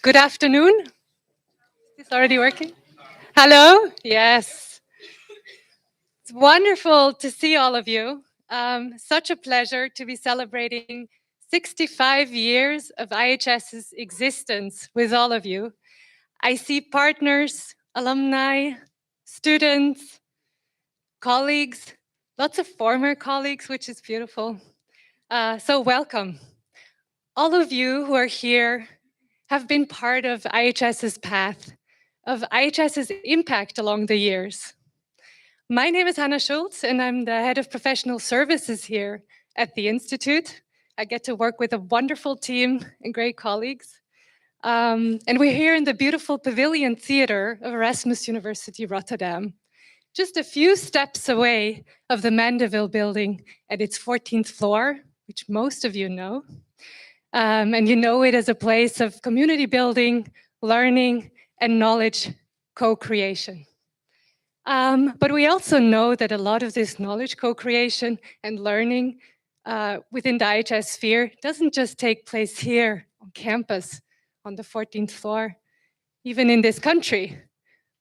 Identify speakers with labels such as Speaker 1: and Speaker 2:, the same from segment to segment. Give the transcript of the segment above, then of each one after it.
Speaker 1: Good afternoon. Is this already working? Hello? Yes. It's wonderful to see all of you. Such a pleasure to be celebrating 65 years of IHS's existence with all of you. I see partners, alumni, students, colleagues, lots of former colleagues, which is beautiful. So welcome. All of you who are here have been part of IHS's path, of IHS's impact along the years. My name is Hannah Schulz, and I'm the head of professional services here at the Institute. I get to work with a wonderful team and great colleagues. And we're here in the beautiful Pavilion Theatre of Erasmus University Rotterdam, just a few steps away of the Mandeville building at its 14th floor, which most of you know. And you know it as a place of community building, learning, and knowledge co-creation. But we also know that a lot of this knowledge co-creation and learning within the IHS sphere doesn't just take place here on campus on the 14th floor, even in this country,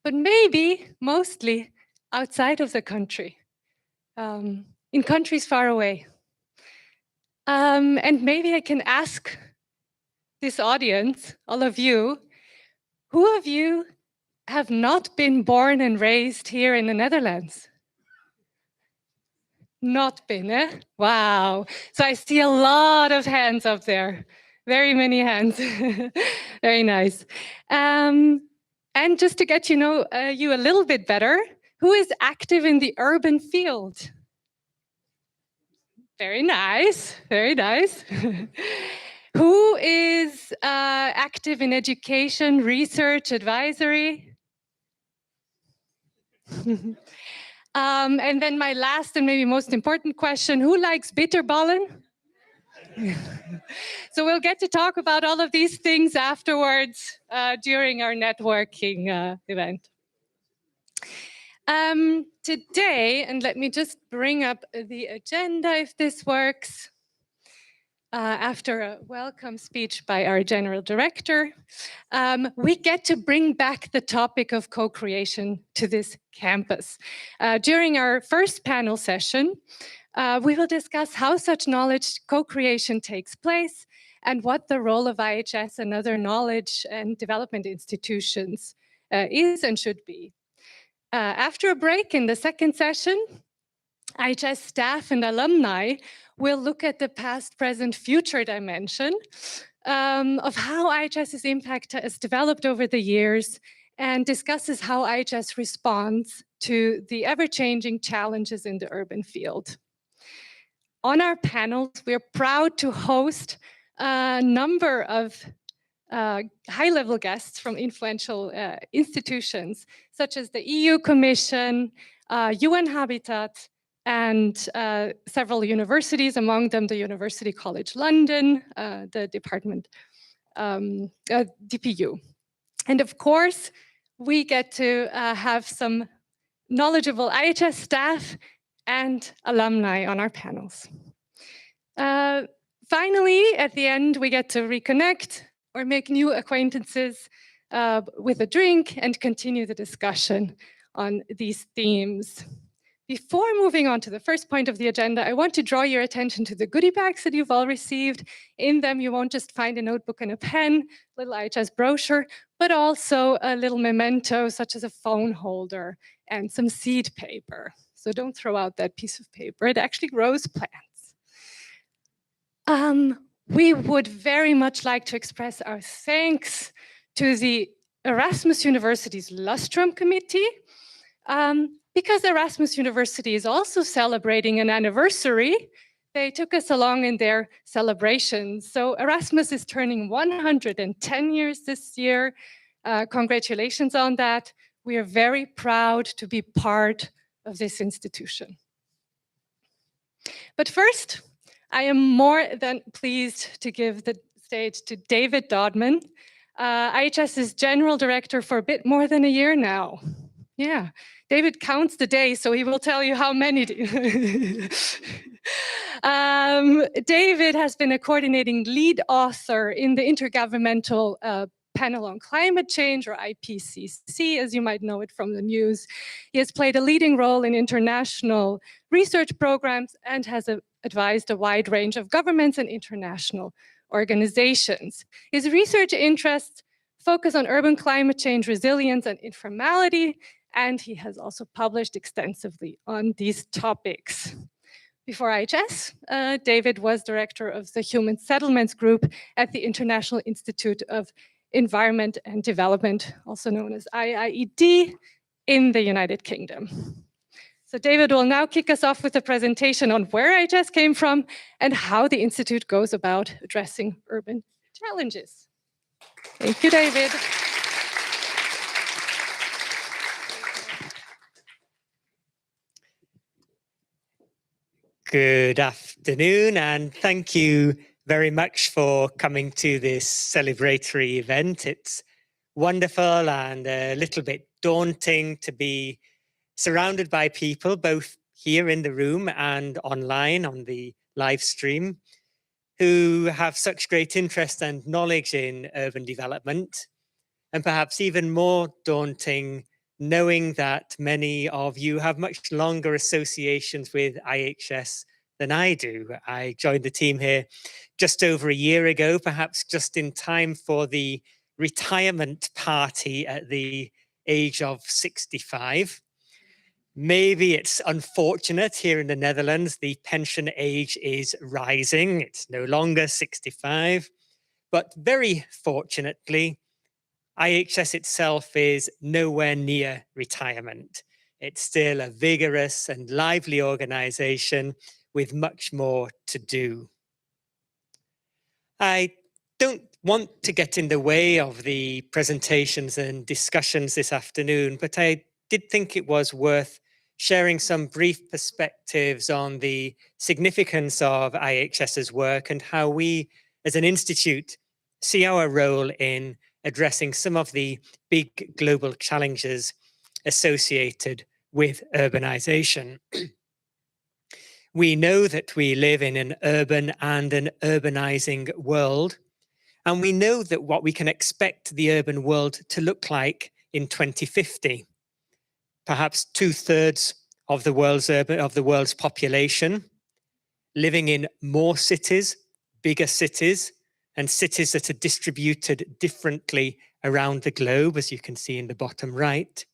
Speaker 1: but maybe mostly outside of the country, in countries far away. And maybe I can ask this audience, all of you, who of you have not been born and raised here in the Netherlands? Not been, eh? Wow. So I see a lot of hands up there. Very many hands. Very nice. And just to get you know you a little bit better, who is active in the urban field? Very nice, very nice. Who is active in education, research, advisory? And then my last and maybe most important question, who likes bitterballen? So we'll get to talk about all of these things afterwards during our networking event. Today, and let me just bring up the agenda if this works. After a welcome speech by our general director, we get to bring back the topic of co-creation to this campus. During our first panel session, we will discuss how such knowledge co-creation takes place and what the role of IHS and other knowledge and development institutions is and should be. After a break in the second session, IHS staff and alumni will look at the past, present, future dimension of how IHS's impact has developed over the years and discusses how IHS responds to the ever-changing challenges in the urban field. On our panels, we're proud to host a number of high-level guests from influential institutions, such as the EU Commission, UN Habitat, and several universities, among them the University College London, the department, DPU. And of course, we get to have some knowledgeable IHS staff and alumni on our panels. Finally, at the end, we get to reconnect or make new acquaintances with a drink and continue the discussion on these themes. Before moving on to the first point of the agenda, I want to draw your attention to the goodie bags that you've all received. In them, you won't just find a notebook and a pen, little IHS brochure, but also a little memento, such as a phone holder and some seed paper. So don't throw out that piece of paper. It actually grows plants. We would very much like to express our thanks to the Erasmus University's Lustrum Committee, because Erasmus University is also celebrating an anniversary They took us along in their celebrations. So Erasmus is turning 110 years this year. Congratulations on that. We are very proud to be part of this institution. But first, I am more than pleased to give the stage to David Dodman, IHS's General Director for a bit more than a year now. Yeah, David counts the days, so he will tell you how many. David has been a coordinating lead author in the Intergovernmental Panel on Climate Change, or IPCC, as you might know it from the news. He has played a leading role in international research programs and has advised a wide range of governments and international organizations. His research interests focus on urban climate change resilience and informality, and he has also published extensively on these topics. Before IHS, David was director of the Human Settlements Group at the International Institute of Environment and Development, also known as IIED, in the United Kingdom. So David will now kick us off with a presentation on where IHS came from and how the Institute goes about addressing urban challenges. Thank you, David.
Speaker 2: Good afternoon, and thank you very much for coming to this celebratory event. It's wonderful and a little bit daunting to be surrounded by people, both here in the room and online on the live stream, who have such great interest and knowledge in urban development, and perhaps even more daunting, knowing that many of you have much longer associations with IHS than I do. I joined the team here just over a year ago, perhaps just in time for the retirement party at the age of 65. Maybe it's unfortunate here in the Netherlands, the pension age is rising. It's no longer 65, but very fortunately, IHS itself is nowhere near retirement. It's still a vigorous and lively organization with much more to do. I don't want to get in the way of the presentations and discussions this afternoon, but I did think it was worth sharing some brief perspectives on the significance of IHS's work and how we as an institute see our role in addressing some of the big global challenges associated with urbanization. We know that we live in an urban and an urbanizing world, and we know that what we can expect the urban world to look like in 2050. Perhaps 2/3 of the world's population living in more cities, bigger cities, and cities that are distributed differently around the globe, as you can see in the bottom right.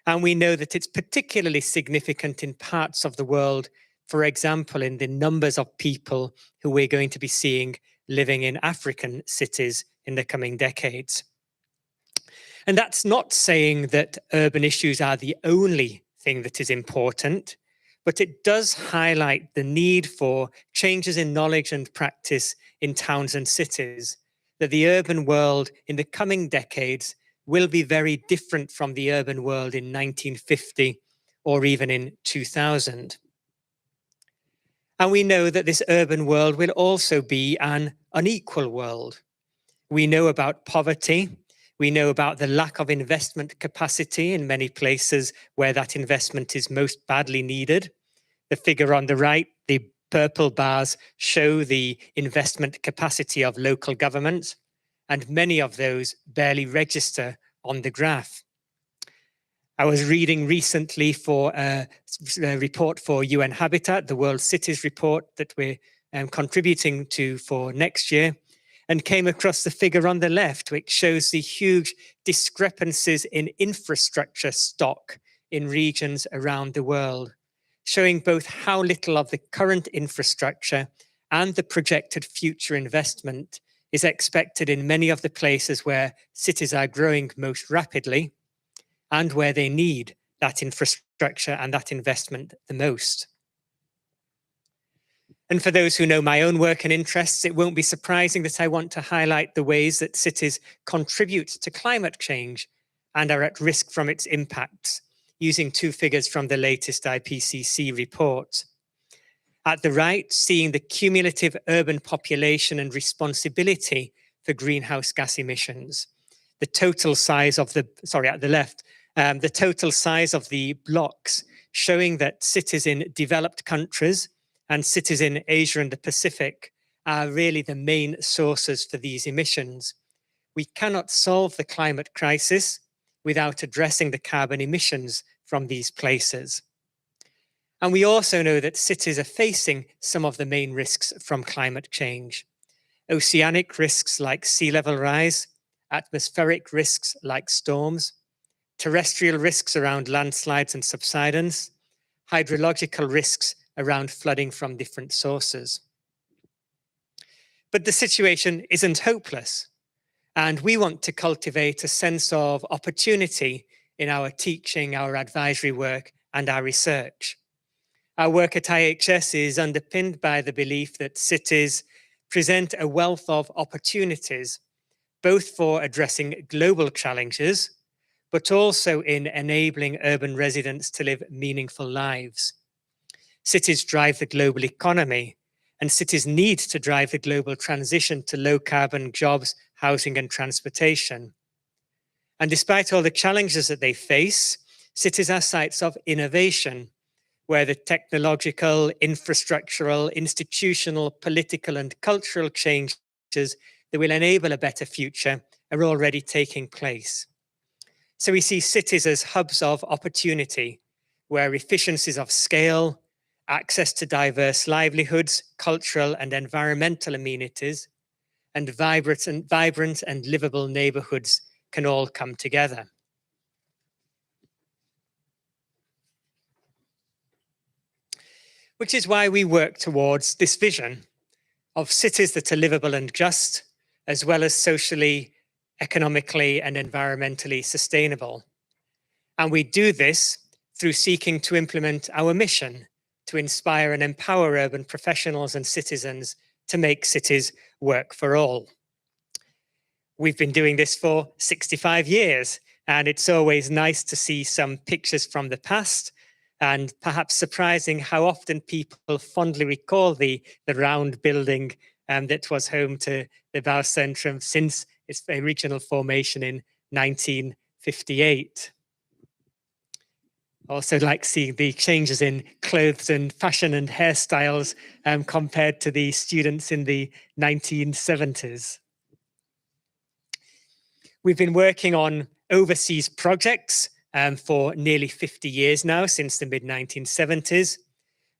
Speaker 2: And we know that it's particularly significant in parts of the world, for example, in the numbers of people who we're going to be seeing living in African cities in the coming decades. And that's not saying that urban issues are the only thing that is important, but it does highlight the need for changes in knowledge and practice in towns and cities, that the urban world in the coming decades will be very different from the urban world in 1950 or even in 2000. And we know that this urban world will also be an unequal world. We know about poverty. We know about the lack of investment capacity in many places where that investment is most badly needed. The figure on the right, the purple bars, show the investment capacity of local governments, and many of those barely register on the graph. I was reading recently for a report for UN Habitat, the World Cities report that we're contributing to for next year, and came across the figure on the left, which shows the huge discrepancies in infrastructure stock in regions around the world, showing both how little of the current infrastructure and the projected future investment is expected in many of the places where cities are growing most rapidly and where they need that infrastructure and that investment the most. And for those who know my own work and interests, it won't be surprising that I want to highlight the ways that cities contribute to climate change and are at risk from its impacts, using two figures from the latest IPCC report. At the right, seeing the cumulative urban population and responsibility for greenhouse gas emissions. The total size of at the left, the total size of the blocks showing that cities in developed countries and cities in Asia and the Pacific are really the main sources for these emissions. We cannot solve the climate crisis without addressing the carbon emissions from these places. And we also know that cities are facing some of the main risks from climate change. Oceanic risks like sea level rise, atmospheric risks like storms, terrestrial risks around landslides and subsidence, hydrological risks around flooding from different sources. But the situation isn't hopeless, and we want to cultivate a sense of opportunity in our teaching, our advisory work, and our research. Our work at IHS is underpinned by the belief that cities present a wealth of opportunities, both for addressing global challenges, but also in enabling urban residents to live meaningful lives. Cities drive the global economy, and cities need to drive the global transition to low carbon jobs, housing, and transportation. And despite all the challenges that they face, cities are sites of innovation, where the technological, infrastructural, institutional, political, and cultural changes that will enable a better future are already taking place. So we see cities as hubs of opportunity, where efficiencies of scale, access to diverse livelihoods, cultural and environmental amenities, and vibrant and livable neighborhoods can all come together. Which is why we work towards this vision of cities that are livable and just, as well as socially, economically, and environmentally sustainable. And we do this through seeking to implement our mission to inspire and empower urban professionals and citizens to make cities work for all. We've been doing this for 65 years, and it's always nice to see some pictures from the past, and perhaps surprising how often people fondly recall the round building that was home to the Bouwcentrum since its original formation in 1958. Also like seeing the changes in clothes and fashion and hairstyles compared to the students in the 1970s. We've been working on overseas projects for nearly 50 years now, since the mid-1970s,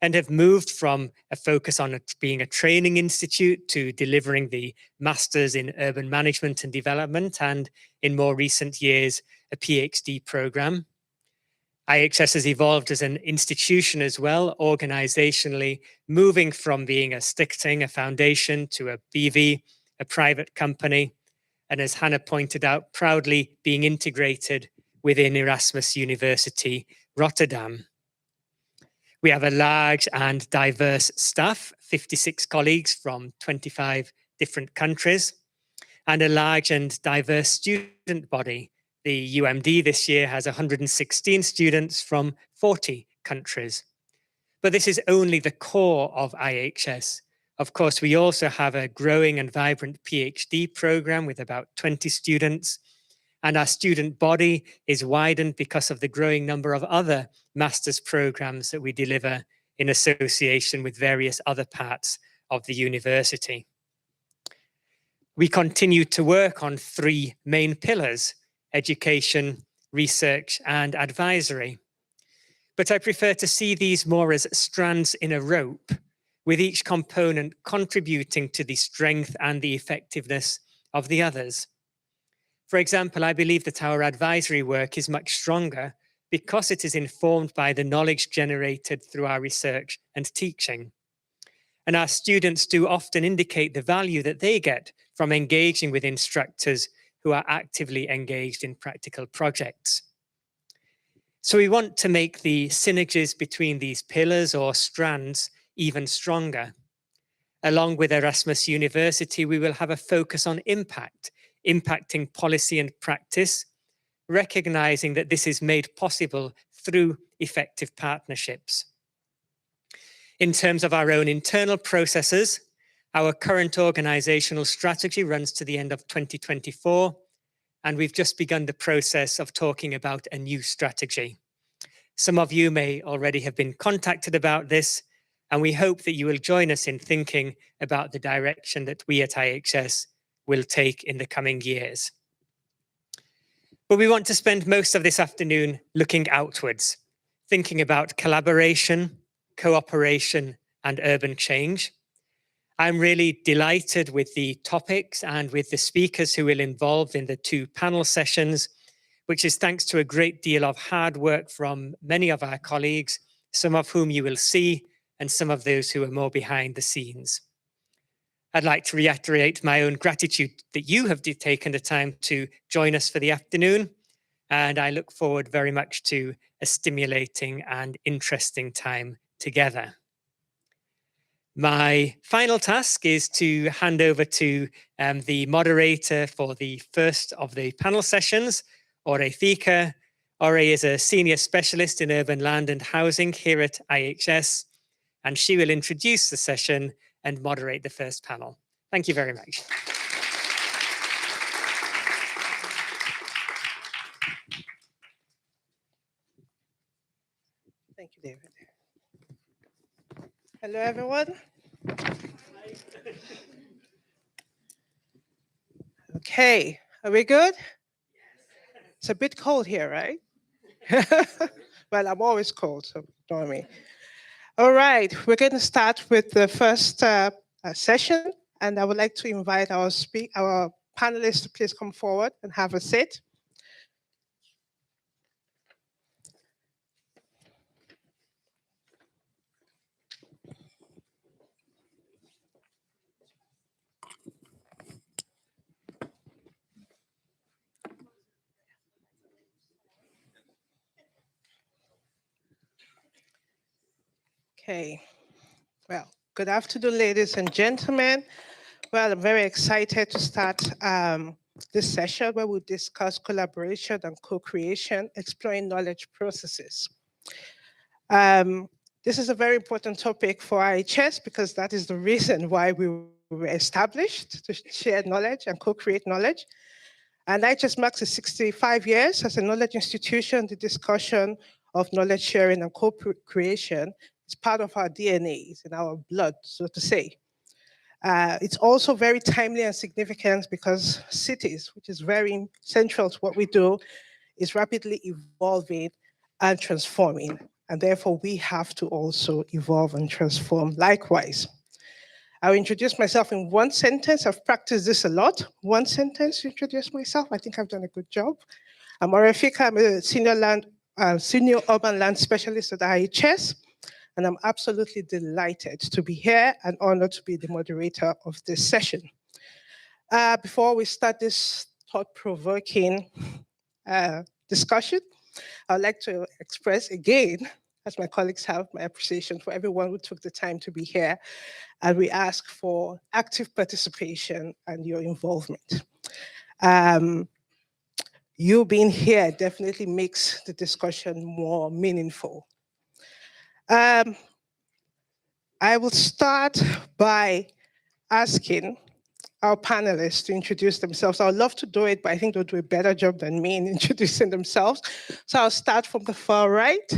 Speaker 2: and have moved from a focus on being a training institute to delivering the Masters in Urban Management and Development, and in more recent years, a PhD program. IHS has evolved as an institution as well, organizationally, moving from being a stichting, a foundation, to a BV, a private company, and as Hannah pointed out, proudly being integrated within Erasmus University, Rotterdam. We have a large and diverse staff, 56 colleagues from 25 different countries, and a large and diverse student body. The UMD this year has 116 students from 40 countries. But this is only the core of IHS. Of course, we also have a growing and vibrant PhD program with about 20 students, and our student body is widened because of the growing number of other master's programs that we deliver in association with various other parts of the university. We continue to work on three main pillars: education, research, and advisory. But I prefer to see these more as strands in a rope, with each component contributing to the strength and the effectiveness of the others. For example, I believe that our advisory work is much stronger because it is informed by the knowledge generated through our research and teaching. And our students do often indicate the value that they get from engaging with instructors who are actively engaged in practical projects. So we want to make the synergies between these pillars or strands even stronger. Along with Erasmus University, we will have a focus on impact, impacting policy and practice, recognizing that this is made possible through effective partnerships. In terms of our own internal processes, our current organizational strategy runs to the end of 2024, and we've just begun the process of talking about a new strategy. Some of you may already have been contacted about this, and we hope that you will join us in thinking about the direction that we at IHS will take in the coming years. But we want to spend most of this afternoon looking outwards, thinking about collaboration, cooperation, and urban change. I'm really delighted with the topics and with the speakers who will involve in the 2 panel sessions, which is thanks to a great deal of hard work from many of our colleagues, some of whom you will see, and some of those who are more behind the scenes. I'd like to reiterate my own gratitude that you have taken the time to join us for the afternoon, and I look forward very much to a stimulating and interesting time together. My final task is to hand over to the moderator for the first of the panel sessions, Ore Thika. Ore is a senior specialist in urban land and housing here at IHS, and she will introduce the session and moderate the first panel. Thank you very much.
Speaker 3: Thank you, David. Hello, everyone. Okay, are we good? It's a bit cold here, right? Well, I'm always cold, so ignore me. All right, we're going to start with the first session, and I would like to invite our panelists to please come forward and have a seat. Okay, well, good afternoon, ladies and gentlemen. Well, I'm very excited to start this session where we'll discuss collaboration and co-creation, exploring knowledge processes. This is a very important topic for IHS because that is the reason why we were established, to share knowledge and co-create knowledge. And IHS marks 65 years as a knowledge institution. The discussion of knowledge sharing and co-creation is part of our DNA, it's in our blood, so to say. It's also very timely and significant because cities, which is very central to what we do, is rapidly evolving and transforming. And therefore, we have to also evolve and transform likewise. I'll introduce myself in one sentence. I've practiced this a lot. One sentence to introduce myself. I think I've done a good job. I'm Ore Thika. I'm a senior urban land specialist at IHS. And I'm absolutely delighted to be here and honored to be the moderator of this session. Before we start this thought-provoking discussion, I'd like to express again, as my colleagues have, my appreciation for everyone who took the time to be here. And we ask for active participation and your involvement. You being here definitely makes the discussion more meaningful. I will start by asking our panelists to introduce themselves. I would love to do it, but I think they'll do a better job than me in introducing themselves. So I'll start from the far right.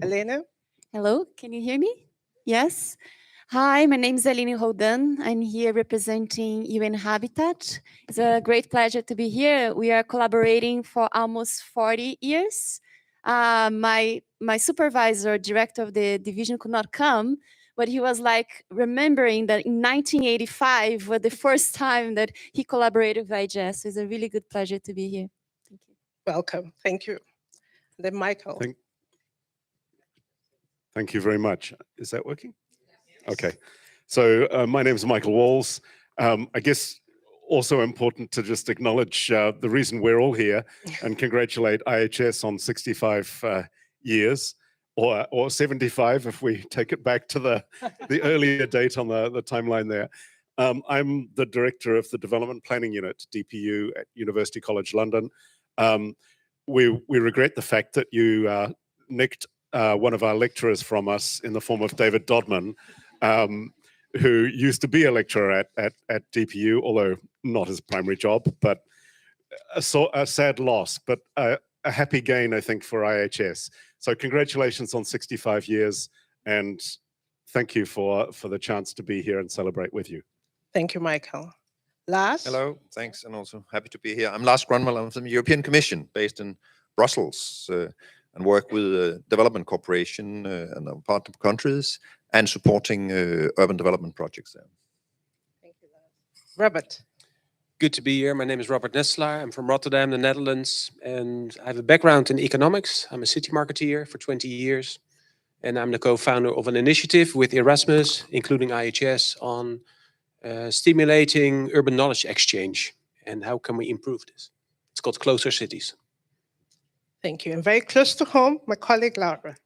Speaker 3: Elena?
Speaker 4: Hello, can you hear me? Yes. Hi, my name is Aline Roldan. I'm here representing UN Habitat. It's a great pleasure to be here. We are collaborating for almost 40 years. My supervisor, director of the division, could not come, but he was like remembering that in 1985 was the first time that he collaborated with IHS. So it's a really good pleasure to be here. Thank you.
Speaker 3: Welcome. Thank you. Then Michael.
Speaker 5: Thank you very much. Is that working? Yes. Okay. So my name is Michael Walls. I guess also important to just acknowledge the reason we're all here and congratulate IHS on 65 years. or 75 if we take it back to the earlier date on the timeline there. I'm the director of the Development Planning Unit, DPU, at University College London. We regret the fact that you nicked one of our lecturers from us in the form of David Dodman, who used to be a lecturer at DPU, although not his primary job, but a sad loss, but a happy gain, I think, for IHS. So congratulations on 65 years, and thank you for the chance to be here and celebrate with you.
Speaker 3: Thank you, Michael. Lars?
Speaker 6: Hello, thanks, and also happy to be here. I'm Lars Grunwald. I'm from the European Commission, based in Brussels, and work with development cooperation and our partner countries and supporting urban development projects there.
Speaker 3: Thank you, Lars. Robert?
Speaker 7: Good to be here. My name is Robert Nestelaar. I'm from Rotterdam, the Netherlands, and I have a background in economics. I'm a city marketeer for 20 years, and I'm the co-founder of an initiative with Erasmus, including IHS, on stimulating urban knowledge exchange and how can we improve this. It's called Closer Cities.
Speaker 3: Thank you. And very close to home, my colleague Laura.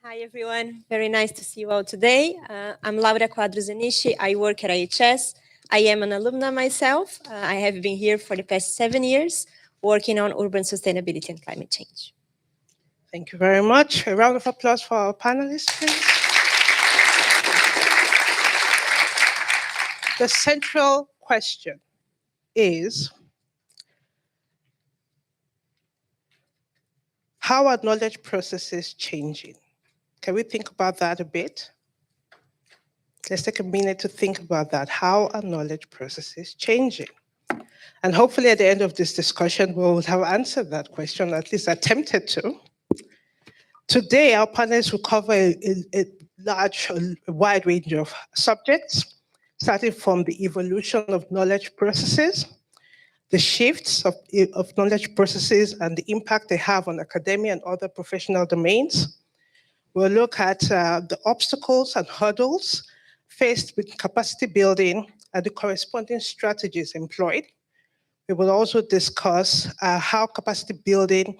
Speaker 8: Hi, everyone. Very nice to see you all today. I'm Laura Quadros Anishi. I work at IHS. I am an alumna myself. I have been here for the past 7 years, working on urban sustainability and climate change.
Speaker 3: Thank you very much. A round of applause for our panelists, please. The central question is, how are knowledge processes changing? Can we think about that a bit? Let's take a minute to think about that. How are knowledge processes changing? And hopefully at the end of this discussion, we'll have answered that question, at least attempted to. Today, our panelists will cover a wide range of subjects, starting from the evolution of knowledge processes, the shifts of knowledge processes and the impact they have on academia and other professional domains. We'll look at the obstacles and hurdles faced with capacity building and the corresponding strategies employed. We will also discuss how capacity building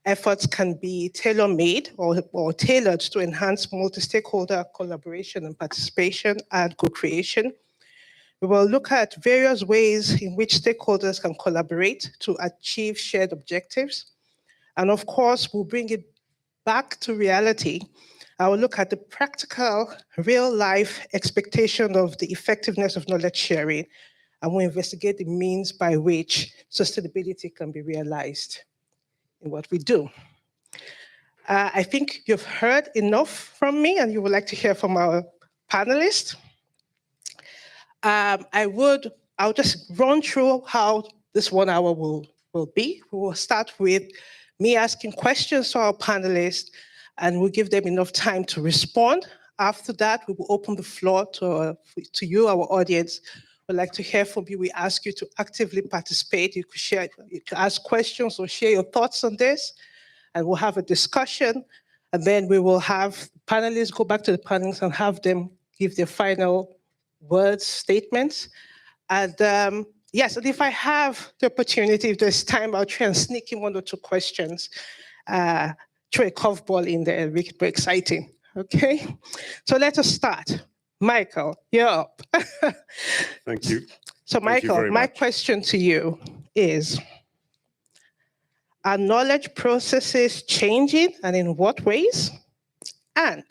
Speaker 3: efforts can be tailor-made or tailored to enhance multi-stakeholder collaboration and participation and co-creation. We will look at various ways in which stakeholders can collaborate to achieve shared objectives. And of course, we'll bring it back to reality. I will look at the practical, real-life expectation of the effectiveness of knowledge sharing, and we'll investigate the means by which sustainability can be realized in what we do. I think you've heard enough from me, and you would like to hear from our panelists. I'll just run through how this 1 hour will be. We will start with me asking questions to our panelists, and we'll give them enough time to respond. After that, we will open the floor to you, our audience. We'd like to hear from you. We ask you to actively participate. You could ask questions or share your thoughts on this, and we'll have a discussion. And then we will have panelists go back to the panelists and have them give their final words, statements. And yes, and if I have the opportunity, if there's time, I'll try and sneak in 1 or 2 questions, throw a curveball in there and make it more exciting. Okay, so let us start. Michael, you're up.
Speaker 5: Thank you.
Speaker 3: So Michael, my question to you is, are knowledge processes changing, and in what ways? And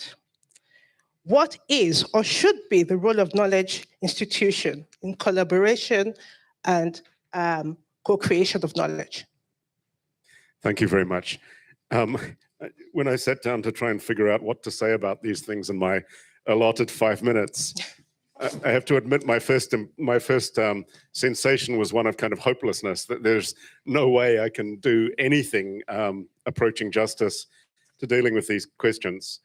Speaker 3: what is or should be the role of knowledge institution in collaboration and co-creation of knowledge?
Speaker 5: Thank you very much. When I sat down to try and figure out what to say about these things in my allotted 5 minutes, I have to admit my first sensation was one of kind of hopelessness, that there's no way I can do anything approaching justice to dealing with these questions.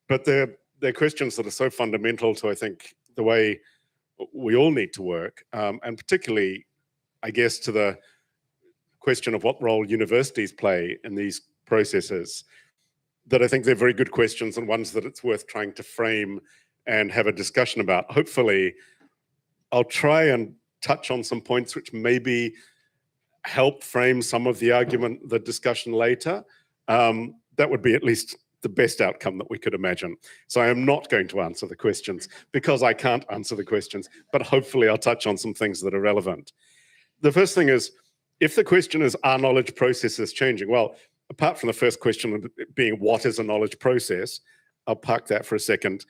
Speaker 5: But they're questions that are so fundamental to, I think, the way we all need to work, and particularly, I guess, to the question of what role universities play in these processes, that I think they're very good questions and ones that it's worth trying to frame and have a discussion about. Hopefully, I'll try and touch on some points which maybe help frame some of the argument, the discussion later. That would be at least the best outcome that we could imagine. So I am not going to answer the questions because I can't answer the questions, but hopefully I'll touch on some things that are relevant. The first thing is, if the question is, are knowledge processes changing? Well, apart from the first question being, what is a knowledge process? I'll park that for a second.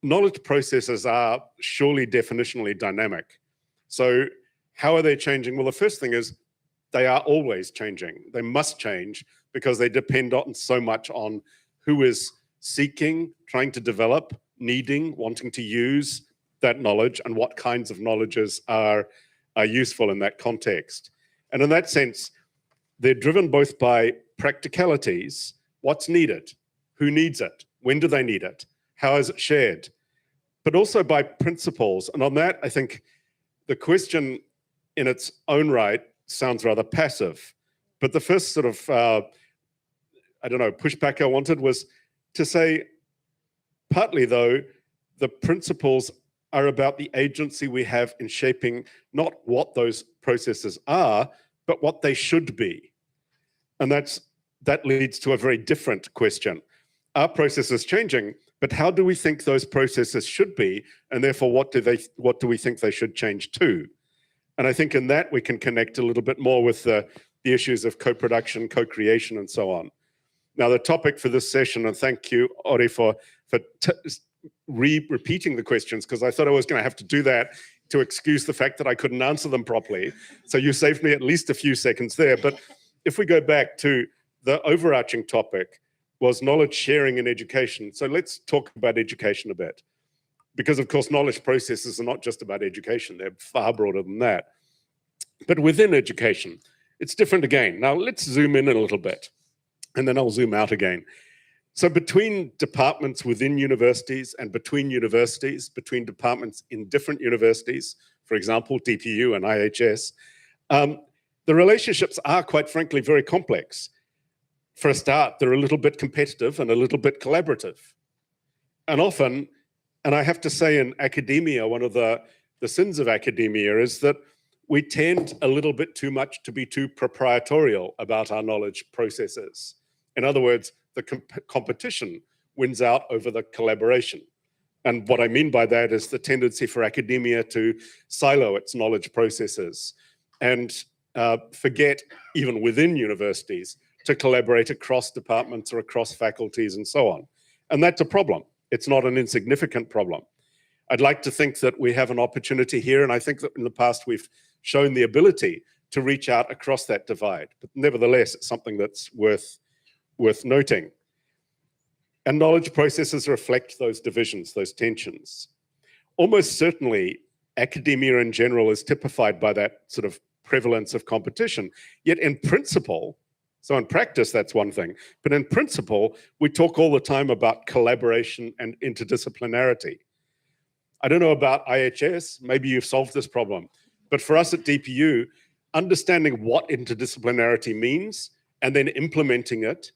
Speaker 5: Knowledge processes are surely definitionally dynamic. So how are they changing? Well, the first thing is, they are always changing. They must change because they depend on so much on who is seeking, trying to develop, needing, wanting to use that knowledge, and what kinds of knowledges are useful in that context. And in that sense, they're driven both by practicalities, what's needed, who needs it, when do they need it, how is it shared, but also by principles. And on that, I think the question in its own right sounds rather passive. But the first sort of, pushback I wanted was to say, partly though, the principles are about the agency we have in shaping not what those processes are, but what they should be. And that leads to a very different question. Are processes changing? But how do we think those processes should be? And therefore, what do we think they should change to? And I think in that we can connect a little bit more with the issues of co-production, co-creation, and so on. Now, the topic for this session, and thank you, Ori, for repeating the questions, because I thought I was going to have to do that to excuse the fact that I couldn't answer them properly. So you saved me at least a few seconds there. But if we go back to the overarching topic, was knowledge sharing in education. So let's talk about education a bit. Because of course, knowledge processes are not just about education, they're far broader than that. But within education, it's different again. Now let's zoom in a little bit, and then I'll zoom out again. So between departments within universities and between departments in different universities, for example, DPU and IHS, the relationships are, quite frankly, very complex. For a start, they're a little bit competitive and a little bit collaborative. And often, and I have to say in academia, one of the sins of academia is that we tend a little bit too much to be too proprietorial about our knowledge processes. In other words, the competition wins out over the collaboration. And what I mean by that is the tendency for academia to silo its knowledge processes and forget, even within universities, to collaborate across departments or across faculties and so on. And that's a problem. It's not an insignificant problem. I'd like to think that we have an opportunity here, and I think that in the past we've shown the ability to reach out across that divide. But nevertheless, it's something that's worth noting. And knowledge processes reflect those divisions, those tensions. Almost certainly, academia in general is typified by that sort of prevalence of competition. Yet in principle, so in practice, that's one thing, but in principle, we talk all the time about collaboration and interdisciplinarity. I don't know about IHS, maybe you've solved this problem, but for us at DPU, understanding what interdisciplinarity means and then implementing it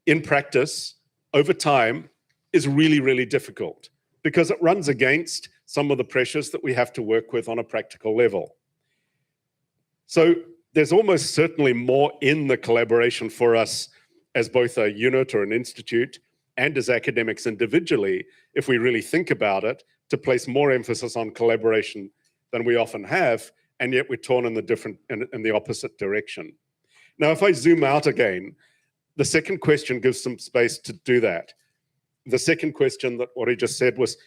Speaker 5: in practice over time is really, really difficult because it runs against some of the pressures that we have to work with on a practical level. So there's almost certainly more in the collaboration for us as both a unit or an institute and as academics individually, if we really think about it, to place more emphasis on collaboration than we often have, and yet we're torn in the opposite direction. Now, if I zoom out again, the second question gives some space to do that. The second question that what he just said was,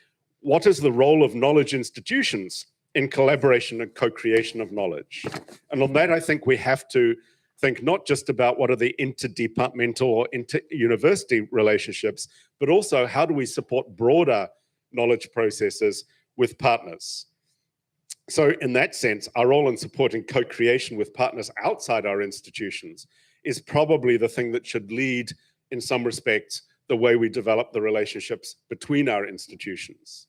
Speaker 5: what is the role of knowledge institutions in collaboration and co-creation of knowledge? And on that, I think we have to think not just about what are the interdepartmental or inter-university relationships, but also how do we support broader knowledge processes with partners. So in that sense, our role in supporting co-creation with partners outside our institutions is probably the thing that should lead, in some respects, the way we develop the relationships between our institutions.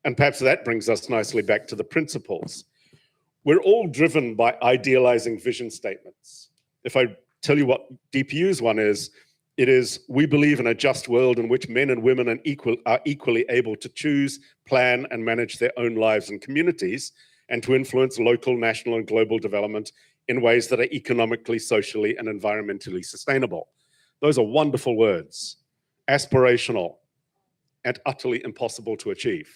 Speaker 5: And perhaps that brings us nicely back to the principles. We're all driven by idealizing vision statements. If I tell you what DPU's one is, it is, we believe in a just world in which men and women are equally able to choose, plan, and manage their own lives and communities, and to influence local, national, and global development in ways that are economically, socially, and environmentally sustainable. Those are wonderful words. Aspirational and utterly impossible to achieve.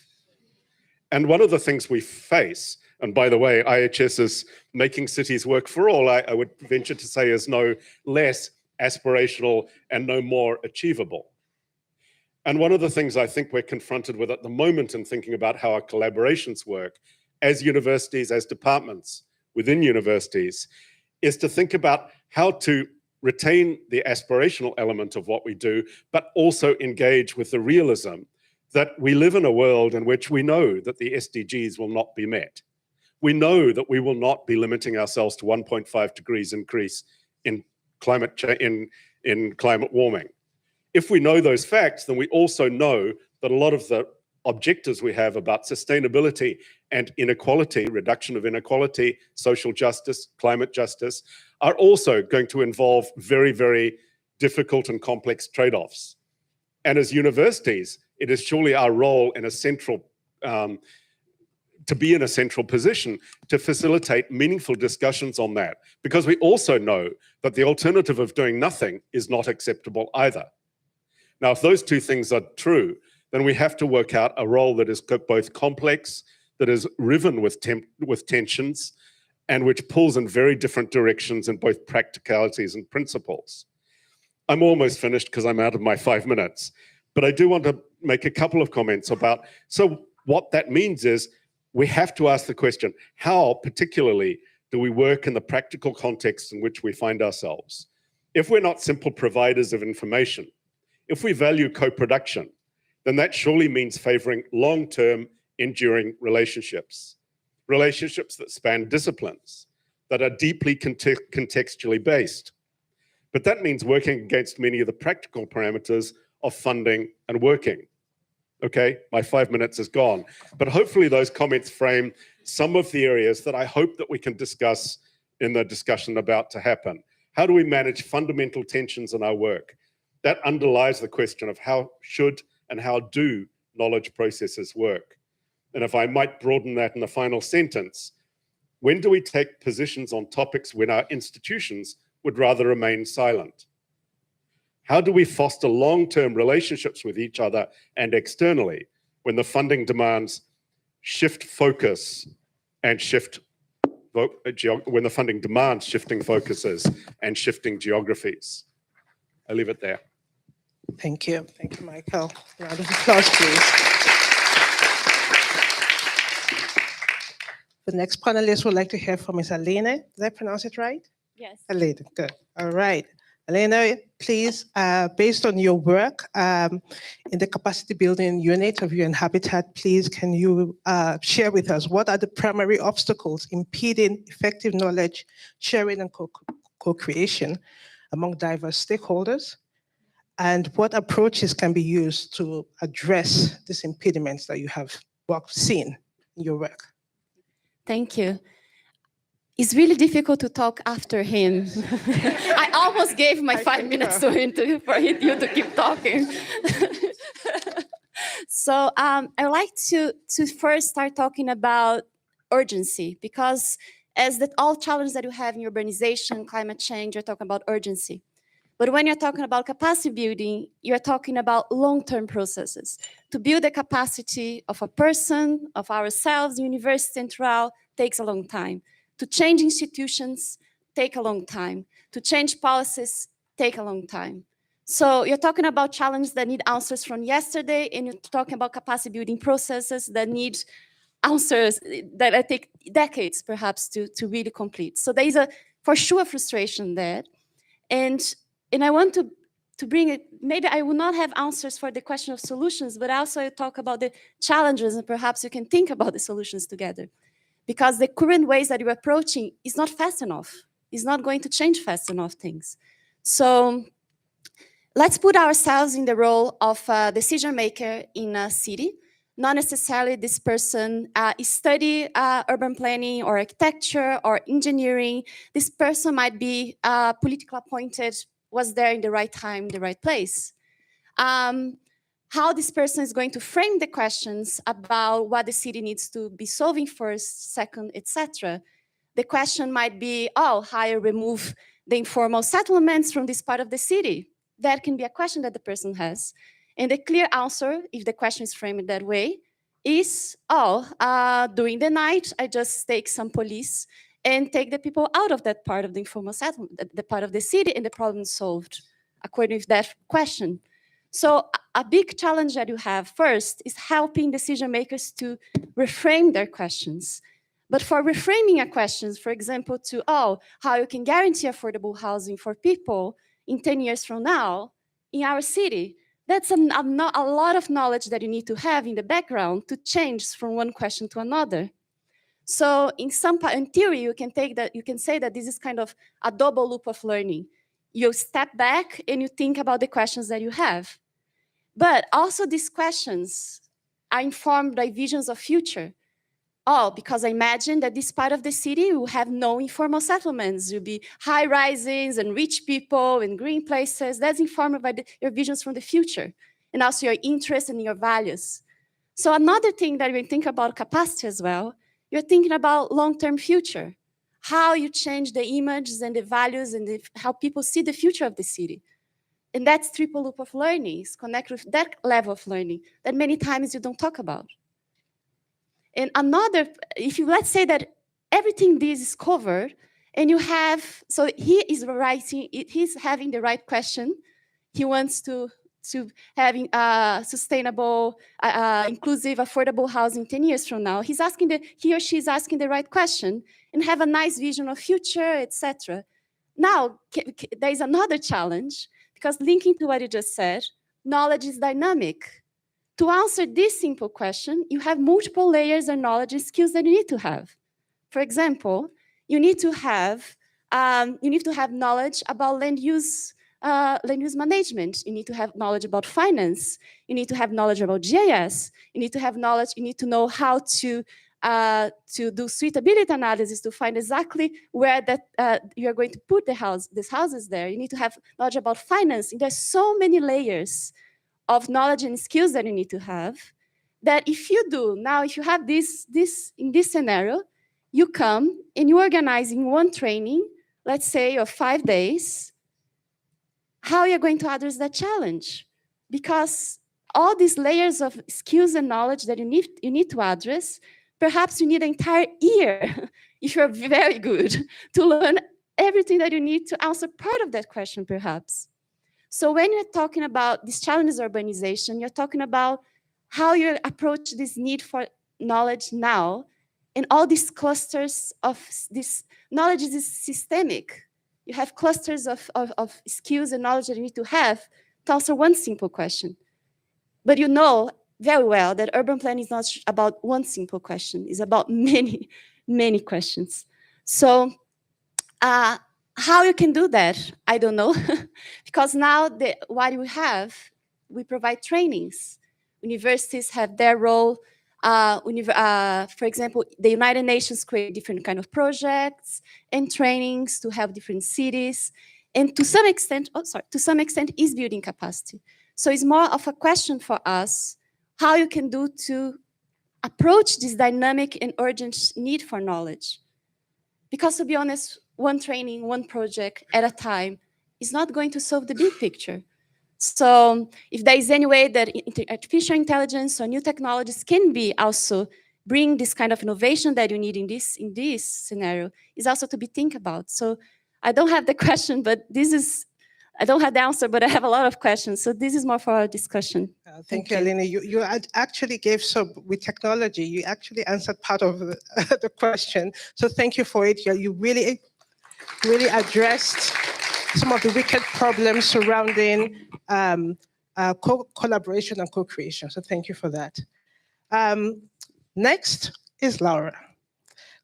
Speaker 5: And one of the things we face, and by the way, IHS is making cities work for all, I would venture to say is no less aspirational and no more achievable. And one of the things I think we're confronted with at the moment in thinking about how our collaborations work as universities, as departments within universities, is to think about how to retain the aspirational element of what we do, but also engage with the realism that we live in a world in which we know that the SDGs will not be met. We know that we will not be limiting ourselves to 1.5 degrees increase in climate warming. If we know those facts, then we also know that a lot of the objectives we have about sustainability and inequality, reduction of inequality, social justice, climate justice, are also going to involve very, very difficult and complex trade-offs. And as universities, it is surely our role in a central, to be in a central position to facilitate meaningful discussions on that, because we also know that the alternative of doing nothing is not acceptable either. Now, if those two things are true, then we have to work out a role that is both complex, that is riven with tensions, and which pulls in very different directions in both practicalities and principles. I'm almost finished because I'm out of my 5 minutes, but I do want to make a couple of comments about, so what that means is we have to ask the question, how particularly do we work in the practical context in which we find ourselves? If we're not simple providers of information, if we value co-production, then that surely means favoring long-term, enduring relationships. Relationships that span disciplines, that are deeply contextually based. But that means working against many of the practical parameters of funding and working. Okay, my 5 minutes is gone. But hopefully those comments frame some of the areas that I hope that we can discuss in the discussion about to happen. How do we manage fundamental tensions in our work? That underlies the question of how should and how do knowledge processes work? And if I might broaden that in the final sentence, when do we take positions on topics when our institutions would rather remain silent? How do we foster long-term relationships with each other and externally when the funding demands shift focus and when the funding demands shifting focuses and shifting geographies? I leave it there.
Speaker 3: Thank you. Thank you, Michael. Round of applause, please. The next panelist would like to hear from Ms. Alene. Did I pronounce it right?
Speaker 4: Yes.
Speaker 3: Alene, good. All right. Alene, please, based on your work in the capacity building unit of UN Habitat, please can you share with us what are the primary obstacles impeding effective knowledge sharing and co-creation among diverse stakeholders? And what approaches can be used to address these impediments that you have seen in your work?
Speaker 4: Thank you. It's really difficult to talk after him. I almost gave my 5 minutes to him for you to keep talking. So I would like to first start talking about urgency, because as that all challenges that you have in urbanization, climate change, you're talking about urgency. But when you're talking about capacity building, you're talking about long-term processes. To build the capacity of a person, of ourselves, university and throughout, takes a long time. To change institutions, take a long time. To change policies, take a long time. So you're talking about challenges that need answers from yesterday, and you're talking about capacity building processes that need answers that take decades, perhaps, to really complete. So there is for sure, frustration there. And I want to bring it, maybe I will not have answers for the question of solutions, but also talk about the challenges, and perhaps you can think about the solutions together. Because the current ways that you're approaching is not fast enough. It's not going to change fast enough things. So let's put ourselves in the role of a decision maker in a city. Not necessarily this person study urban planning or architecture or engineering. This person might be politically appointed, was there in the right time, the right place. How this person is going to frame the questions about what the city needs to be solving first, second, etc. The question might be, oh, how I remove the informal settlements from this part of the city. that can be a question that the person has. And the clear answer, if the question is framed that way, is, during the night, I just take some police and take the people out of that part of the informal settlement, the part of the city, and the problem is solved, according to that question. So a big challenge that you have first is helping decision makers to reframe their questions. But for reframing a question, for example, to, how you can guarantee affordable housing for people in 10 years from now in our city, that's a lot of knowledge that you need to have in the background to change from one question to another. So in theory, you can say that this is kind of a double loop of learning. You step back and you think about the questions that you have. But also these questions are informed by visions of future. Because I imagine that this part of the city will have no informal settlements. Will be high rises and rich people and green places. That's informed by your visions from the future and also your interests and your values. So another thing that we think about capacity as well, you're thinking about long-term future, how you change the images and the values and how people see the future of the city. And that's triple loop of learning, is connect with that level of learning that many times you don't talk about. And another, let's say that everything this is covered, and you have, so he is writing, he's having the right question. He wants to having sustainable, inclusive, affordable housing 10 years from now. He or she is asking the right question and have a nice vision of future, etc. Now, there is another challenge, because linking to what you just said, knowledge is dynamic. To answer this simple question, you have multiple layers of knowledge and skills that you need to have. For example, you need to have knowledge about land use management. You need to have knowledge about finance. You need to have knowledge about GIS. You need to have knowledge. You need to know how to do suitability analysis to find exactly where that you are going to put these houses there. You need to have knowledge about financing. There's so many layers of knowledge and skills that you need to have, that if you have this in this scenario, you come and you organize in one training, let's say of 5 days, how you're going to address that challenge. Because all these layers of skills and knowledge that you need to address, perhaps you need an entire year, if you're very good, to learn everything that you need to answer part of that question, perhaps. So when you're talking about this challenges of urbanization, you're talking about how you approach this need for knowledge now, and all these clusters of this knowledge is systemic. You have clusters of skills and knowledge that you need to have to answer one simple question. But you know very well that urban planning is not about one simple question. It's about many, many questions. So how you can do that, I don't know. Because now what we provide trainings. Universities have their role. For example, the United Nations create different kind of projects and trainings to help different cities. And to some extent is building capacity. So it's more of a question for us, how you can do to approach this dynamic and urgent need for knowledge. Because to be honest, one training, one project at a time is not going to solve the big picture. So if there is any way that artificial intelligence or new technologies can be also bring this kind of innovation that you need in this scenario, is also to be think about. So I don't have the question, but I don't have the answer, but I have a lot of questions. So this is more for our discussion.
Speaker 3: Thank you, Aline. You actually gave with technology, you actually answered part of the question. So thank you for it. You really addressed some of the wicked problems surrounding collaboration and co-creation. So thank you for that. Next is Laura.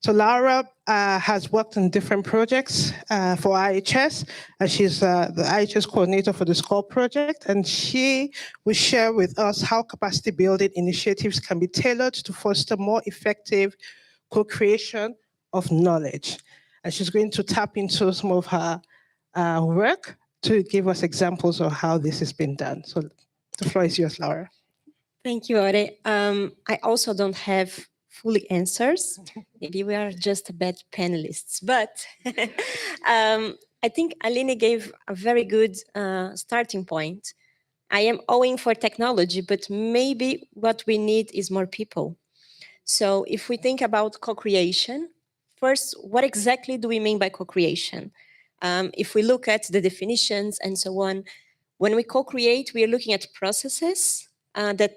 Speaker 3: So Laura has worked on different projects for IHS, and she's the IHS coordinator for the SCORE project, and she will share with us how capacity building initiatives can be tailored to foster more effective co-creation of knowledge. And she's going to tap into some of her work to give us examples of how this has been done. So the floor is yours, Laura.
Speaker 8: Thank you, Ore. I also don't have fully answers. Maybe we are just bad panelists, but I think Aline gave a very good starting point. I am owing for technology, but maybe what we need is more people. So if we think about co-creation, first, what exactly do we mean by co-creation? If we look at the definitions and so on, when we co-create, we are looking at processes that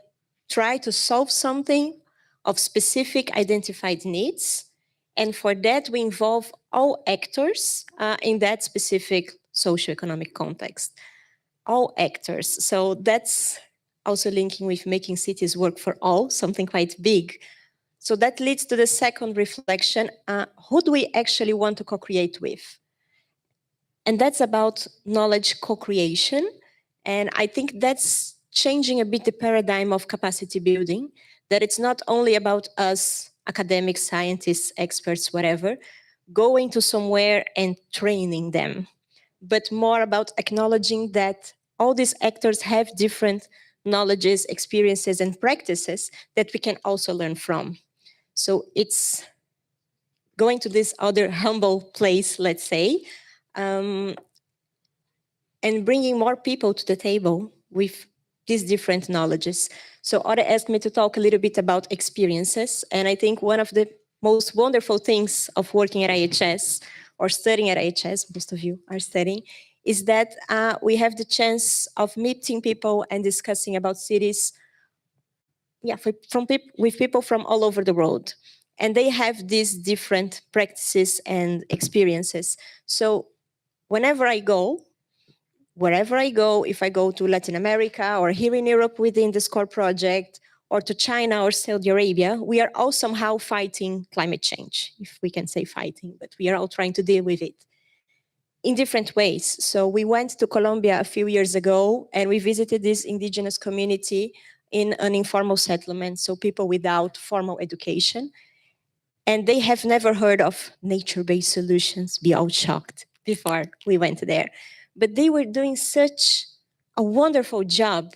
Speaker 8: try to solve something of specific identified needs. And for that, we involve all actors in that specific socioeconomic context. All actors. So that's also linking with making cities work for all, something quite big. So that leads to the second reflection. Who do we actually want to co-create with? And that's about knowledge co-creation. And I think that's changing a bit the paradigm of capacity building, that it's not only about us, academics, scientists, experts, whatever, going to somewhere and training them, but more about acknowledging that all these actors have different knowledges, experiences, and practices that we can also learn from. So it's going to this other humble place, let's say, and bringing more people to the table with these different knowledges. So Ora asked me to talk a little bit about experiences. And I think one of the most wonderful things of working at IHS or studying at IHS, most of you are studying, is that we have the chance of meeting people and discussing about cities with people from all over the world. And they have these different practices and experiences. So whenever I go, wherever I go, if I go to Latin America or here in Europe within the SCORE project, or to China or Saudi Arabia, we are all somehow fighting climate change, if we can say fighting, but we are all trying to deal with it in different ways. So we went to Colombia a few years ago and we visited this indigenous community in an informal settlement, so people without formal education. And they have never heard of nature-based solutions, be all shocked before we went there. But they were doing such a wonderful job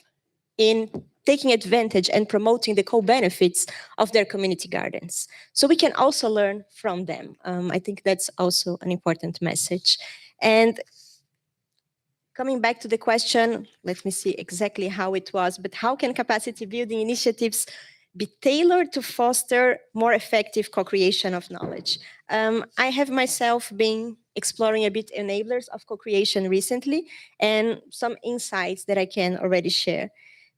Speaker 8: in taking advantage and promoting the co-benefits of their community gardens. So we can also learn from them. I think that's also an important message. And coming back to the question, let me see exactly how it was, but how can capacity building initiatives be tailored to foster more effective co-creation of knowledge? I have myself been exploring a bit enablers of co-creation recently and some insights that I can already share.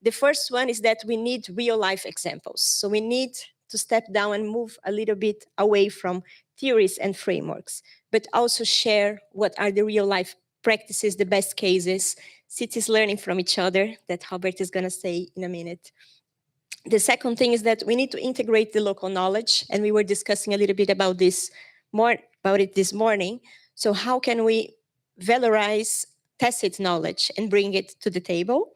Speaker 8: The first one is that we need real life examples. So we need to step down and move a little bit away from theories and frameworks, but also share what are the real life practices, the best cases, cities learning from each other, that Robert is going to say in a minute. The second thing is that we need to integrate the local knowledge, and we were discussing a little bit about this this morning. So how can we valorize tacit knowledge and bring it to the table?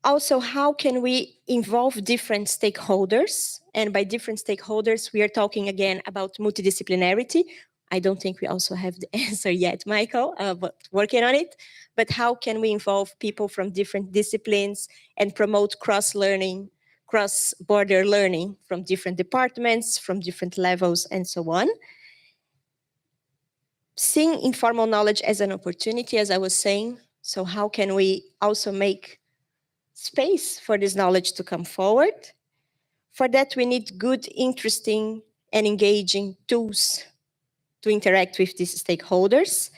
Speaker 8: Also, how can we involve different stakeholders? And by different stakeholders, we are talking again about multidisciplinarity. I don't think we also have the answer yet, Michael, but working on it. But how can we involve people from different disciplines and promote cross-learning, cross-border learning from different departments, from different levels, and so on? Seeing informal knowledge as an opportunity, as I was saying. So how can we also make space for this knowledge to come forward? For that, we need good, interesting, and engaging tools to interact with these stakeholders.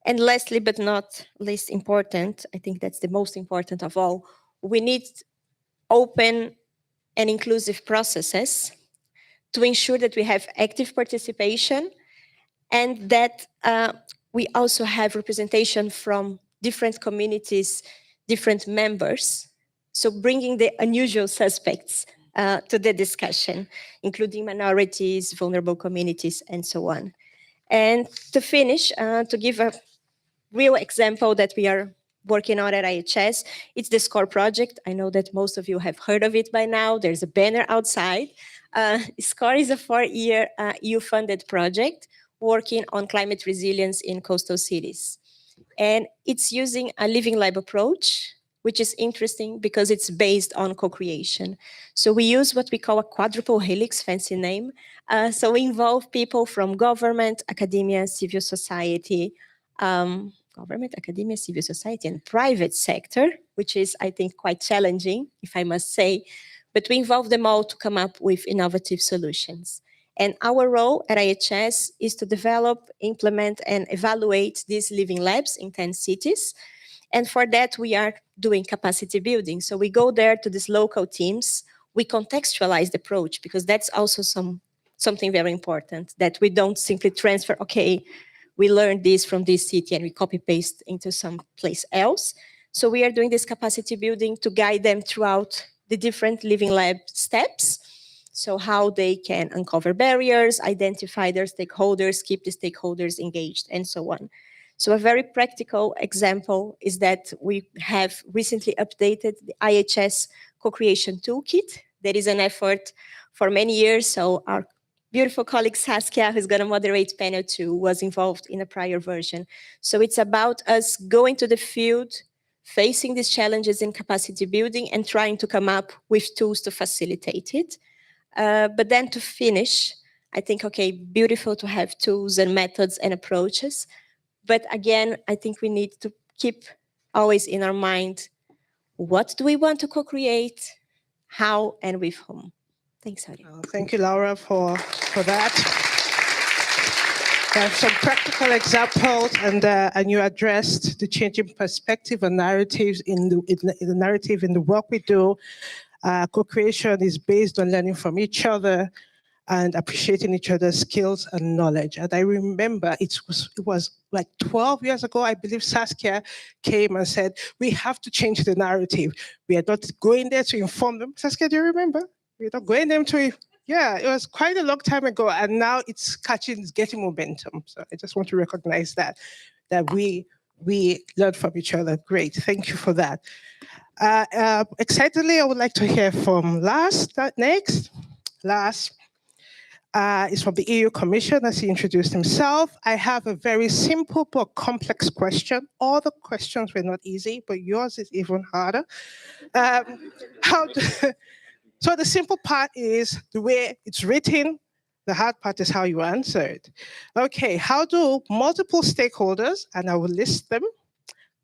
Speaker 8: And lastly, but not least important, I think that's the most important of all, we need open and inclusive processes to ensure that we have active participation and that we also have representation from different communities, different members. So bringing the unusual suspects to the discussion, including minorities, vulnerable communities, and so on. And to finish, to give a real example that we are working on at IHS, it's the SCORE project. I know that most of you have heard of it by now. There's a banner outside. SCORE is a 4-year EU-funded project working on climate resilience in coastal cities. And it's using a living lab approach, which is interesting because it's based on co-creation. So we use what we call a quadruple helix, fancy name. So we involve people from government, academia, civil society, government, academia, civil society, and private sector, which is, I think, quite challenging, if I must say, but we involve them all to come up with innovative solutions. And our role at IHS is to develop, implement, and evaluate these living labs in 10 cities. And for that, we are doing capacity building. So we go there to these local teams, we contextualize the approach, because that's also something very important, that we don't simply transfer, okay, we learned this from this city and we copy paste into some place else. So we are doing this capacity building to guide them throughout the different living lab steps. So how they can uncover barriers, identify their stakeholders, keep the stakeholders engaged, and so on. So a very practical example is that we have recently updated the IHS co-creation toolkit. That is an effort for many years. So our beautiful colleague Saskia, who's going to moderate panel 2, was involved in a prior version. So it's about us going to the field, facing these challenges in capacity building and trying to come up with tools to facilitate it. But then to finish, I think, okay, beautiful to have tools and methods and approaches. But again, I think we need to keep always in our mind, what do we want to co-create, how, and with whom? Thanks, Ari.
Speaker 3: Thank you, Laura, for that. I have some practical examples, and you addressed the changing perspective and narratives in the narrative in the work we do. Co-creation is based on learning from each other and appreciating each other's skills and knowledge. And I remember it was like 12 years ago, I believe Saskia came and said, we have to change the narrative. We are not going there to inform them. Saskia, do you remember? We're not going there to, yeah, it was quite a long time ago, and now it's getting momentum. So I just want to recognize that we learn from each other. Great, thank you for that. Excitedly, I would like to hear from Lars next. Lars is from the EU Commission, as he introduced himself. I have a very simple but complex question. All the questions were not easy, but yours is even harder. So the simple part is the way it's written. The hard part is how you answer it. Okay, how do multiple stakeholders, and I will list them,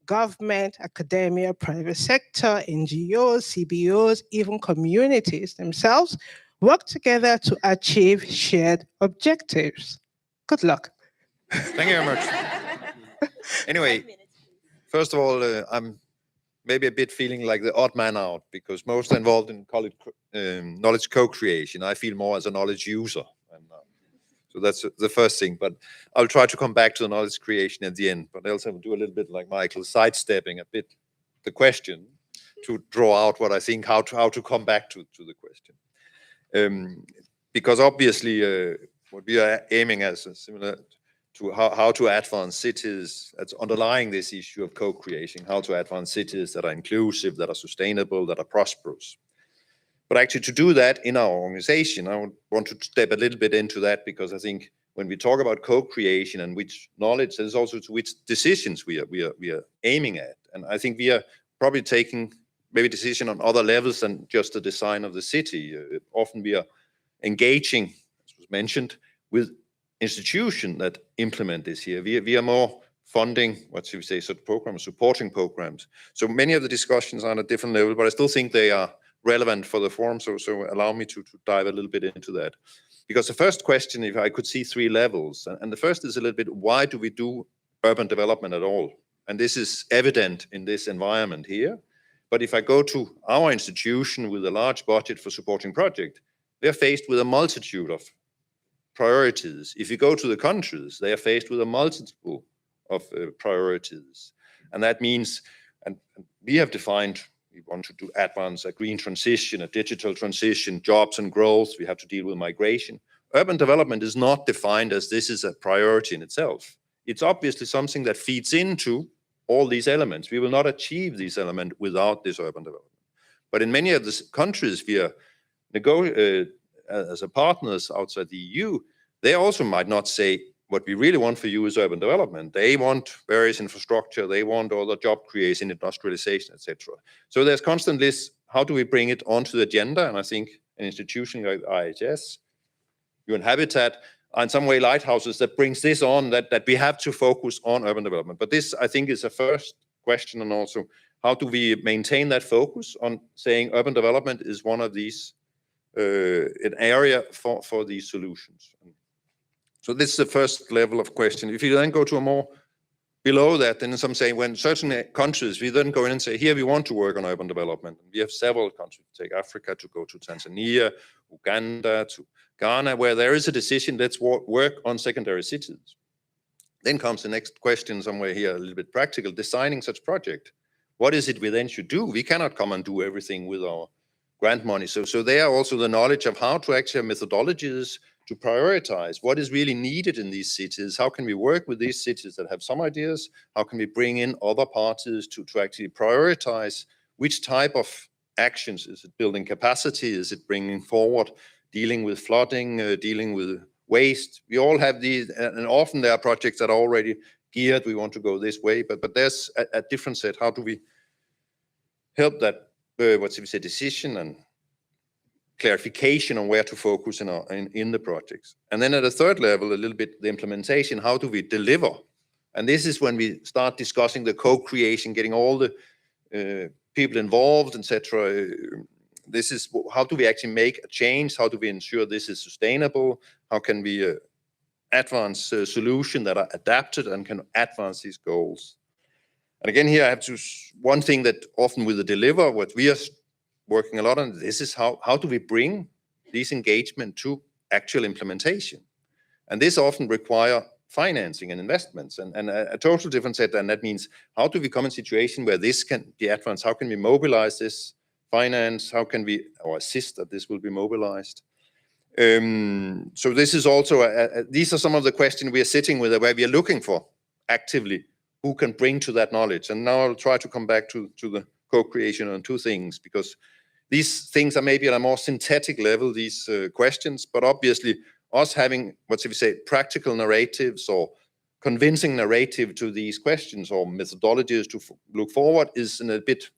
Speaker 3: government, academia, private sector, NGOs, CBOs, even communities themselves, work together to achieve shared objectives? Good luck.
Speaker 6: Thank you very much. Anyway, first of all, I'm maybe a bit feeling like the odd man out, because most are involved in knowledge co-creation. I feel more as a knowledge user. So that's the first thing, but I'll try to come back to the knowledge creation at the end. But I also will do a little bit like Michael, sidestepping a bit the question to draw out what I think, how to come back to the question. Because obviously what we are aiming at is similar to how to advance cities. That's underlying this issue of co-creation, how to advance cities that are inclusive, that are sustainable, that are prosperous. But actually to do that in our organization, I would want to step a little bit into that, because I think when we talk about co-creation and which knowledge, there's also to which decisions we are aiming at. And I think we are probably taking maybe decision on other levels than just the design of the city. Often we are engaging, as was mentioned, with institutions that implement this here. We are more funding, what should we say, sort of programs, supporting programs. So many of the discussions are on a different level, but I still think they are relevant for the forum, so allow me to dive a little bit into that. Because the first question, if I could see 3 levels, and the first is a little bit, why do we do urban development at all? And this is evident in this environment here. But if I go to our institution with a large budget for supporting project, they're faced with a multitude of priorities. If you go to the countries, they are faced with a multitude of priorities. And that means, and we have defined, we want to advance a green transition, a digital transition, jobs and growth. We have to deal with migration. Urban development is not defined as this is a priority in itself. It's obviously something that feeds into all these elements. We will not achieve these elements without this urban development. But in many of the countries we are as a partners outside the EU, they also might not say, what we really want for you is urban development. They want various infrastructure, they want all the job creation, industrialization, etc. So there's constant this, how do we bring it onto the agenda? And I think an institution like IHS, UN Habitat, are in some way lighthouses that brings this on, that we have to focus on urban development. But this, I think, is a first question, and also how do we maintain that focus on saying urban development is one of these, an area for these solutions. So this is the first level of question. If you then go to a more below that, then some say when certain countries, we then go in and say, here we want to work on urban development. We have several countries, take Africa, to go to Tanzania, Uganda, to Ghana, where there is a decision, let's work on secondary cities. Then comes the next question, somewhere here, a little bit practical, designing such project. What is it we then should do? We cannot come and do everything with our grant money. So there also the knowledge of how to actually have methodologies to prioritize what is really needed in these cities. How can we work with these cities that have some ideas? How can we bring in other parties to actually prioritize which type of actions? Is it building capacity? Is it bringing forward dealing with flooding, dealing with waste? We all have these, and often there are projects that are already geared, we want to go this way, but there's a different set. How do we help that, decision and clarification on where to focus in the projects? And then at a third level, a little bit the implementation, how do we deliver? And this is when we start discussing the co-creation, getting all the people involved, etc. This is how do we actually make a change? How do we ensure this is sustainable? How can we advance solutions that are adapted and can advance these goals? And again, here I have to, one thing that often with the deliver, what we are working a lot on, this is how do we bring these engagement to actual implementation? And this often require financing and investments and a total different set. And that means how do we come in a situation where this can be advanced? How can we mobilize this finance? How can we or assist that this will be mobilized? So this is also, these are some of the questions we are sitting with, where we are looking for actively who can bring to that knowledge. And now I'll try to come back to the co-creation on two things, because these things are maybe at a more synthetic level, these questions, but obviously us having, practical narratives or convincing narrative to these questions or methodologies to look forward is in a bit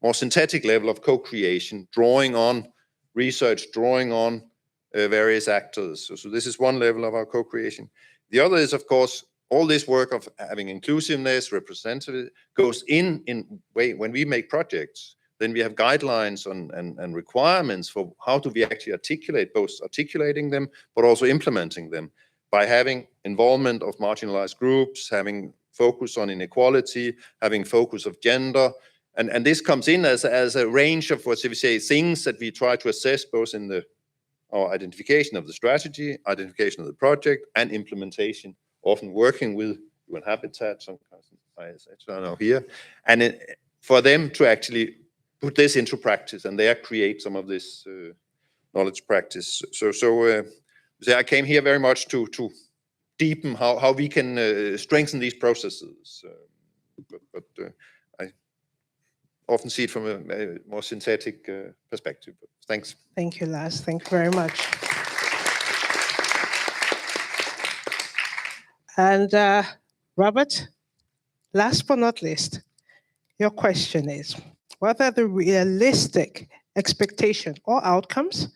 Speaker 6: more synthetic level of co-creation, drawing on research, drawing on various actors. So this is one level of our co-creation. The other is, of course, all this work of having inclusiveness, representative, goes in way when we make projects, then we have guidelines and requirements for how do we actually articulate, both articulating them, but also implementing them by having involvement of marginalized groups, having focus on inequality, having focus of gender. And this comes in as a range of, things that we try to assess both in our identification of the strategy, identification of the project, and implementation, often working with UN Habitat, some kinds of IHS, I know here, and for them to actually put this into practice and there create some of this knowledge practice. So I came here very much to deepen how we can strengthen these processes. But I often see it from a more synthetic perspective. Thanks.
Speaker 3: Thank you, Lars. Thank you very much. And Robert, last but not least, your question is, what are the realistic expectation or outcomes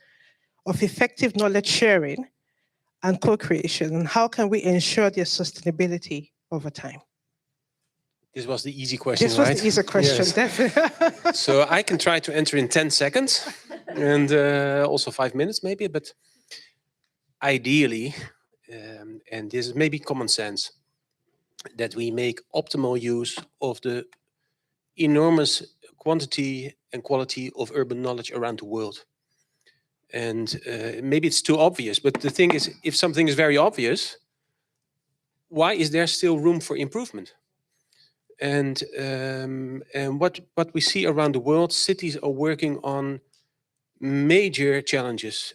Speaker 3: of effective knowledge sharing and co-creation, and how can we ensure their sustainability over time?
Speaker 7: This was the easy question,
Speaker 3: This was
Speaker 7: right?
Speaker 3: the easy question,
Speaker 7: Yes.
Speaker 3: definitely.
Speaker 7: So I can try to answer in 10 seconds and also 5 minutes maybe, but ideally, and this is maybe common sense, that we make optimal use of the enormous quantity and quality of urban knowledge around the world. And maybe it's too obvious, but the thing is, if something is very obvious, why is there still room for improvement? And what we see around the world, cities are working on major challenges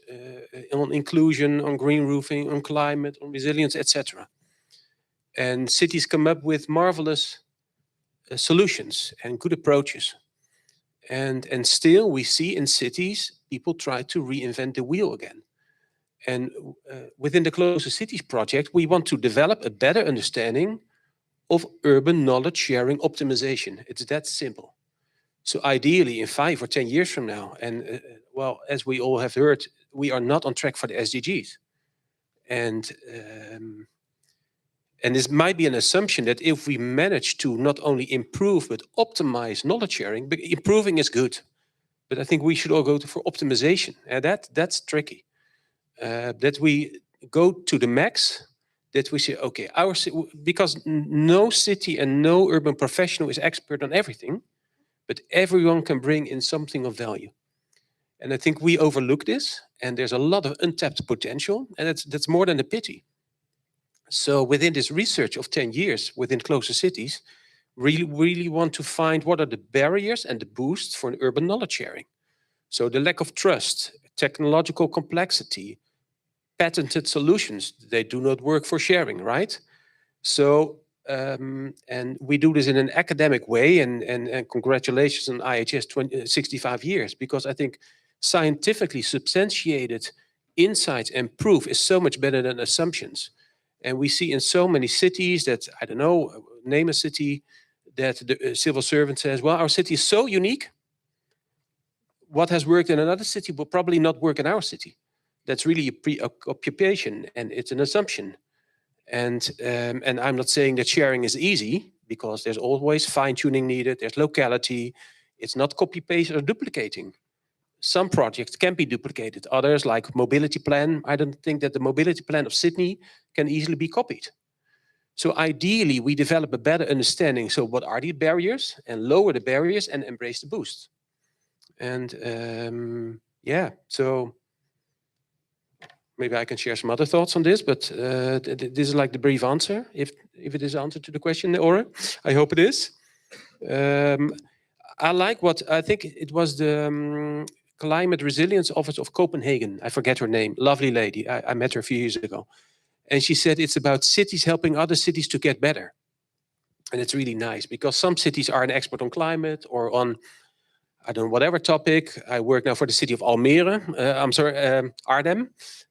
Speaker 7: on inclusion, on green roofing, on climate, on resilience, etc. And cities come up with marvelous solutions and good approaches. And still we see in cities, people try to reinvent the wheel again. And within the Closer Cities project, we want to develop a better understanding of urban knowledge sharing optimization. It's that simple. So ideally in 5 or 10 years from now, and well, as we all have heard, we are not on track for the SDGs. And this might be an assumption that if we manage to not only improve but optimize knowledge sharing, but improving is good. But I think we should all go for optimization, and that's tricky. That we go to the max, that we say, okay, because no city and no urban professional is expert on everything, but everyone can bring in something of value. And I think we overlook this, and there's a lot of untapped potential, and that's more than a pity. So within this research of 10 years within closer cities, really want to find what are the barriers and the boosts for an urban knowledge sharing. So the lack of trust, technological complexity, patented solutions, they do not work for sharing, right? So, and we do this in an academic way, and congratulations on IHS 65 years, because I think scientifically substantiated insights and proof is so much better than assumptions. And we see in so many cities that, I don't know, name a city, that the civil servant says, well, our city is so unique. What has worked in another city will probably not work in our city. That's really a preoccupation, and it's an assumption. And I'm not saying that sharing is easy, because there's always fine-tuning needed, there's locality, it's not copy-paste or duplicating. Some projects can be duplicated, others like mobility plan, I don't think that the mobility plan of Sydney can easily be copied. So ideally, we develop a better understanding, so what are the barriers, and lower the barriers and embrace the boost. And yeah, so maybe I can share some other thoughts on this, but this is like the brief answer, if it is answer to the question, Ore. I hope it is. I like what, I think it was the Climate Resilience Office of Copenhagen. I forget her name, lovely lady. I met her a few years ago. And she said it's about cities helping other cities to get better. And it's really nice, because some cities are an expert on climate or on, I don't know, whatever topic. I work now for the city of Almere. Arnhem.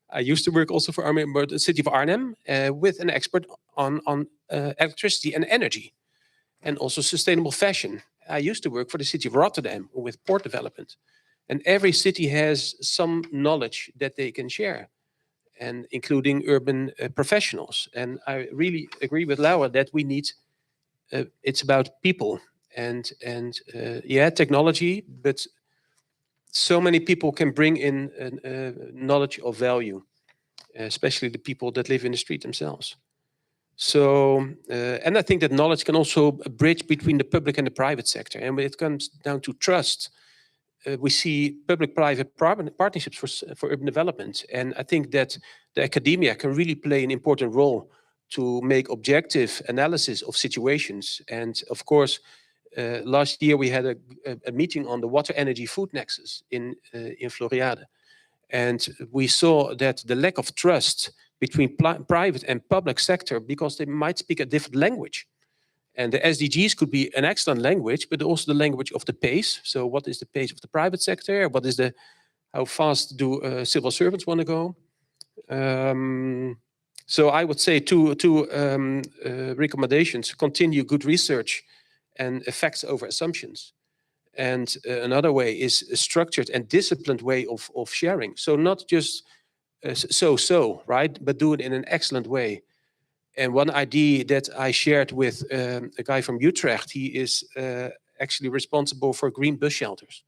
Speaker 7: I used to work also for Arnhem, but the city of Arnhem, with an expert on electricity and energy, and also sustainable fashion. I used to work for the city of Rotterdam with port development. And every city has some knowledge that they can share, and including urban professionals. And I really agree with Laura that we need, it's about people and yeah, technology, but so many people can bring in knowledge of value, especially the people that live in the street themselves. So, and I think that knowledge can also bridge between the public and the private sector. And when it comes down to trust, we see public-private partnerships for urban development. And I think that the academia can really play an important role to make objective analysis of situations. And of course, last year we had a meeting on the water, energy, food nexus in Floriade. And we saw that the lack of trust between private and public sector, because they might speak a different language. And the SDGs could be an excellent language, but also the language of the pace. So what is the pace of the private sector? What is how fast do civil servants want to go? So I would say two recommendations: continue good research and effects over assumptions. And another way is a structured and disciplined way of sharing. So not just right? But do it in an excellent way. And one idea that I shared with a guy from Utrecht, he is actually responsible for green bus shelters.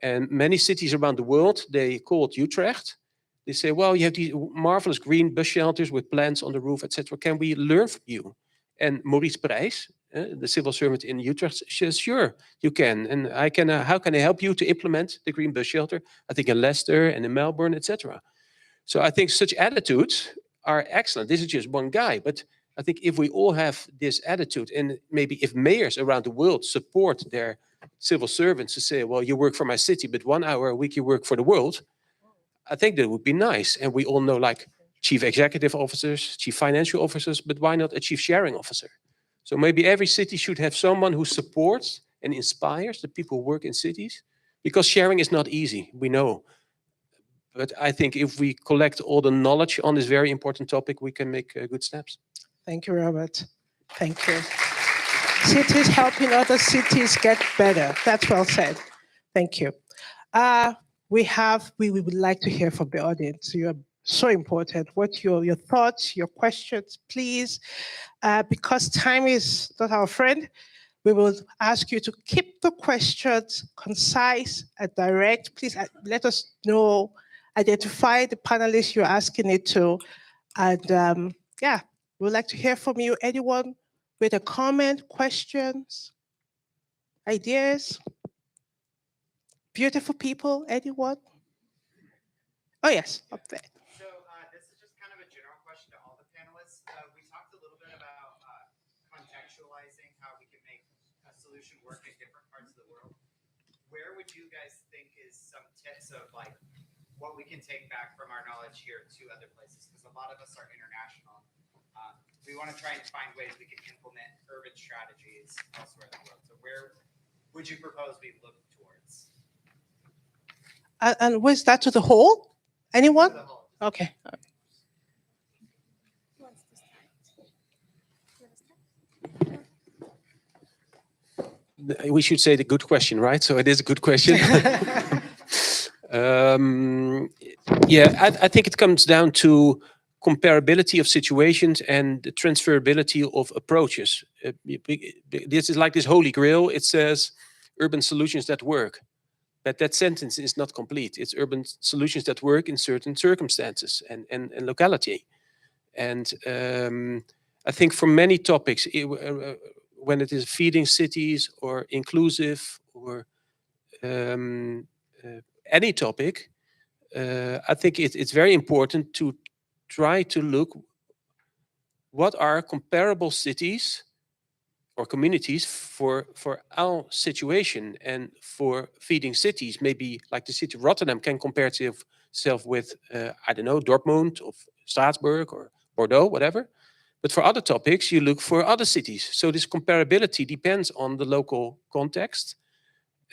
Speaker 7: And many cities around the world, they call it Utrecht. They say, well, you have these marvelous green bus shelters with plants on the roof, etc. Can we learn from you? And Maurice Prijs, the civil servant in Utrecht, says, sure, you can. And I can. How can I help you to implement the green bus shelter? I think in Leicester and in Melbourne, etc. So I think such attitudes are excellent. This is just one guy, but I think if we all have this attitude, and maybe if mayors around the world support their civil servants to say, well, you work for my city, but 1 hour a week you work for the world, I think that would be nice. And we all know, like, chief executive officers, chief financial officers, but why not a chief sharing officer? So maybe every city should have someone who supports and inspires the people who work in cities, because sharing is not easy, we know. But I think if we collect all the knowledge on this very important topic, we can make good steps.
Speaker 3: Thank you, Robert. Thank you. Cities helping other cities get better. That's well said. Thank you. We would like to hear from the audience. You're So important. What your thoughts, your questions, please. Because time is not our friend, we will ask you to keep the questions concise and direct. Please let us know, identify the panelists you're asking it to. And yeah, we'd like to hear from you. Anyone with a comment, questions, ideas? Beautiful people, anyone? Oh yes, up there.
Speaker 9: So this is just kind of a general question to all the panelists. We talked a little bit about contextualizing how we can make a solution work in different parts of the world. Where would you guys think is some tips of like what we can take back from our knowledge here to other places? Because a lot of us are international. We want to try and find ways we can implement urban strategies elsewhere in the world. So where would you propose we look towards?
Speaker 3: And where's that to the whole? Anyone?
Speaker 9: To the whole.
Speaker 3: Okay.
Speaker 7: We should say the good question, right? So it is a good question. Yeah, I think it comes down to comparability of situations and the transferability of approaches. This is like this holy grail. It says urban solutions that work. But that sentence is not complete. It's urban solutions that work in certain circumstances and locality. And I think for many topics, when it is feeding cities or inclusive or any topic, I think it's very important to try to look what are comparable cities or communities for our situation. And for feeding cities, maybe like the city of Rotterdam can compare itself with, I don't know, Dortmund or Strasbourg or Bordeaux, whatever. But for other topics, you look for other cities. So this comparability depends on the local context.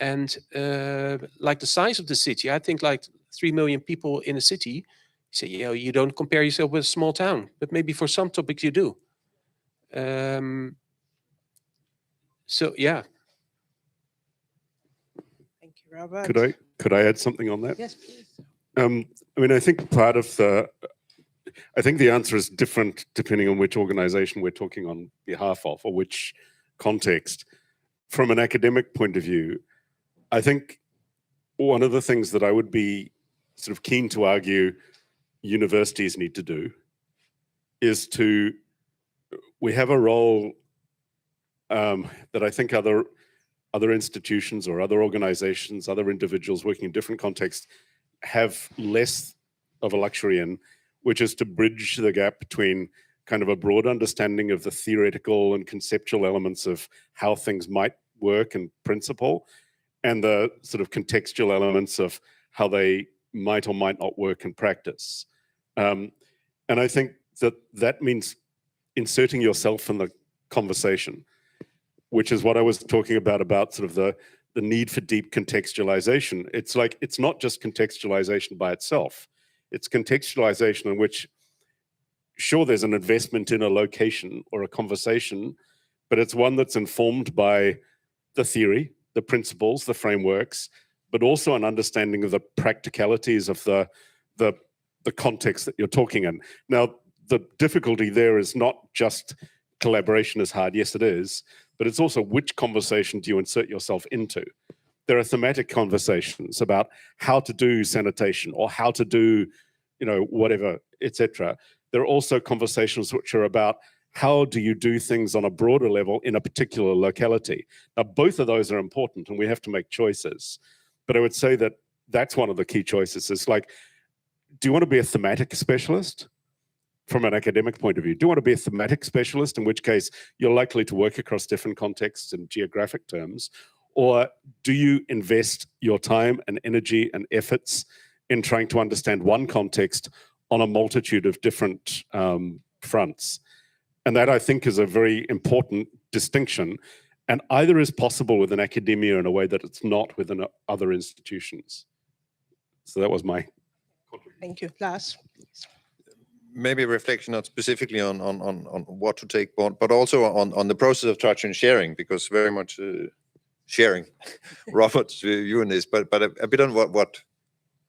Speaker 7: And like the size of the city, I think like 3 million people in a city, you say, you don't compare yourself with a small town, but maybe for some topics you do. So yeah.
Speaker 3: Thank you, Robert.
Speaker 5: Could I add something on that?
Speaker 3: Yes, please.
Speaker 5: I mean, I think part of I think the answer is different depending on which organization we're talking on behalf of or which context. From an academic point of view, I think one of the things that I would be sort of keen to argue universities need to do is we have a role that I think other institutions or other organizations, other individuals working in different contexts have less of a luxury in, which is to bridge the gap between kind of a broad understanding of the theoretical and conceptual elements of how things might work in principle and the sort of contextual elements of how they might or might not work in practice. And I think that means inserting yourself in the conversation, which is what I was talking about sort of the need for deep contextualization. It's like, it's not just contextualization by itself. It's contextualization in which, sure, there's an investment in a location or a conversation, but it's one that's informed by the theory, the principles, the frameworks, but also an understanding of the practicalities of the context that you're talking in. Now, the difficulty there is not just collaboration is hard. Yes, it is. But it's also which conversation do you insert yourself into? There are thematic conversations about how to do sanitation or how to do, whatever, etc. There are also conversations which are about how do you do things on a broader level in a particular locality. Now, both of those are important and we have to make choices. But I would say that that's one of the key choices. It's like, do you want to be a thematic specialist? From an academic point of view, do you want to be a thematic specialist, in which case you're likely to work across different contexts and geographic terms? Or do you invest your time and energy and efforts in trying to understand one context on a multitude of different fronts? And that, I think, is a very important distinction, and either is possible within academia in a way that it's not within other institutions. So that was my contribution.
Speaker 3: Thank you. Lars.
Speaker 6: Maybe a reflection not specifically on what to take, but also on the process of touch and sharing, because very much sharing Robert's view in this, but a bit on what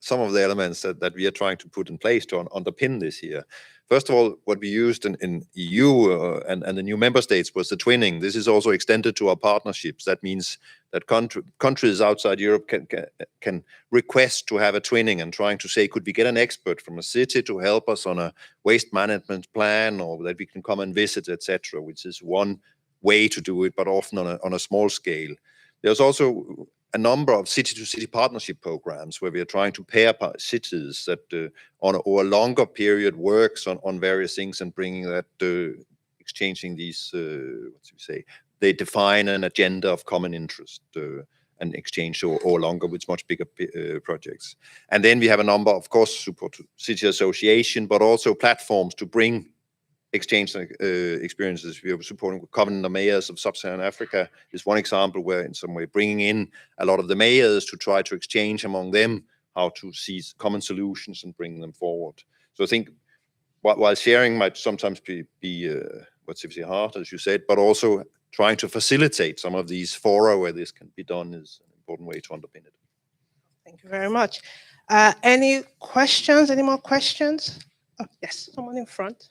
Speaker 6: some of the elements that we are trying to put in place to underpin this here. First of all, what we used in EU and the new member states was the twinning. This is also extended to our partnerships. That means that countries outside Europe can request to have a twinning and trying to say, could we get an expert from a city to help us on a waste management plan, or that we can come and visit, etc., which is one way to do it, but often on a small scale. There's also a number of city-to-city partnership programs where we are trying to pair cities that on a longer period works on various things and bringing that, exchanging these, they define an agenda of common interest and exchange or longer with much bigger projects. And then we have a number, of course, support city association, but also platforms to bring exchange experiences. We are supporting Covenant the Mayors of Sub-Saharan Africa is one example where in some way bringing in a lot of the mayors to try to exchange among them how to see common solutions and bring them forward. So I think while sharing might sometimes be hard, as you said, but also trying to facilitate some of these fora where this can be done is an important way to underpin it.
Speaker 3: Thank you very much. Any questions? Any more questions? Oh, yes, someone in front.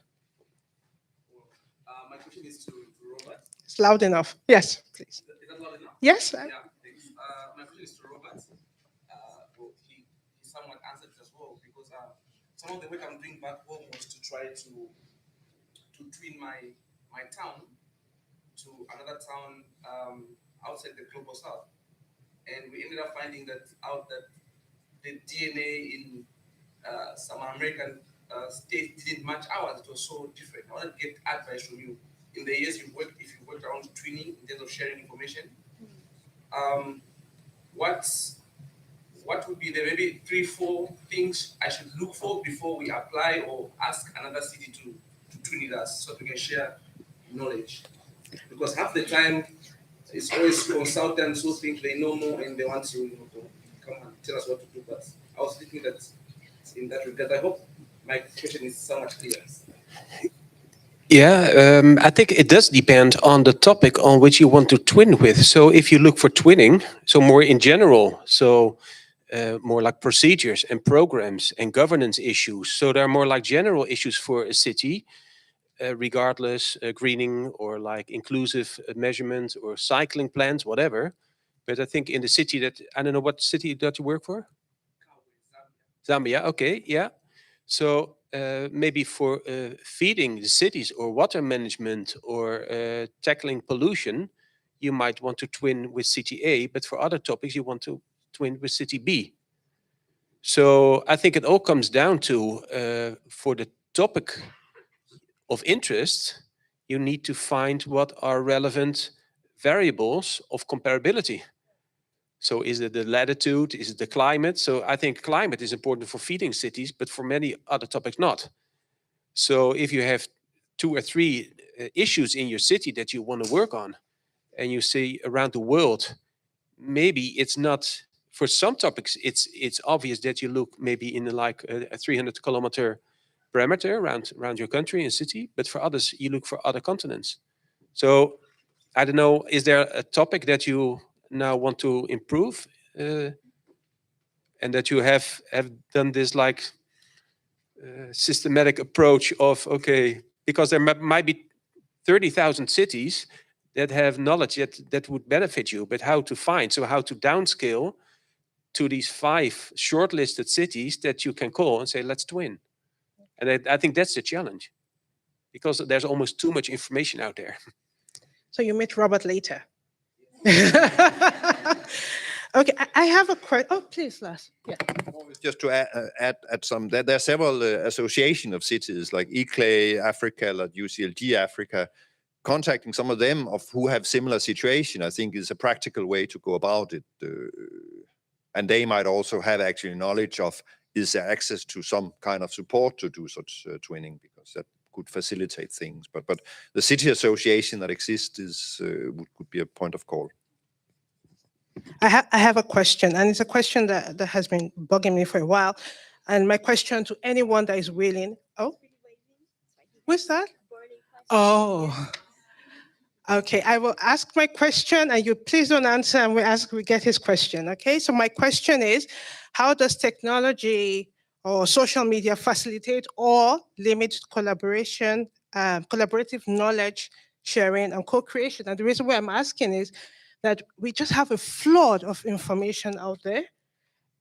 Speaker 10: My question is to Robert.
Speaker 3: It's loud enough. Yes, please.
Speaker 10: Is that loud enough?
Speaker 3: Yes.
Speaker 10: Yeah, thanks. My question is to Robert. He somewhat answered as well, because some of the work I'm doing back home was to try to twin my town to another town outside the global south, and we ended up finding that the DNA in some American states didn't match ours. It was so different. I want to get advice from you. In the years you've worked, if you worked around twinning in terms of sharing information, what would be the maybe 3-4 things I should look for before we apply or ask another city to twin with us so we can share knowledge? Because half the time it's always consultants who think they know more and they want to, come and tell us what to do. But I was thinking that in that regard, I hope my question is somewhat clear.
Speaker 7: Yeah, I think it does depend on the topic on which you want to twin with. So if you look for twinning, so more in general, so more like procedures and programs and governance issues. So there are more like general issues for a city, regardless, greening or like inclusive measurement or cycling plans, whatever. But I think in the city that, I don't know what city that you work for? Zambia, okay, yeah. So maybe for feeding the cities or water management or tackling pollution, you might want to twin with city A, but for other topics, you want to twin with city B. So I think it all comes down to, for the topic of interest, you need to find what are relevant variables of comparability. So is it the latitude? Is it the climate? So I think climate is important for feeding cities, but for many other topics not. So if you have 2 or 3 issues in your city that you want to work on, and you see around the world, maybe it's not, for some topics, it's obvious that you look maybe in like a 300-kilometer parameter around your country and city, but for others, you look for other continents. So I don't know, is there a topic that you now want to improve and that you have done this like systematic approach of, okay, because there might be 30,000 cities that have knowledge that would benefit you, but how to find, so how to downscale to these 5 shortlisted cities that you can call and say, let's twin. And I think that's the challenge, because there's almost too much information out there.
Speaker 3: So you meet Robert later. Okay, I have a question. Oh, please, Lars. Yeah.
Speaker 6: Just to add some, there are several associations of cities like ICLE Africa, like UCLG Africa. Contacting some of them of who have similar situation, I think, is a practical way to go about it. And they might also have actually knowledge of, is there access to some kind of support to do such twinning, because that could facilitate things. But the city association that exists could be a point of call.
Speaker 3: I have a question, and it's a question that has been bugging me for a while. And my question to anyone that is willing. Oh, who's that? Oh, Okay, I will ask my question and you please don't answer and we get his question, okay? So my question is, how does technology or social media facilitate or limit collaboration, collaborative knowledge sharing and co-creation? And the reason why I'm asking is that we just have a flood of information out there.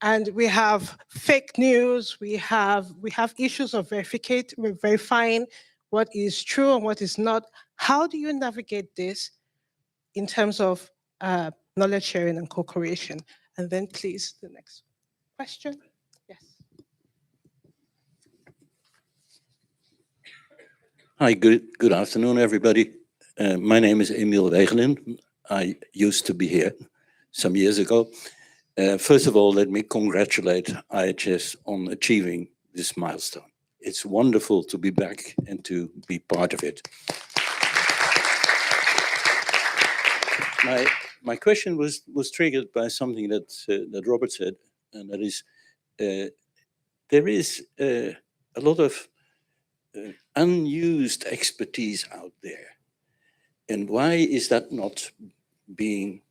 Speaker 3: And we have fake news, we have issues of verifying what is true and what is not. How do you navigate this in terms of knowledge sharing and co-creation? And then please, the next question. Yes.
Speaker 11: Hi, good afternoon, everybody. My name is Emiel Wegelin. I used to be here some years ago. First of all, let me congratulate IHS on achieving this milestone. It's wonderful to be back and to be part of it. My question was triggered by something that Robert said, and that is there is a lot of unused expertise out there. And why is that not being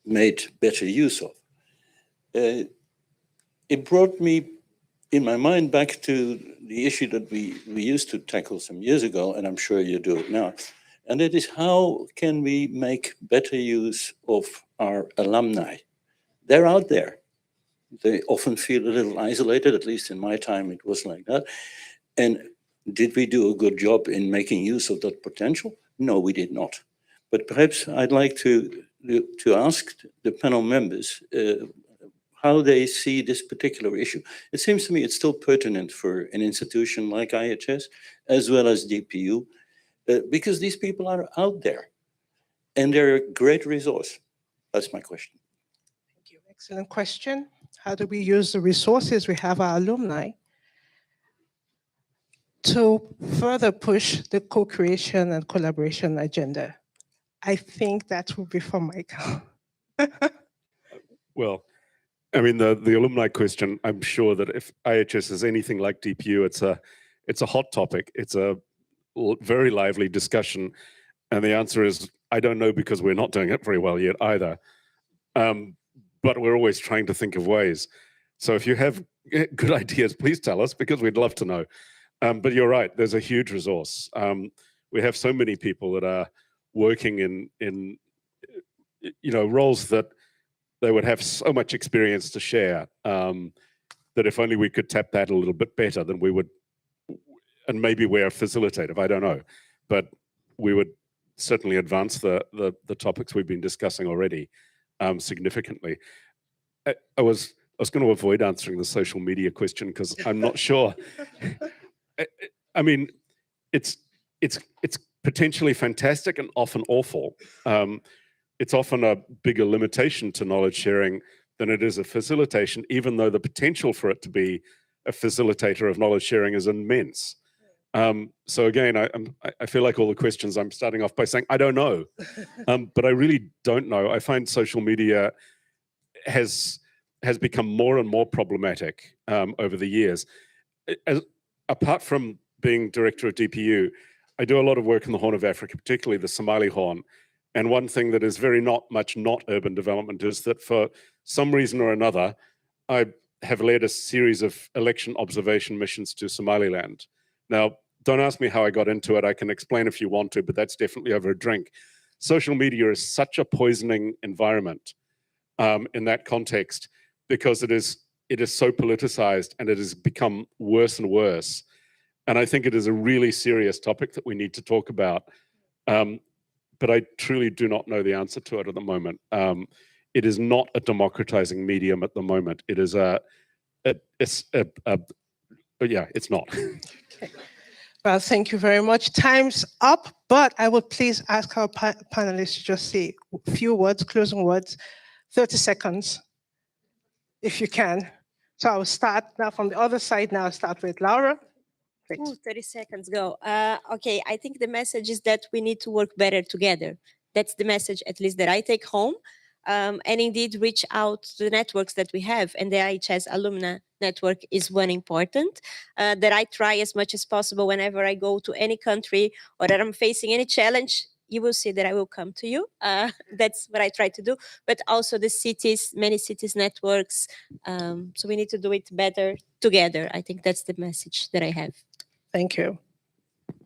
Speaker 11: made better use of? It brought me in my mind back to the issue that we used to tackle some years ago, and I'm sure you do it now. And it is, how can we make better use of our alumni? They're out there. They often feel a little isolated, at least in my time it was like that. And did we do a good job in making use of that potential? No, we did not. But perhaps I'd like to ask the panel members how they see this particular issue. It seems to me it's still pertinent for an institution like IHS, as well as DPU, because these people are out there and they're a great resource. That's my question.
Speaker 3: Thank you. Excellent question. How do we use the resources we have, our alumni, to further push the co-creation and collaboration agenda? I think that will be for Michael.
Speaker 5: Well, I mean, the alumni question, I'm sure that if IHS is anything like DPU, it's a hot topic. It's a very lively discussion. And the answer is, I don't know, because we're not doing it very well yet either. But we're always trying to think of ways. So if you have good ideas, please tell us, because we'd love to know. But you're right, there's a huge resource. We have so many people that are working in roles that they would have so much experience to share, that if only we could tap that a little bit better, then we would, and maybe we're facilitative, I don't know, but we would certainly advance the topics we've been discussing already significantly. I was going to avoid answering the social media question because I'm not sure. I mean, it's potentially fantastic and often awful. It's often a bigger limitation to knowledge sharing than it is a facilitation, even though the potential for it to be a facilitator of knowledge sharing is immense. So again, I feel like all the questions, I'm starting off by saying, I don't know, but I really don't know. I find social media has become more and more problematic over the years. Apart from being director of DPU, I do a lot of work in the Horn of Africa, particularly the Somali Horn. And one thing that is very not urban development is that for some reason or another, I have led a series of election observation missions to Somaliland. Now, don't ask me how I got into it. I can explain if you want to, but that's definitely over a drink. Social media is such a poisoning environment in that context, because it is so politicized and it has become worse and worse. And I think it is a really serious topic that we need to talk about. But I truly do not know the answer to it at the moment. It is not a democratizing medium at the moment. It is it's not.
Speaker 3: Okay. Well, thank you very much. Time's up, but I would please ask our panelists to just say a few words, closing words, 30 seconds, if you can. So I'll start now from the other side. Now I'll start with Laura.
Speaker 8: Ooh, 30 seconds go. Okay, I think the message is that we need to work better together. That's the message, at least, that I take home. And indeed, reach out to the networks that we have. And the IHS Alumna Network is one important that I try as much as possible whenever I go to any country or that I'm facing any challenge. you will see that I will come to you. That's what I try to do. But also the cities, many cities networks. So we need to do it better together. I think that's the message that I have.
Speaker 3: Thank you.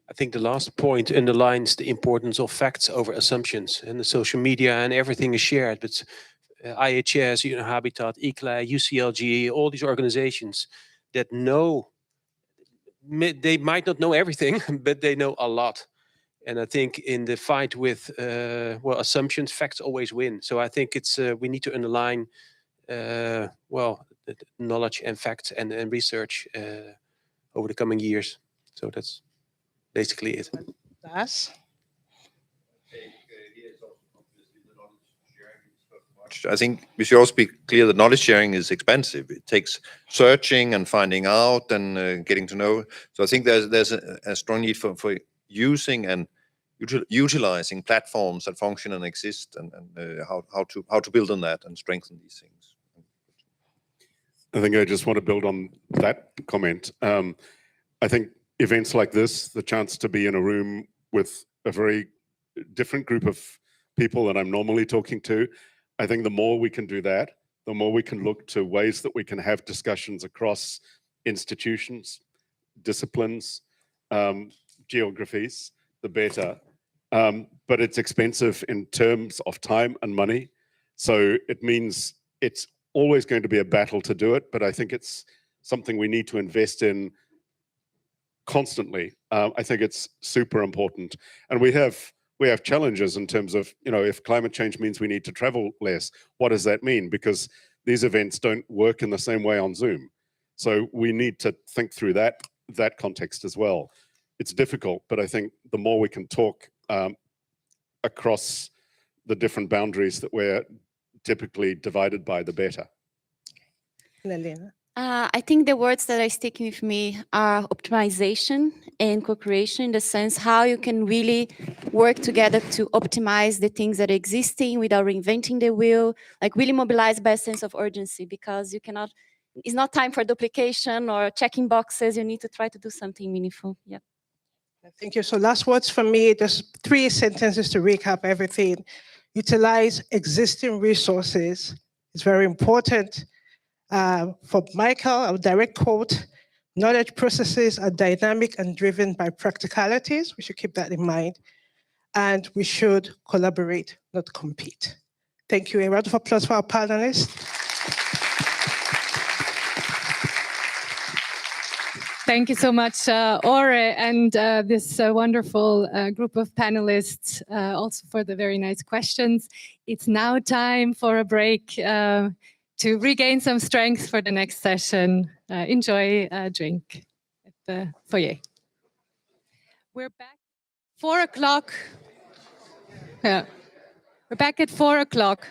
Speaker 7: I think the last point underlines the importance of facts over assumptions, and the social media and everything is shared. But IHS, Habitat, ICLA, UCLG, all these organizations that know, they might not know everything, but they know a lot. And I think in the fight with assumptions, facts always win. So I think it's we need to underline the knowledge and facts and research over the coming years. So that's basically it.
Speaker 3: Das.
Speaker 6: I think we should also be clear that knowledge sharing is expensive. It takes searching and finding out and getting to know. So I think there's a strong need for using and utilizing platforms that function and exist, and how to build on that and strengthen these things.
Speaker 5: I think I just want to build on that comment. I think events like this, the chance to be in a room with a very different group of people that I'm normally talking to, I think the more we can do that, the more we can look to ways that we can have discussions across institutions, disciplines, geographies, the better. But it's expensive in terms of time and money. So it means it's always going to be a battle to do it, but I think it's something we need to invest in constantly. I think it's super important. And we have challenges in terms of, if climate change means we need to travel less, what does that mean? Because these events don't work in the same way on Zoom. So we need to think through that context as well. It's difficult, but I think the more we can talk across the different boundaries that we're typically divided by, the better.
Speaker 3: Lelena.
Speaker 4: I think the words that are sticking with me are optimization and co-creation, in the sense how you can really work together to optimize the things that are existing without reinventing the wheel, like really mobilize by a sense of urgency, because you cannot, it's not time for duplication or checking boxes. You need to try to do something meaningful. Yeah.
Speaker 3: Thank you. So last words from me, just 3 sentences to recap everything. Utilize existing resources. It's very important. For Michael, a direct quote, knowledge processes are dynamic and driven by practicalities. We should keep that in mind. And we should collaborate, not compete. Thank you. A round of applause for our panelists.
Speaker 1: Thank you so much, Ore, and this wonderful group of panelists, also for the very nice questions. It's now time for a break to regain some strength for the next session. Enjoy a drink at the foyer. We're back 4 o'clock. Yeah, we're back at 4 o'clock.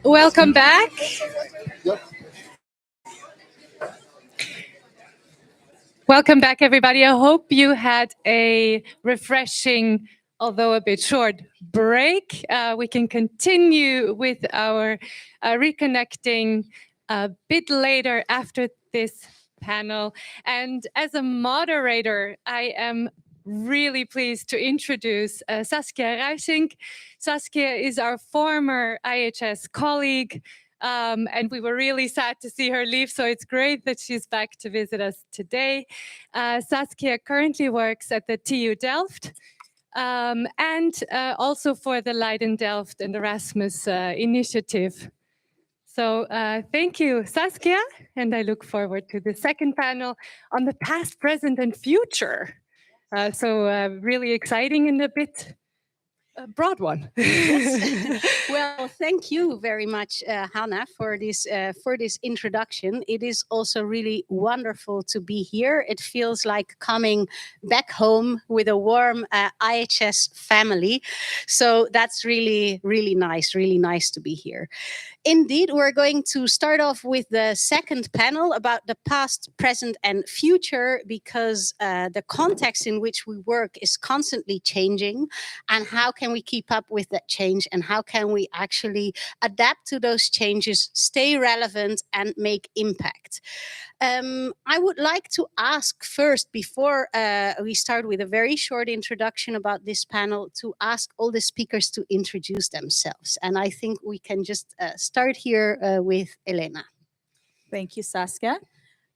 Speaker 1: Welcome back. Welcome back, everybody. I hope you had a refreshing, although a bit short, break. We can continue with our reconnecting a bit later after this panel. And as a moderator, I am really pleased to introduce Saskia Ruijsink. Saskia is our former IHS colleague. And we were really sad to see her leave, so it's great that she's back to visit us today. Saskia currently works at the TU Delft and also for the Leiden Delft and Erasmus initiative. So thank you, Saskia, and I look forward to the second panel on the past, present, and future. So really exciting and a bit broad one.
Speaker 12: Yes. Well, thank you very much, Hannah, for this introduction. It is also really wonderful to be here. It feels like coming back home with a warm IHS family. So that's really, really nice to be here. Indeed, we're going to start off with the second panel about the past, present, and future, because the context in which we work is constantly changing. And how can we keep up with that change? And how can we actually adapt to those changes, stay relevant, and make impact? I would like to ask first, before we start with a very short introduction about this panel, to ask all the speakers to introduce themselves. And I think we can just start here with Elena.
Speaker 13: Thank you, Saskia.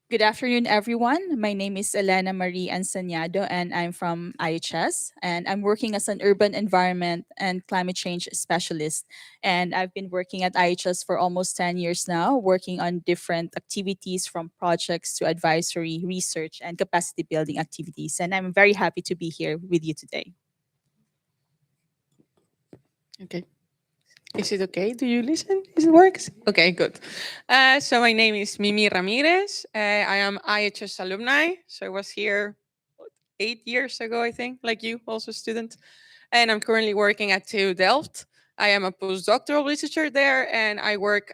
Speaker 13: Good afternoon, everyone. My name is Elena Marie Ensañado, and I'm from IHS, and I'm working as an urban environment and climate change specialist. And I've been working at IHS for almost 10 years now, working on different activities from projects to advisory, research, and capacity building activities. And I'm very happy to be here with you today.
Speaker 14: Okay. Is it okay? Do you listen? Is it works? Okay, good. So my name is Mimi Ramirez. I am IHS alumni. So I was here 8 years ago, I think, like you, also a student. And I'm currently working at TU Delft. I am a postdoctoral researcher there, and I work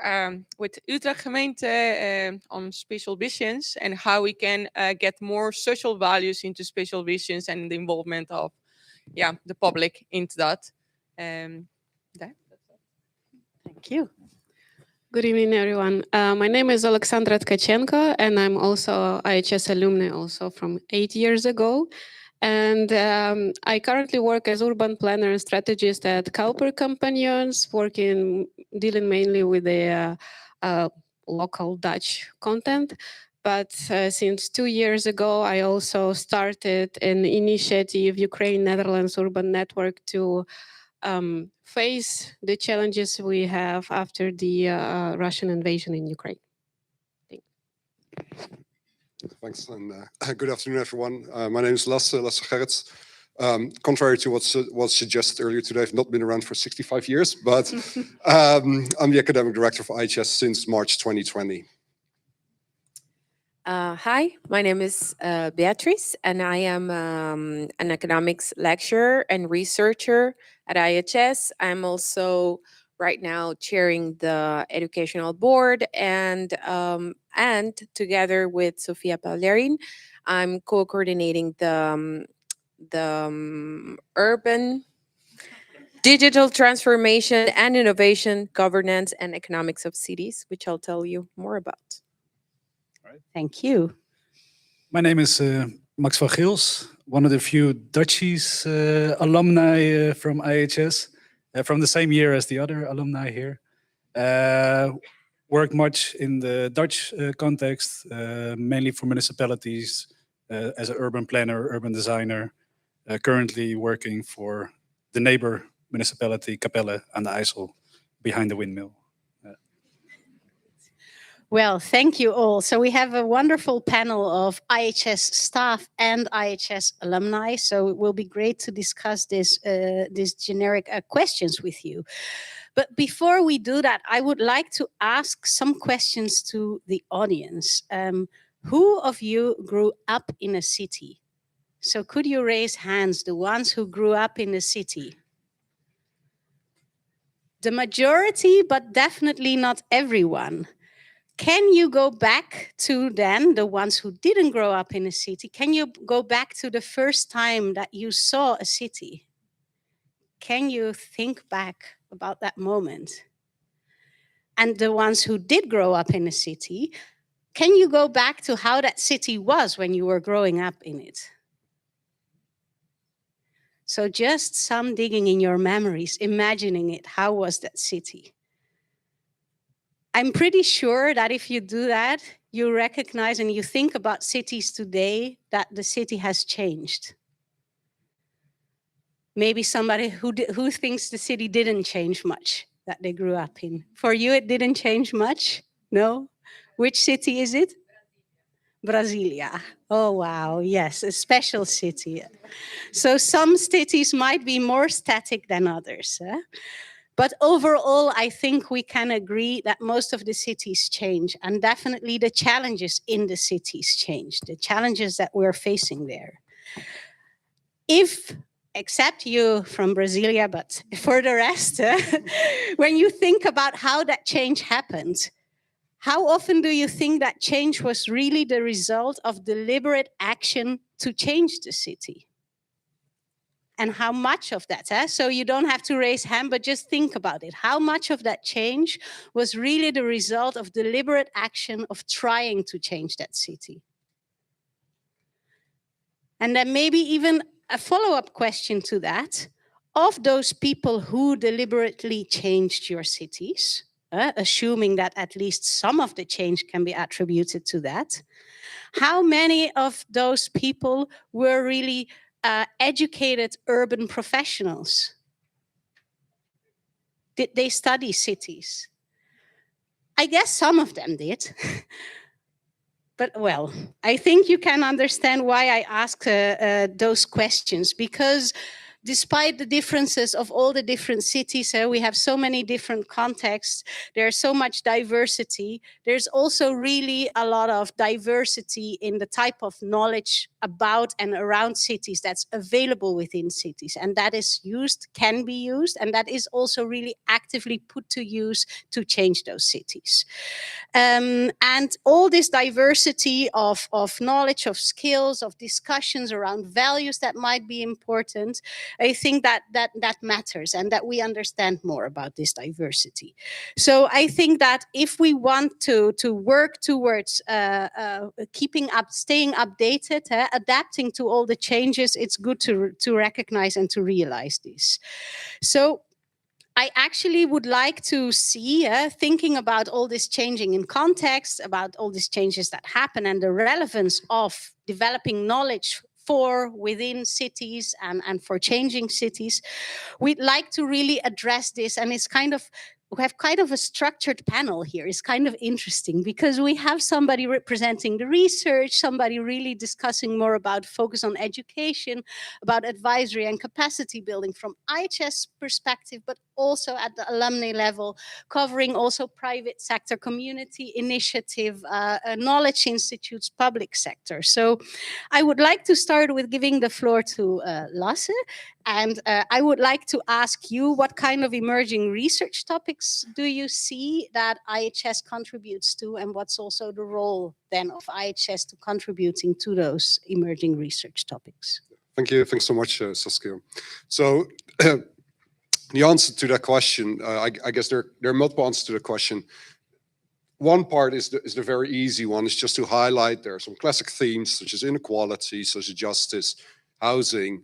Speaker 14: with Utrecht Gemeente on spatial visions and how we can get more social values into spatial visions and the involvement of, the public into that. That's it.
Speaker 15: Thank you. Good evening, everyone. My name is Alexandra Tkachenko, and I'm also IHS alumni also from 8 years ago. And I currently work as urban planner and strategist at Cowper Companions, dealing mainly with the local Dutch content. But since 2 years ago, I also started an initiative, Ukraine-Netherlands Urban Network, to face the challenges we have after the Russian invasion in Ukraine.
Speaker 16: Thanks, and good afternoon, everyone. My name is Lasse Gerrits. Contrary to what was suggested earlier today, I've not been around for 65 years, but I'm the academic director of IHS since March 2020.
Speaker 17: Hi, my name is Beatrice, and I am an economics lecturer and researcher at IHS. I'm also right now chairing the educational board, and together with Sofia Pallerin, I'm co-coordinating the urban digital transformation and innovation, governance, and economics of cities, which I'll tell you more about.
Speaker 12: Thank you.
Speaker 18: My name is Max van Gils, one of the few Dutchies alumni from IHS, from the same year as the other alumni here. Worked much in the Dutch context, mainly for municipalities as an urban planner, urban designer, currently working for the neighbor municipality, Capelle aan de IJssel, behind the windmill.
Speaker 12: Well, thank you all. So we have a wonderful panel of IHS staff and IHS alumni. So it will be great to discuss these generic questions with you. But before we do that, I would like to ask some questions to the audience. Who of you grew up in a city? So could you raise hands, the ones who grew up in a city? The majority, but definitely not everyone. Can you go back to then, the ones who didn't grow up in a city, can you go back to the first time that you saw a city? Can you think back about that moment? And the ones who did grow up in a city, can you go back to how that city was when you were growing up in it? So just some digging in your memories, imagining it, how was that city? I'm pretty sure that if you do that, you recognize and you think about cities today, that the city has changed. Maybe somebody who thinks the city didn't change much that they grew up in. For you, it didn't change much? No? Which city is it? Brasilia. Oh, wow. Yes, a special city. So some cities might be more static than others. But overall, I think we can agree that most of the cities change, and definitely the challenges in the cities change, the challenges that we're facing there. Except you from Brasilia, but for the rest, when you think about how that change happened, how often do you think that change was really the result of deliberate action to change the city? And how much of that, so you don't have to raise hand, but just think about it. How much of that change was really the result of deliberate action of trying to change that city? And then maybe even a follow-up question to that. Of those people who deliberately changed your cities, assuming that at least some of the change can be attributed to that, how many of those people were really educated urban professionals? Did they study cities? I guess some of them did. But well, I think you can understand why I ask those questions, because despite the differences of all the different cities, we have so many different contexts, there's so much diversity, there's also really a lot of diversity in the type of knowledge about and around cities, that's available within cities, and that is used, can be used, and that is also really actively put to use to change those cities. And all this diversity of knowledge, of skills, of discussions around values that might be important, I think that matters, and that we understand more about this diversity. So I think that if we want to work towards staying updated, adapting to all the changes, it's good to recognize and to realize this. So I actually would like to see, thinking about all this changing in context, about all these changes that happen and the relevance of developing knowledge for within cities and for changing cities, we'd like to really address this. And it's we have kind of a structured panel here. It's kind of interesting because we have somebody representing the research, somebody really discussing more about focus on education, about advisory and capacity building from IHS perspective, but also at the alumni level, covering also private sector, community initiative, knowledge institutes, public sector. So I would like to start with giving the floor to Lasse. And I would like to ask you, what kind of emerging research topics do you see that IHS contributes to, and what's also the role then of IHS to contributing to those emerging research topics?
Speaker 16: Thank you. Thanks so much, Saskia. So the answer to that question, I guess there are multiple answers to the question. One part is the very easy one, is just to highlight there are some classic themes such as inequality, social justice, housing,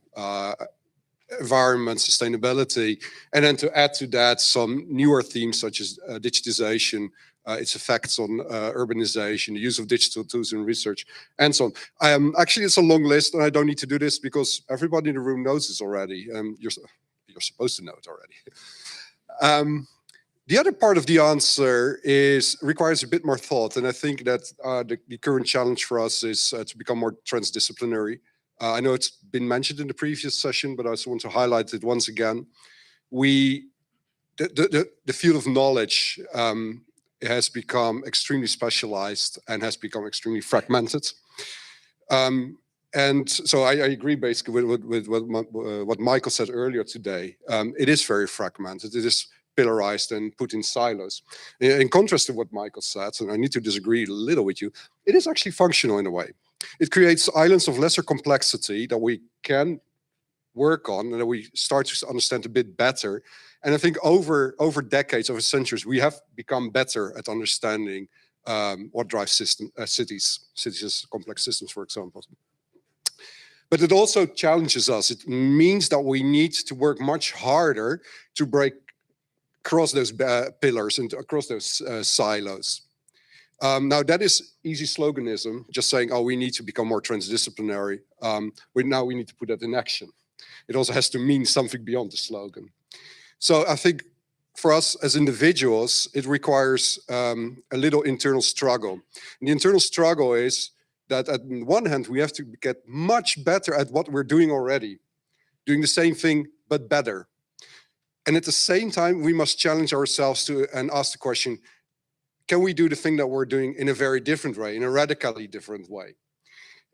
Speaker 16: environment, sustainability, and then to add to that some newer themes such as digitization, its effects on urbanization, the use of digital tools in research, and so on. Actually, it's a long list, and I don't need to do this because everybody in the room knows this already. You're supposed to know it already. The other part of the answer requires a bit more thought, and I think that the current challenge for us is to become more transdisciplinary. I know it's been mentioned in the previous session, but I also want to highlight it once again. The field of knowledge has become extremely specialized and has become extremely fragmented. And so I agree basically with what Michael said earlier today. It is very fragmented. It is pillarized and put in silos. In contrast to what Michael said, and I need to disagree a little with you, it is actually functional in a way. It creates islands of lesser complexity that we can work on and that we start to understand a bit better. And I think over decades, over centuries, we have become better at understanding what drives cities as complex systems, for example. But it also challenges us. It means that we need to work much harder to break across those pillars and across those silos. Now that is easy sloganism, just saying, oh, we need to become more transdisciplinary. Now we need to put that in action. It also has to mean something beyond the slogan. So I think for us as individuals, it requires a little internal struggle. And the internal struggle is that on one hand, we have to get much better at what we're doing already, doing the same thing, but better. And at the same time, we must challenge ourselves and ask the question, can we do the thing that we're doing in a very different way, in a radically different way?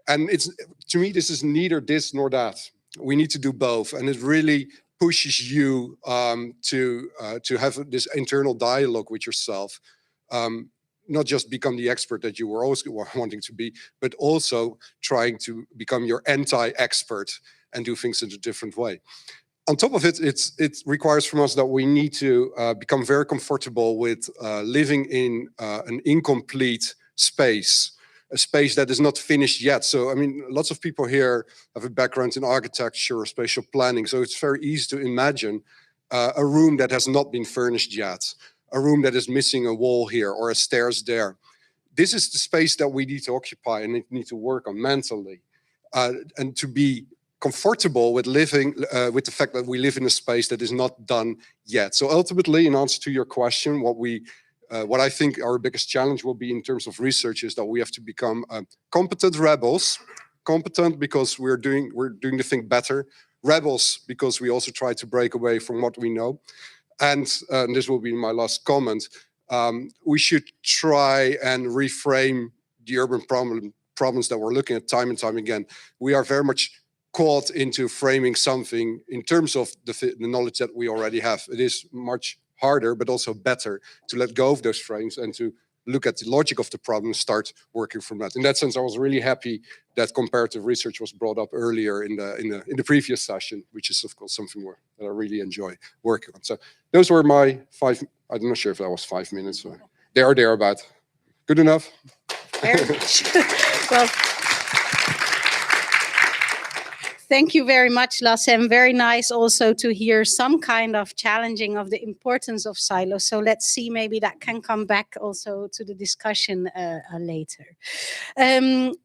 Speaker 16: And to me, this is neither this nor that. We need to do both. And it really pushes you to have this internal dialogue with yourself, not just become the expert that you were always wanting to be, but also trying to become your anti-expert and do things in a different way. On top of it, it requires from us that we need to become very comfortable with living in an incomplete space, a space that is not finished yet. So, I mean, lots of people here have a background in architecture or spatial planning. So it's very easy to imagine a room that has not been furnished yet, a room that is missing a wall here or a stairs there. This is the space that we need to occupy and need to work on mentally, and to be comfortable with living with the fact that we live in a space that is not done yet. So ultimately, in answer to your question, what I think our biggest challenge will be in terms of research is that we have to become competent rebels. Competent because we're doing the thing better. Rebels because we also try to break away from what we know. And this will be my last comment. We should try and reframe the urban problem problems that we're looking at time and time again, we are very much caught into framing something in terms of the knowledge that we already have. It is much harder, but also better to let go of those frames and to look at the logic of the problem and start working from that. In that sense, I was really happy that comparative research was brought up earlier in the previous session, which is of course something that I really enjoy working on. So those were my 5. I'm not sure if that was 5 minutes or there or thereabout. Good enough?
Speaker 12: Very much. Well, thank you very much, Lasse, and very nice also to hear some kind of challenging of the importance of silos. So let's see, maybe that can come back also to the discussion later.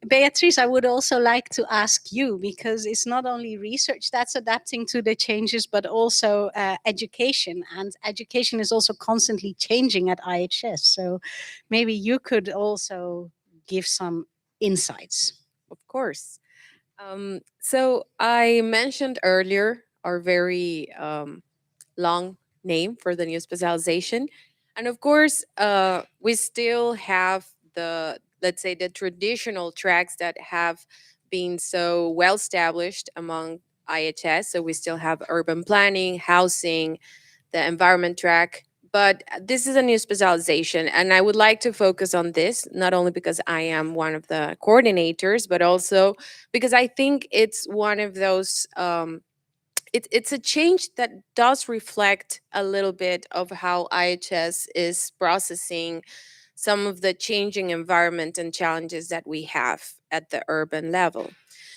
Speaker 12: Beatrice, I would also like to ask you, because it's not only research that's adapting to the changes, but also education. And education is also constantly changing at IHS. So maybe you could also give some insights.
Speaker 17: Of course. So I mentioned earlier our very long name for the new specialization. And of course, we still have let's say, the traditional tracks that have been so well established among IHS. So we still have urban planning, housing, the environment track. But this is a new specialization, and I would like to focus on this, not only because I am one of the coordinators, but also because I think it's one of those it's a change that does reflect a little bit of how IHS is processing some of the changing environment and challenges that we have at the urban level.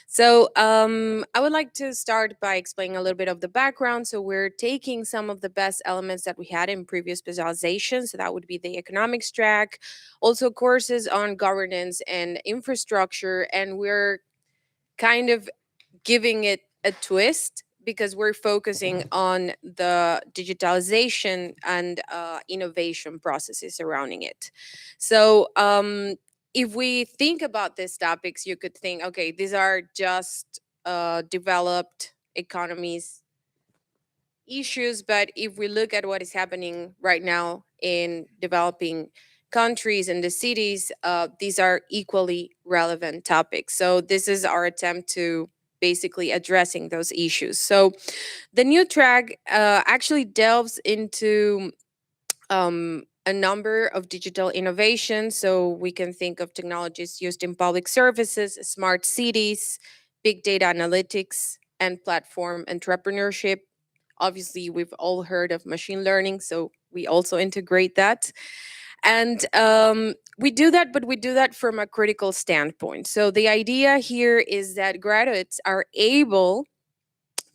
Speaker 17: So I would like to start by explaining a little bit of the background. So we're taking some of the best elements that we had in previous specializations. So that would be the economics track, also courses on governance and infrastructure, and we're kind of giving it a twist because we're focusing on the digitalization and innovation processes surrounding it. So if we think about these topics, you could think, okay, these are just developed economies issues. But if we look at what is happening right now in developing countries and the cities, these are equally relevant topics. So this is our attempt to basically addressing those issues. So the new track actually delves into a number of digital innovations. So we can think of technologies used in public services, smart cities, big data analytics, and platform entrepreneurship. Obviously, we've all heard of machine learning, so we also integrate that. And we do that, but we do that from a critical standpoint. So the idea here is that graduates are able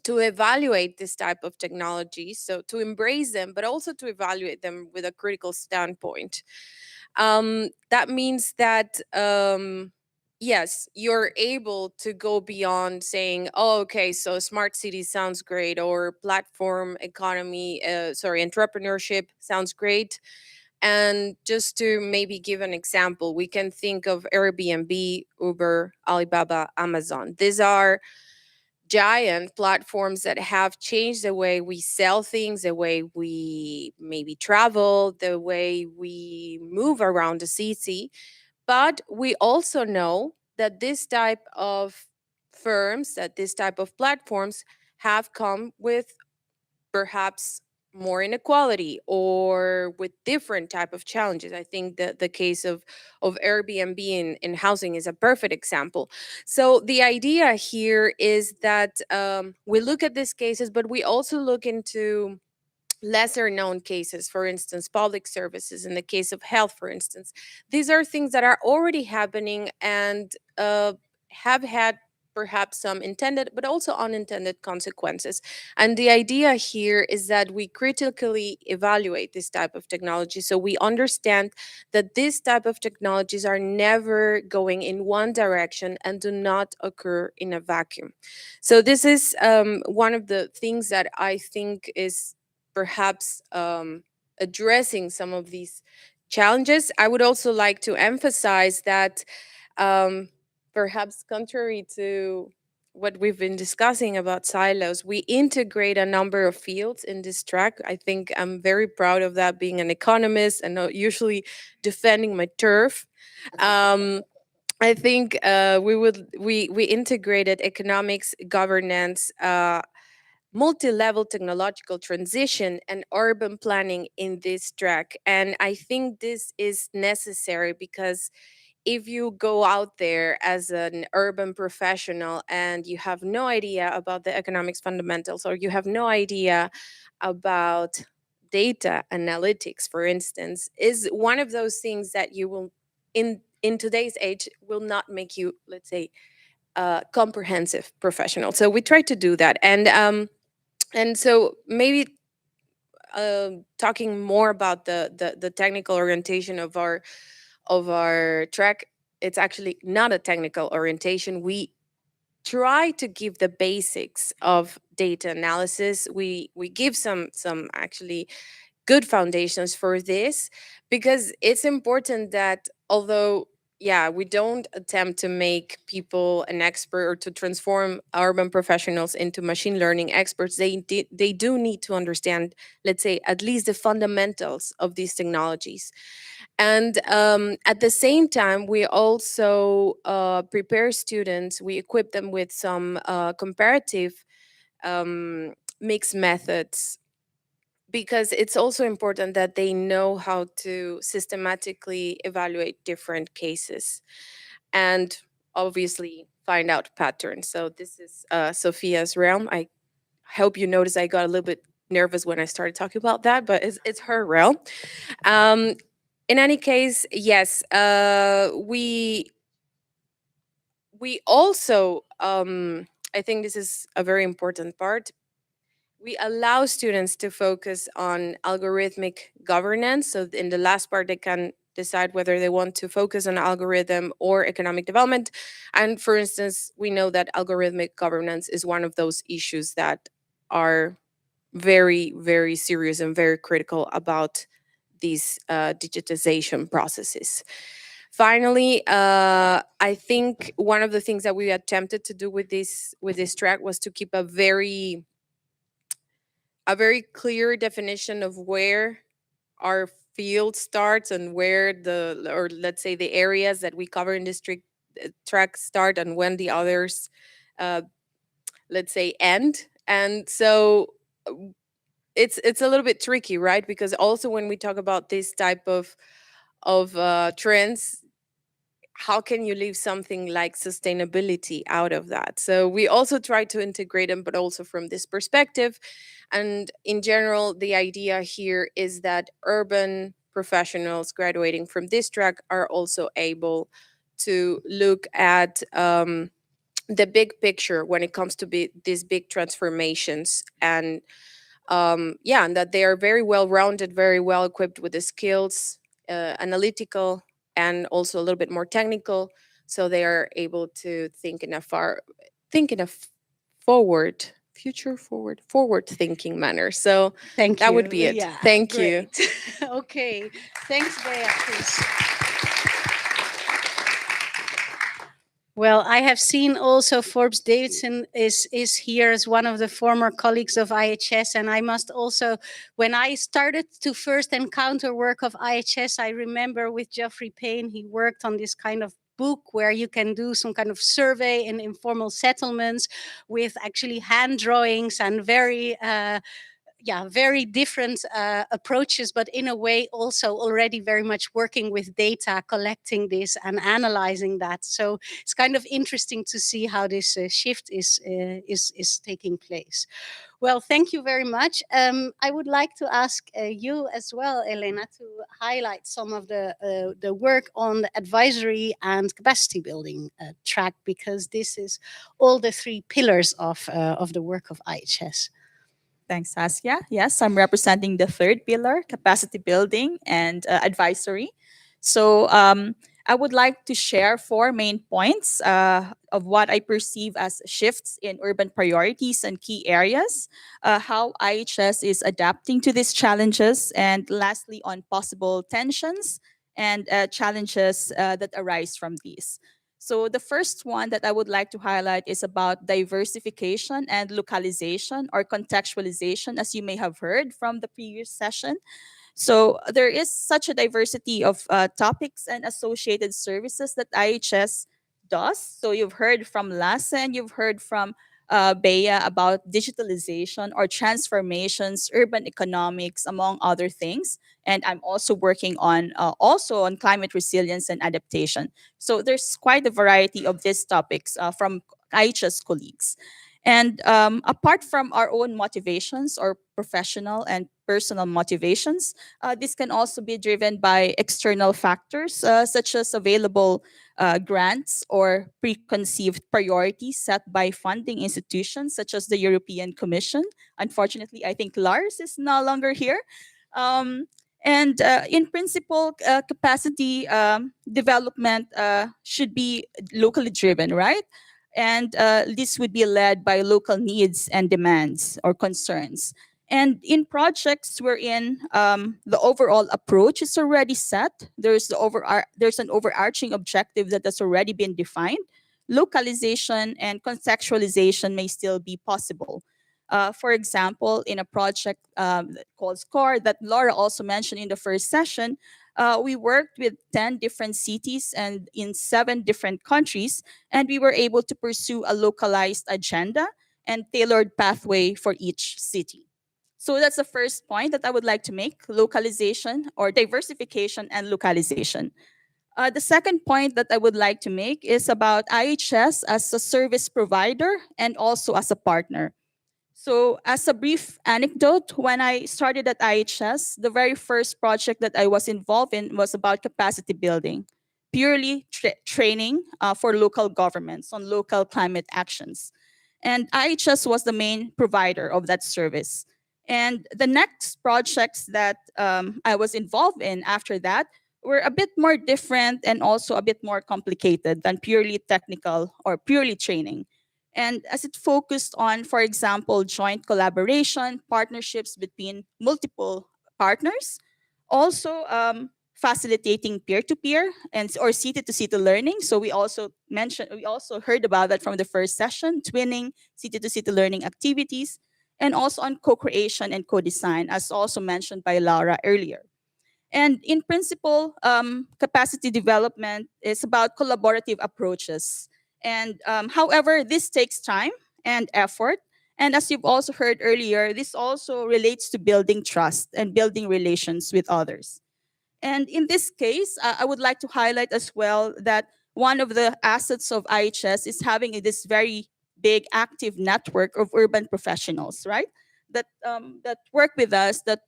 Speaker 17: to evaluate this type of technology, so to embrace them, but also to evaluate them with a critical standpoint. That means that yes, you're able to go beyond saying, oh, okay, so smart cities sounds great, or platform economy, entrepreneurship sounds great. And just to maybe give an example, we can think of Airbnb, Uber, Alibaba, Amazon. These are giant platforms that have changed the way we sell things, the way we maybe travel, the way we move around the city. But we also know that this type of firms, that this type of platforms have come with perhaps more inequality or with different type of challenges. I think that the case of Airbnb in housing is a perfect example. So the idea here is that we look at these cases, but we also look into lesser known cases, for instance, public services. In the case of health, for instance, these are things that are already happening and have had perhaps some intended but also unintended consequences. And the idea here is that we critically evaluate this type of technology, so we understand that this type of technologies are never going in one direction and do not occur in a vacuum. So this is one of the things that I think is perhaps addressing some of these challenges. I would also like to emphasize that perhaps contrary to what we've been discussing about silos, we integrate a number of fields in this track. I think I'm very proud of that, being an economist and not usually defending my turf. I think we integrated economics, governance, multi-level technological transition, and urban planning in this track. And I think this is necessary because if you go out there as an urban professional and you have no idea about the economics fundamentals, or you have no idea about data analytics, for instance, is one of those things that you will in today's age will not make you, let's say, a comprehensive professional. So we try to do that. And so maybe talking more about the technical orientation of our track, it's actually not a technical orientation. We try to give the basics of data analysis. We give some actually good foundations for this, because it's important that, although yeah, we don't attempt to make people an expert or to transform urban professionals into machine learning experts, they do need to understand, let's say, at least the fundamentals of these technologies. And at the same time, we also prepare students, we equip them with some comparative mixed methods, because it's also important that they know how to systematically evaluate different cases and obviously find out patterns. So this is Sophia's realm. I hope you notice I got a little bit nervous when I started talking about that, but it's her realm. Um, in any case, yes, we also I think this is a very important part. We allow students to focus on algorithmic governance. So in the last part, they can decide whether they want to focus on algorithm or economic development. And for instance, we know that algorithmic governance is one of those issues that are very, very serious and very critical about these digitization processes. Finally, I think one of the things that we attempted to do with this track was to keep a very clear definition of where our field starts and where or let's say the areas that we cover in this track start, and when the others let's say end. And so it's a little bit tricky, right? Because also when we talk about this type of trends, how can you leave something like sustainability out of that? So we also try to integrate them, but also from this perspective. And in general, the idea here is that urban professionals graduating from this track are also able to look at the big picture when it comes to these big transformations. And yeah, and that they are very well rounded, very well equipped with the skills, analytical, and also a little bit more technical, so they are able to think in a forward future forward thinking manner. So
Speaker 12: Thank
Speaker 17: that
Speaker 12: you.
Speaker 17: would be it.
Speaker 12: Yeah,
Speaker 17: Thank you.
Speaker 12: great. Okay, thanks, Beatrice. Well, I have seen also Forbes Davidson is here as one of the former colleagues of IHS, and I must also, when I started to first encounter work of IHS, I remember with Geoffrey Payne, he worked on this kind of book where you can do some kind of survey in informal settlements with actually hand drawings and very very different approaches, but in a way also already very much working with data, collecting this and analyzing that. So it's kind of interesting to see how this shift is taking place. Well, thank you very much. I would like to ask you as well, Elena, to highlight some of the work on the advisory and capacity building track, because this is all the three pillars of the work of IHS.
Speaker 13: Thanks, Saskia. Yes, I'm representing the third pillar, capacity building and advisory. So I would like to share four main points of what I perceive as shifts in urban priorities and key areas, how IHS is adapting to these challenges, and lastly, on possible tensions and challenges that arise from these. So the first one that I would like to highlight is about diversification and localization or contextualization, as you may have heard from the previous session. So there is such a diversity of topics and associated services that IHS does. So you've heard from Lasse and you've heard from Bea about digitalization or transformations, urban economics, among other things. And I'm also working on climate resilience and adaptation. So there's quite a variety of these topics from IHS colleagues. And apart from our own motivations or professional and personal motivations, this can also be driven by external factors such as available grants or preconceived priorities set by funding institutions such as the European Commission. Unfortunately, I think Lars is no longer here. And in principle, capacity development should be locally driven, right? And this would be led by local needs and demands or concerns. And in projects wherein the overall approach is already set, there's an overarching objective that has already been defined. Localization and contextualization may still be possible. For example, in a project called SCORE that Laura also mentioned in the first session, we worked with 10 different cities and in 7 different countries, and we were able to pursue a localized agenda and tailored pathway for each city. So that's the first point that I would like to make, localization or diversification and localization. The second point that I would like to make is about IHS as a service provider and also as a partner. So as a brief anecdote, when I started at IHS, the very first project that I was involved in was about capacity building, purely training for local governments on local climate actions. And IHS was the main provider of that service. And the next projects that I was involved in after that were a bit more different and also a bit more complicated than purely technical or purely training. And as it focused on, for example, joint collaboration, partnerships between multiple partners, also facilitating peer-to-peer and or city-to-city learning. So we also heard about that from the first session, twinning, city-to-city learning activities, and also on co-creation and co-design, as also mentioned by Laura earlier. And in principle, capacity development is about collaborative approaches. And however, this takes time and effort. And as you've also heard earlier, this also relates to building trust and building relations with others. And in this case, I would like to highlight as well that one of the assets of IHS is having this very big active network of urban professionals, right? That work with us, that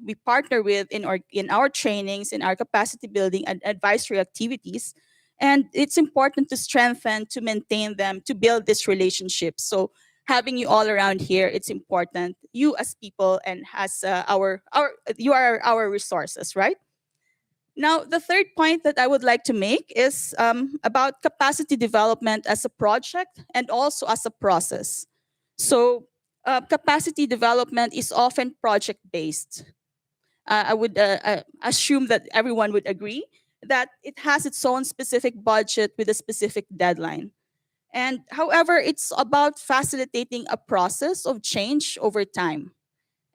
Speaker 13: we partner with in our trainings, in our capacity building and advisory activities. And it's important to strengthen, to maintain them, to build this relationship. So having you all around here, it's important. You as people and as you are our resources, right? Now, the third point that I would like to make is about capacity development as a project and also as a process. So capacity development is often project-based. I would assume that everyone would agree that it has its own specific budget with a specific deadline. And however, it's about facilitating a process of change over time.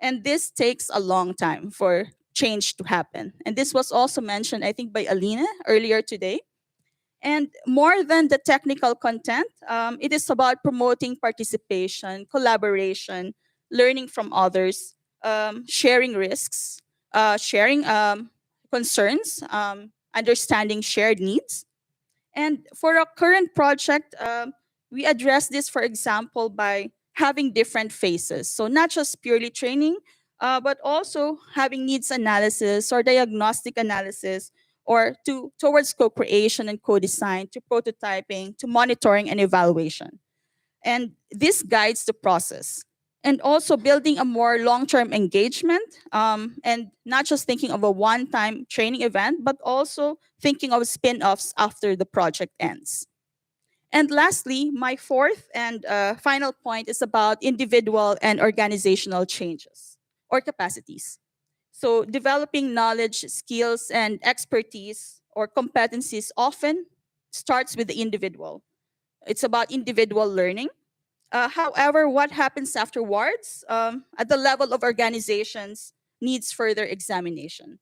Speaker 13: And this takes a long time for change to happen. And this was also mentioned, I think, by Alina earlier today. And more than the technical content, it is about promoting participation, collaboration, learning from others, sharing risks, sharing concerns, understanding shared needs. And for our current project, we address this, for example, by having different phases. So not just purely training, but also having needs analysis or diagnostic analysis, or towards co-creation and co-design, to prototyping, to monitoring and evaluation. And this guides the process. And also building a more long-term engagement, and not just thinking of a one-time training event, but also thinking of spin-offs after the project ends. And lastly, my fourth and final point is about individual and organizational changes or capacities. So developing knowledge, skills, and expertise or competencies often starts with the individual. It's about individual learning. However, what happens afterwards at the level of organizations, needs further examination.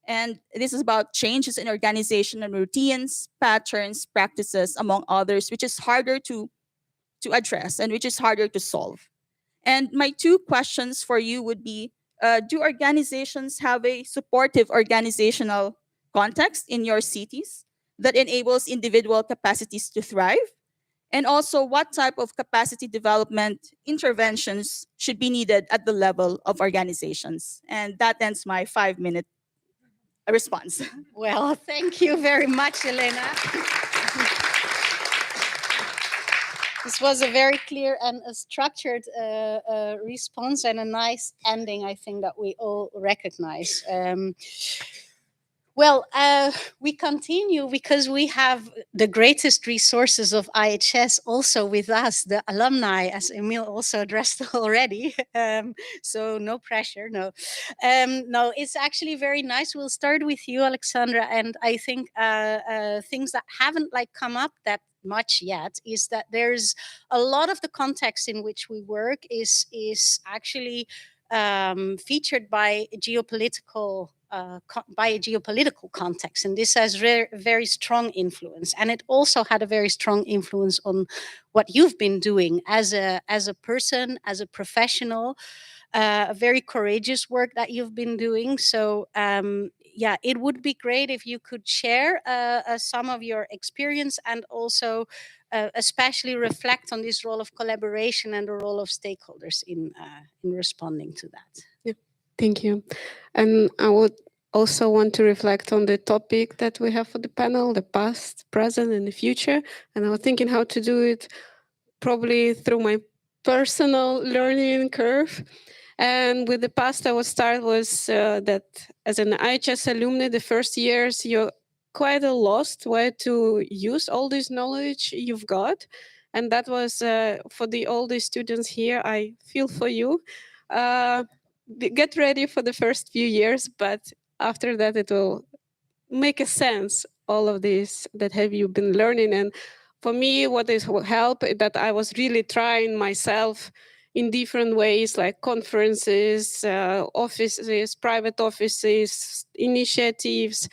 Speaker 13: And this is about changes in organizational routines, patterns, practices, among others, which is harder to address and which is harder to solve. And my two questions for you would be, do organizations have a supportive organizational context in your cities that enables individual capacities to thrive? And also, what type of capacity development interventions should be needed at the level of organizations? And that ends my 5-minute response.
Speaker 12: Well, thank you very much, Elena. This was a very clear and a structured response and a nice ending, I think, that we all recognize. Well, we continue because we have the greatest resources of IHS also with us, the alumni, as Emil also addressed already. So no pressure, no. No, it's actually very nice. We'll start with you, Alexandra. And I think things that haven't come up that much yet is that there's a lot of the context in which we work is actually featured by geopolitical context, and this has very strong influence, and it also had a very strong influence on what you've been doing as a person, as a professional, a very courageous work that you've been doing. So yeah, it would be great if you could share some of your experience and also especially reflect on this role of collaboration and the role of stakeholders in responding to that.
Speaker 15: Yeah, thank you. And I would also want to reflect on the topic that we have for the panel, the past, present, and the future. And I was thinking how to do it probably through my personal learning curve. And with the past, I would start was that as an IHS alumni, the first years, you're quite lost where to use all this knowledge you've got. And that was for all the students here, I feel for you. Get ready for the first few years, but after that, it will make a sense, all of this that have you been learning. And for me, what is help that I was really trying myself in different ways, like conferences, offices, private offices, initiatives,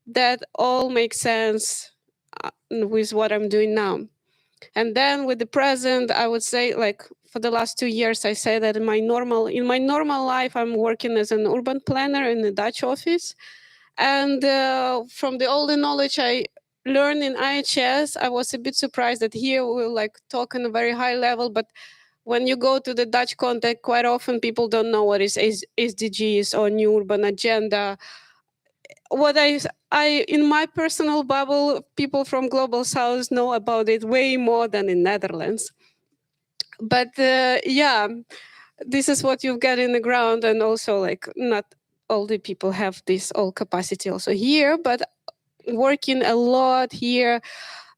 Speaker 15: that all make sense with what I'm doing now. And then with the present, I would say, for the last 2 years, I say that in my normal life, I'm working as an urban planner in the Dutch office. And from all the knowledge I learned in IHS, I was a bit surprised that here we'll talk on a very high level, but when you go to the Dutch context, quite often people don't know what is SDGs or New Urban Agenda. What I in my personal bubble, people from Global South know about it way more than in Netherlands. But yeah, this is what you've got in the ground, and also not all the people have this all capacity also here, but working a lot here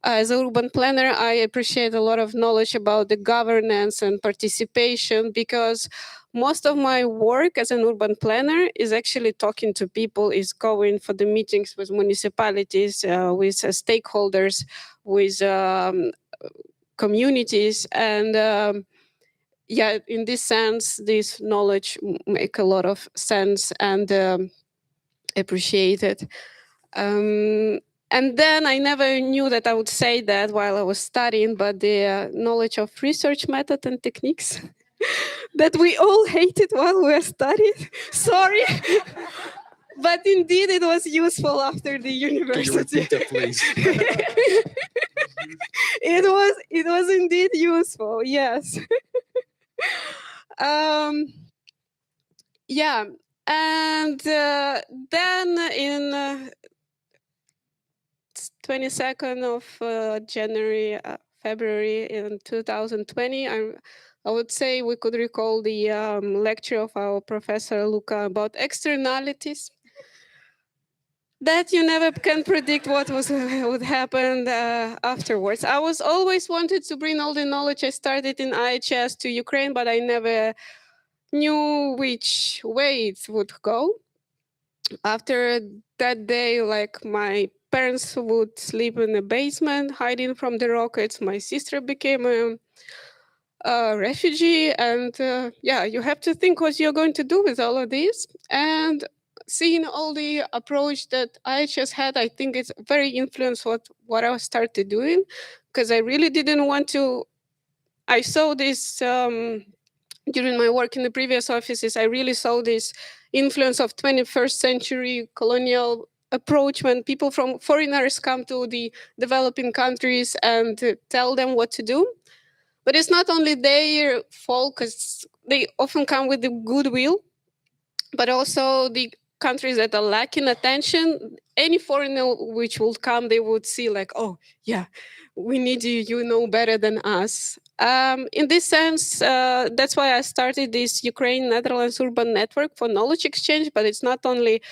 Speaker 15: as an urban planner, I appreciate a lot of knowledge about the governance and participation, because most of my work as an urban planner is actually talking to people, is going for the meetings with municipalities, with stakeholders, with communities. And yeah, in this sense, this knowledge make a lot of sense and appreciated. And then I never knew that I would say that while I was studying, but the knowledge of research method and techniques that we all hated while we were studying. Sorry. But indeed, it was useful after the university.
Speaker 19: Can you repeat that, please?
Speaker 15: It was indeed useful, yes. Yeah, and then in 22nd of January, February in 2020, I would say we could recall the lecture of our professor Luca about externalities. That you never can predict what would happen afterwards. I was always wanted to bring all the knowledge I started in IHS to Ukraine, but I never knew which way it would go. After that day, my parents would sleep in the basement, hiding from the rockets. My sister became refugee, and yeah, you have to think what you're going to do with all of this. And seeing all the approach that IHS had, I think it's very influenced what I started doing, because I really didn't want to. I saw this during my work in the previous offices. I really saw this influence of 21st century colonial approach when people from foreigners come to the developing countries and tell them what to do. But it's not only their fault, because they often come with the goodwill, but also the countries that are lacking attention. Any foreigner which will come, they would see like, oh yeah, we need you, you know better than us. In this sense, that's why I started this Ukraine-Netherlands Urban Network for Knowledge Exchange, but it's not only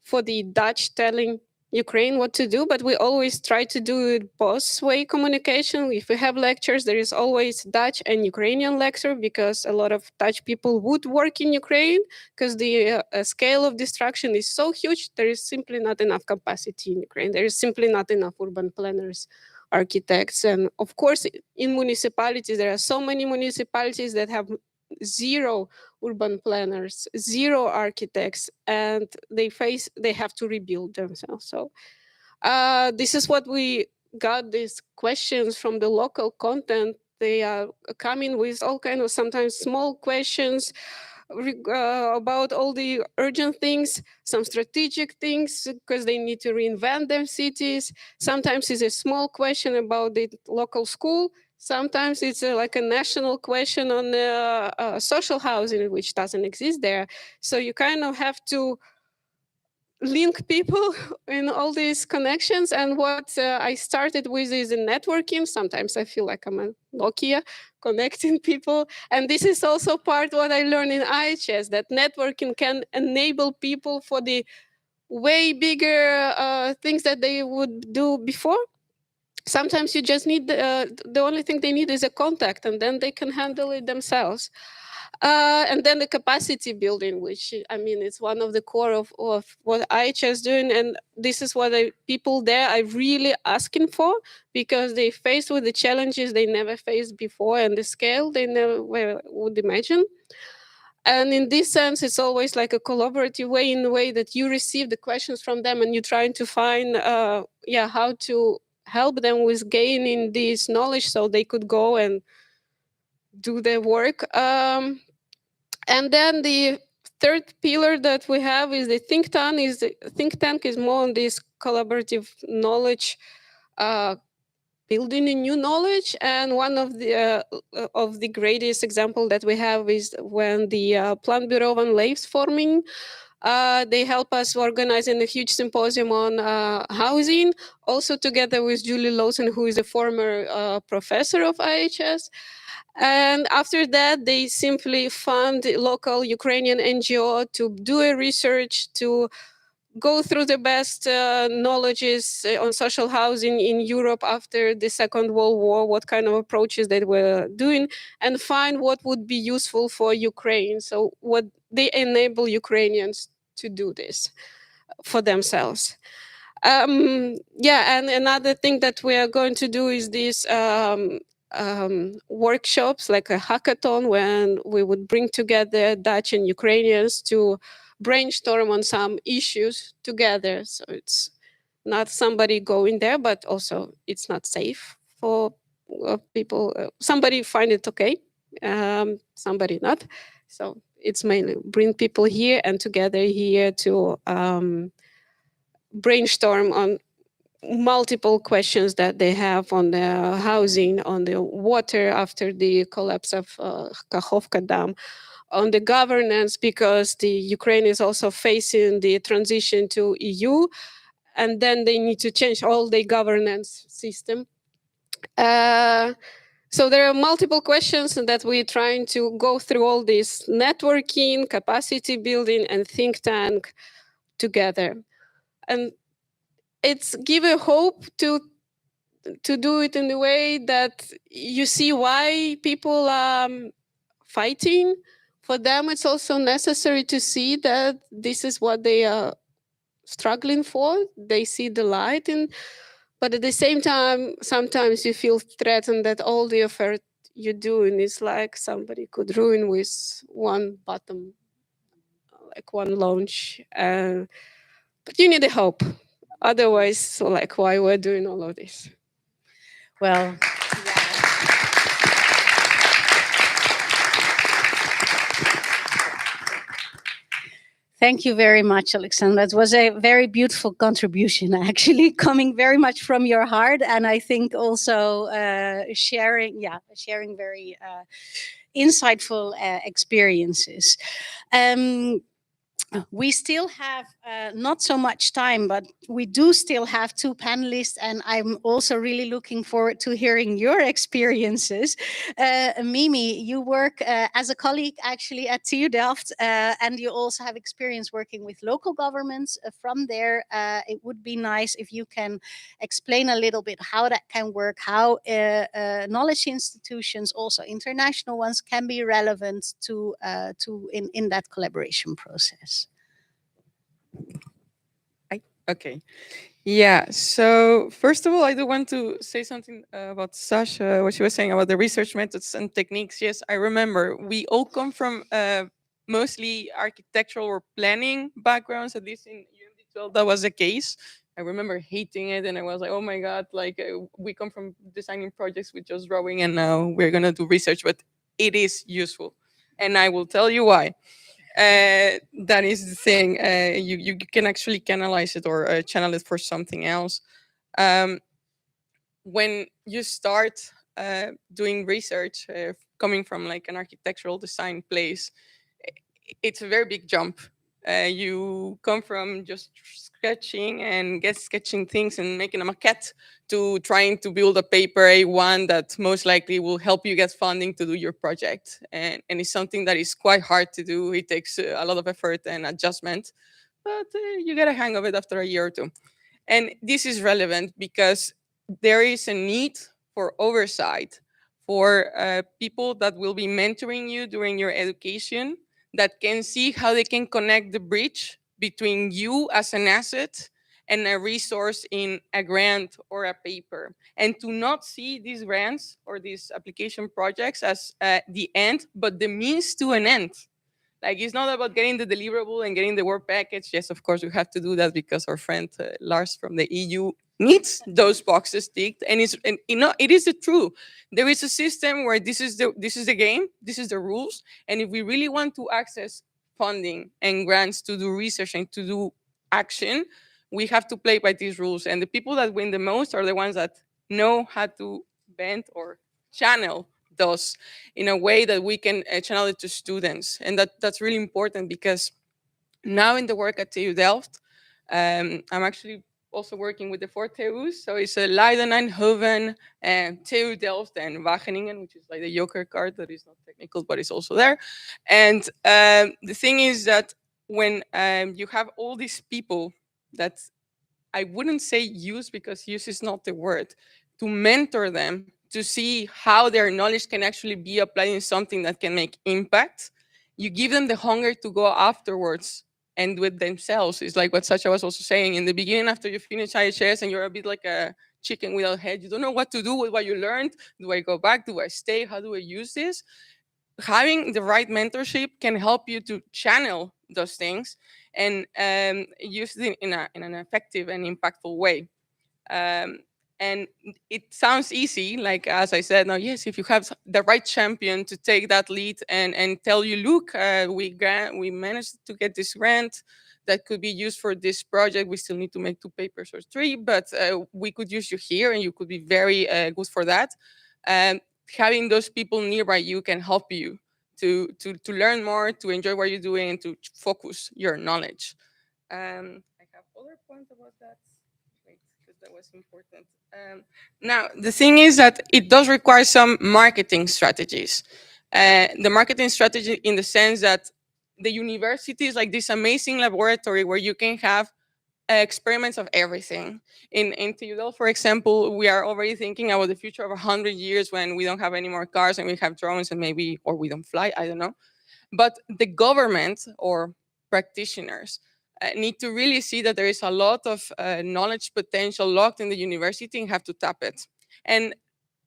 Speaker 15: for the Dutch telling Ukraine what to do, but we always try to do it both way communication. If we have lectures, there is always Dutch and Ukrainian lecture, because a lot of Dutch people would work in Ukraine, because the scale of destruction is so huge. There is simply not enough capacity in Ukraine. There is simply not enough urban planners, architects. And of course, in municipalities, there are so many municipalities that have zero urban planners, zero architects, and they have to rebuild themselves. So this is what we got, these questions from the local content. They are coming with all kind of sometimes small questions about all the urgent things, some strategic things, because they need to reinvent their cities. Sometimes it's a small question about the local school. Sometimes it's like a national question on social housing, which doesn't exist there. So you kind of have to link people in all these connections. And what I started with is in networking. Sometimes I feel like I'm a Nokia, connecting people. And this is also part what I learned in IHS, that networking can enable people for the way bigger things that they would do before. Sometimes you just need the only thing they need is a contact, and then they can handle it themselves. And then the capacity building, which I mean, it's one of the core of what IHS doing, and this is what people there are really asking for, because they faced with the challenges they never faced before and the scale they never would imagine. And in this sense, it's always like a collaborative way, in the way that you receive the questions from them and you're trying to find, how to help them with gaining this knowledge so they could go and do their work. And then the third pillar that we have is the think tank. Think tank is more on this collaborative knowledge, building a new knowledge. And one of the greatest example that we have is when the Planbureau van Leefsvorming, they help us organizing a huge symposium on housing, also together with Julie Lawson, who is a former professor of IHS. And after that, they simply fund local Ukrainian NGO to do a research, to go through the best knowledges on social housing in Europe after the Second World War, what kind of approaches they were doing, and find what would be useful for Ukraine. So what they enable Ukrainians to do this for themselves. And another thing that we are going to do is these workshops, like a hackathon, when we would bring together Dutch and Ukrainians to brainstorm on some issues together. So it's not somebody going there, but also it's not safe for people. Somebody find it okay, somebody not. So it's mainly bring people here and together here to brainstorm on multiple questions that they have on the housing, on the water after the collapse of Kakhovka Dam, on the governance, because the Ukraine is also facing the transition to EU, and then they need to change all the governance system. So there are multiple questions that we're trying to go through all this networking, capacity building, and think tank together. And it's give a hope to do it in the way that you see why people fighting. For them, it's also necessary to see that this is what they are struggling for. They see the light, but at the same time, sometimes you feel threatened that all the effort you do, and it's like somebody could ruin with one bottom, like one launch. But you need the help. Otherwise, so like, why we're doing all of this?
Speaker 12: Well, thank you very much, Alexandra. It was a very beautiful contribution, actually, coming very much from your heart, and I think also sharing very insightful experiences. We still have not so much time, but we do still have two panelists, and I'm also really looking forward to hearing your experiences. Mimi, you work as a colleague actually at TU Delft, and you also have experience working with local governments. From there, it would be nice if you can explain a little bit how that can work, how knowledge institutions, also international ones, can be relevant to in that collaboration process.
Speaker 14: Okay. Yeah. So first of all, I do want to say something about Sasha, what she was saying about the research methods and techniques. Yes, I remember we all come from mostly architectural or planning backgrounds. At least in UMD12, that was the case. I remember hating it, and I was like, "Oh my god!" Like we come from designing projects with just drawing, and now we're gonna do research. But it is useful, and I will tell you why. That is the thing. You can actually canalize it or channel it for something else. When you start doing research, coming from like an architectural design place, it's a very big jump. You come from just sketching and sketching things and making a maquette to trying to build a paper A1 that most likely will help you get funding to do your project. And it's something that is quite hard to do. It takes a lot of effort and adjustment, but you get a hang of it after a year or two. And this is relevant because there is a need for oversight for people that will be mentoring you during your education, that can see how they can connect the bridge between you as an asset and a resource in a grant or a paper, and to not see these grants or these application projects as the end, but the means to an end. Like, it's not about getting the deliverable and getting the work package. Yes, of course, we have to do that because our friend Lars from the EU needs those boxes ticked. And it is the truth. There is a system where this is the game, this is the rules. And if we really want to access funding and grants to do research and to do action, we have to play by these rules. And the people that win the most are the ones that know how to bend or channel those in a way that we can channel it to students. And that's really important because now in the work at TU Delft, I'm actually also working with the four TU's. So it's Leiden, Eindhoven, and TU Delft, and Wageningen, which is like the Joker card that is not technical, but it's also there. And the thing is that when you have all these people that I wouldn't say use, because use is not the word, to mentor them, to see how their knowledge can actually be applied in something that can make impact. You give them the hunger to go afterwards and do it themselves. It's like what Sacha was also saying in the beginning, after you finish IHS and you're a bit like a chicken without head, you don't know what to do with what you learned. Do I go back? Do I stay? How do I use this? Having the right mentorship can help you to channel those things and use it in an effective and impactful way. And it sounds easy, like as I said, now, yes, if you have the right champion to take that lead and tell you, look, we managed to get this grant that could be used for this project. We still need to make 2 papers or 3, but we could use you here and you could be very good for that. Having those people nearby you can help you to learn more, to enjoy what you're doing, and to focus your knowledge. I have other points about that. Wait, because that was important. Now, the thing is that it does require some marketing strategies. The marketing strategy in the sense that the university is like this amazing laboratory where you can have experiments of everything. In TU Delft, for example, we are already thinking about the future of 100 years when we don't have any more cars and we have drones and maybe, or we don't fly, I don't know. But the government or practitioners need to really see that there is a lot of knowledge potential locked in the university and have to tap it. And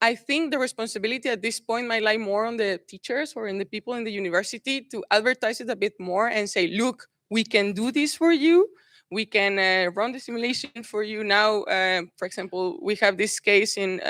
Speaker 14: I think the responsibility at this point might lie more on the teachers or in the people in the university to advertise it a bit more and say, look, we can do this for you. We can run the simulation for you now. For example, we have this case in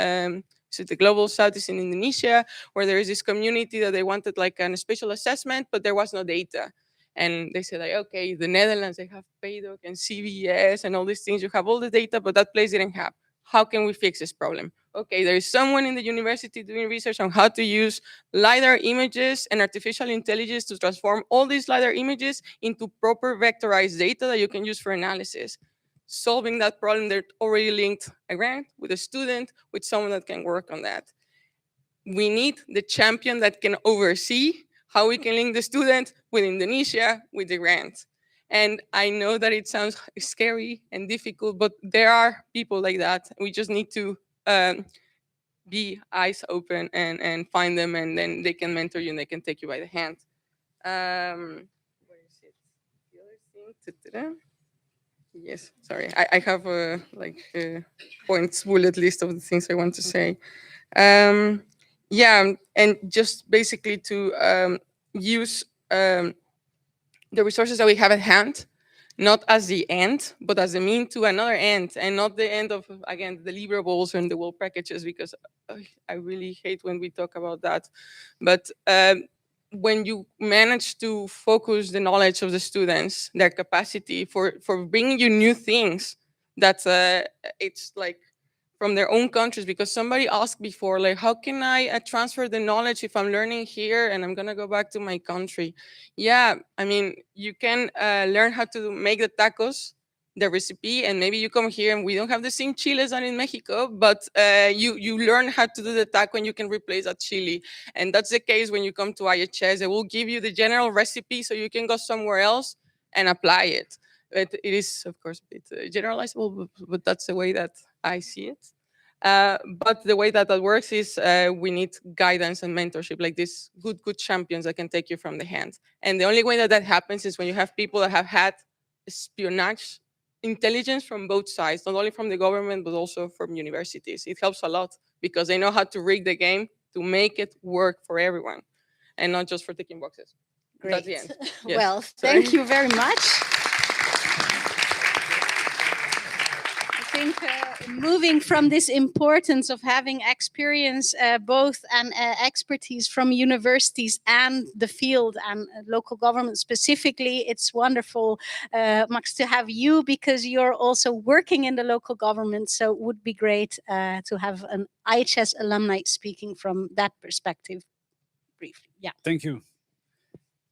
Speaker 14: so the global south is in Indonesia, where there is this community that they wanted like a spatial assessment, but there was no data. And they said, like, okay, the Netherlands, they have PADOC and CVS and all these things. You have all the data, but that place didn't have. How can we fix this problem? Okay, there is someone in the university doing research on how to use LiDAR images and artificial intelligence to transform all these LiDAR images into proper vectorized data that you can use for analysis. Solving that problem, they're already linked a grant with a student, with someone that can work on that. We need the champion that can oversee how we can link the student with Indonesia, with the grant. And I know that it sounds scary and difficult, but there are people like that. We just need to be eyes open and find them, and then they can mentor you and they can take you by the hand. Where is it? The other thing. Ta-ta-da. Yes, sorry. I have a points bullet list of the things I want to say. Yeah, and just basically to use the resources that we have at hand, not as the end, but as a mean to another end, and not the end of, again, the deliverables and the world packages, because I really hate when we talk about that. But when you manage to focus the knowledge of the students, their capacity for bringing you new things, that it's like from their own countries, because somebody asked before, like, how can I transfer the knowledge if I'm learning here and I'm gonna go back to my country? Yeah, I mean, you can learn how to make the tacos, the recipe, and maybe you come here and we don't have the same chiles than in Mexico, but you learn how to do the taco and you can replace that chili. And that's the case when you come to IHS. They will give you the general recipe so you can go somewhere else and apply it. It is, of course, a bit generalizable, but that's the way that I see it. But the way that works is we need guidance and mentorship, like these good champions that can take you from the hand. And the only way that that happens is when you have people that have had espionage intelligence from both sides, not only from the government, but also from universities. It helps a lot because they know how to rig the game to make it work for everyone and not just for ticking boxes.
Speaker 12: Great.
Speaker 14: That's the end. Yes,
Speaker 12: Well,
Speaker 14: sorry.
Speaker 12: thank you very much. I think moving from this importance of having experience, both and expertise from universities and the field and local government specifically, it's wonderful, Max, to have you, because you're also working in the local government. So it would be great to have an IHS alumni speaking from that perspective briefly. Yeah.
Speaker 18: Thank you.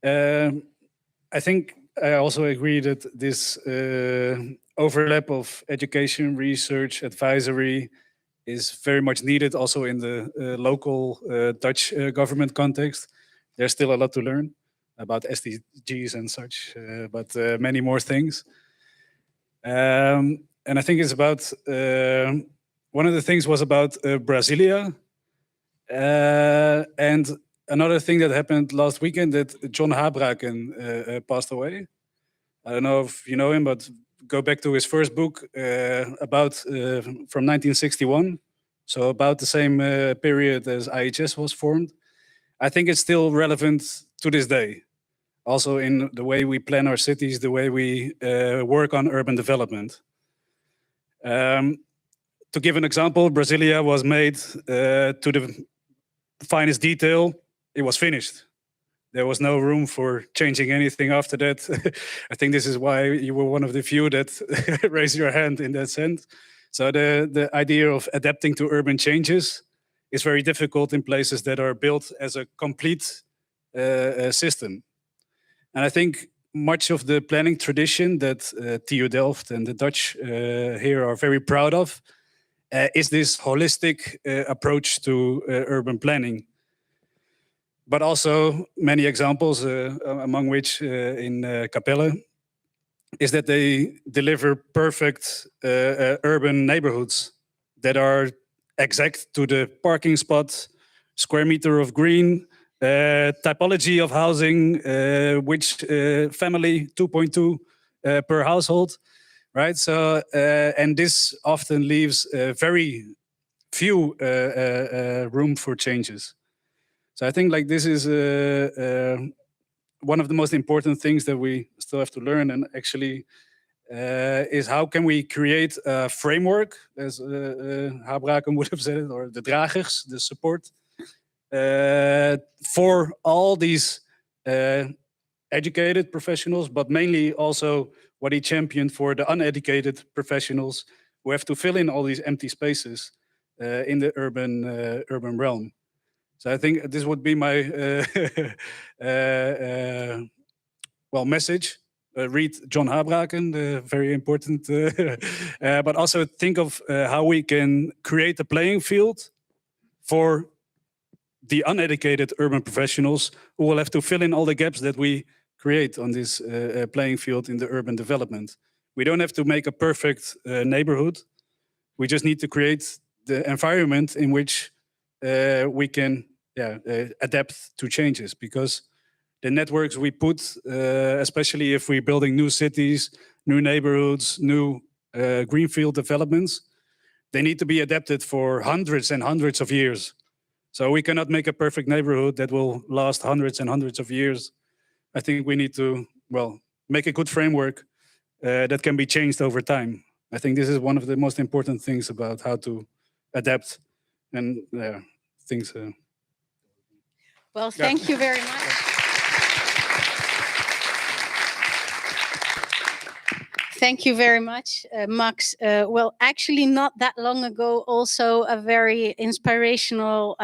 Speaker 18: I think I also agree that this overlap of education, research, advisory is very much needed also in the local Dutch government context. There's still a lot to learn about SDGs and such, but many more things. And I think it's about, one of the things was about Brasilia. And another thing that happened last weekend, that John Habraken passed away. I don't know if you know him, but go back to his first book about from 1961. So about the same period as IHS was formed. I think it's still relevant to this day. Also in the way we plan our cities, the way we work on urban development. To give an example, Brasilia was made to the finest detail. It was finished. There was no room for changing anything after that. I think this is why you were one of the few that raised your hand in that sense. So the idea of adapting to urban changes is very difficult in places that are built as a complete system. And I think much of the planning tradition that TU Delft and the Dutch here are very proud of is this holistic approach to urban planning. But also many examples, among which in Capelle, is that they deliver perfect urban neighborhoods that are exact to the parking spot, square meter of green, typology of housing, which family 2.2 per household, right? So, and this often leaves very few room for changes. So I think like this is one of the most important things that we still have to learn, and actually is how can we create a framework, as Habraken would have said it, or the dragers, the support, for all these educated professionals, but mainly also what he championed for the uneducated professionals who have to fill in all these empty spaces in the urban realm. So I think this would be my message. Read John Habraken, very important, but also think of how we can create a playing field for the uneducated urban professionals who will have to fill in all the gaps that we create on this playing field in the urban development. We don't have to make a perfect neighborhood. We just need to create the environment in which we can adapt to changes, because the networks we put, especially if we're building new cities, new neighborhoods, new greenfield developments, they need to be adapted for hundreds and hundreds of years. So we cannot make a perfect neighborhood that will last hundreds and hundreds of years. I think we need to, make a good framework that can be changed over time. I think this is one of the most important things about how to adapt and things.
Speaker 12: Well, thank you very much. Thank you very much, Max. Well, actually, not that long ago, also a very inspirational,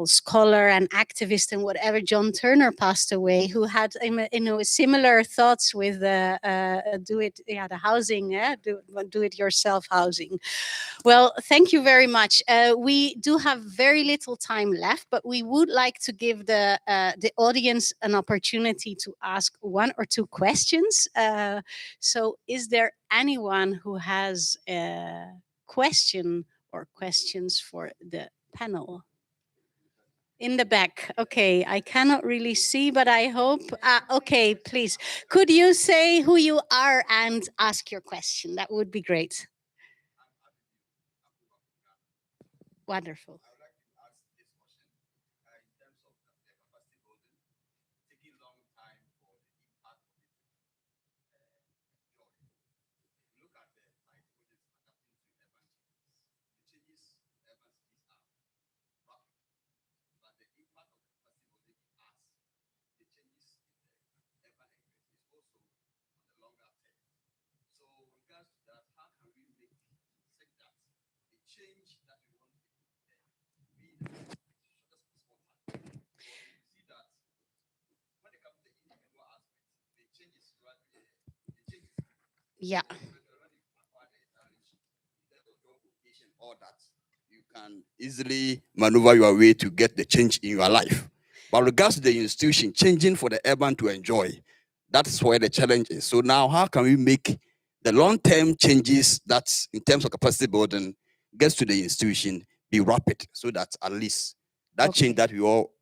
Speaker 12: scholar and activist and whatever, John Turner, passed away, who had, similar thoughts with the housing, do it yourself housing. Well, thank you very much. We do have very little time left, but we would like to give the audience an opportunity to ask one or two questions. So is there anyone who has a question or questions for the panel? In the back. Okay, I cannot really see, but I hope. Okay, please. Could you say who you are and ask your question? That would be great. Wonderful. Yeah.
Speaker 19: All that you can easily maneuver your way to get the change in your life. But regards to the institution changing for the urban to enjoy, that's where the challenge is. So now, how can we make the long-term changes that's in terms of capacity building gets to the institution be rapid, so that at least that change that we all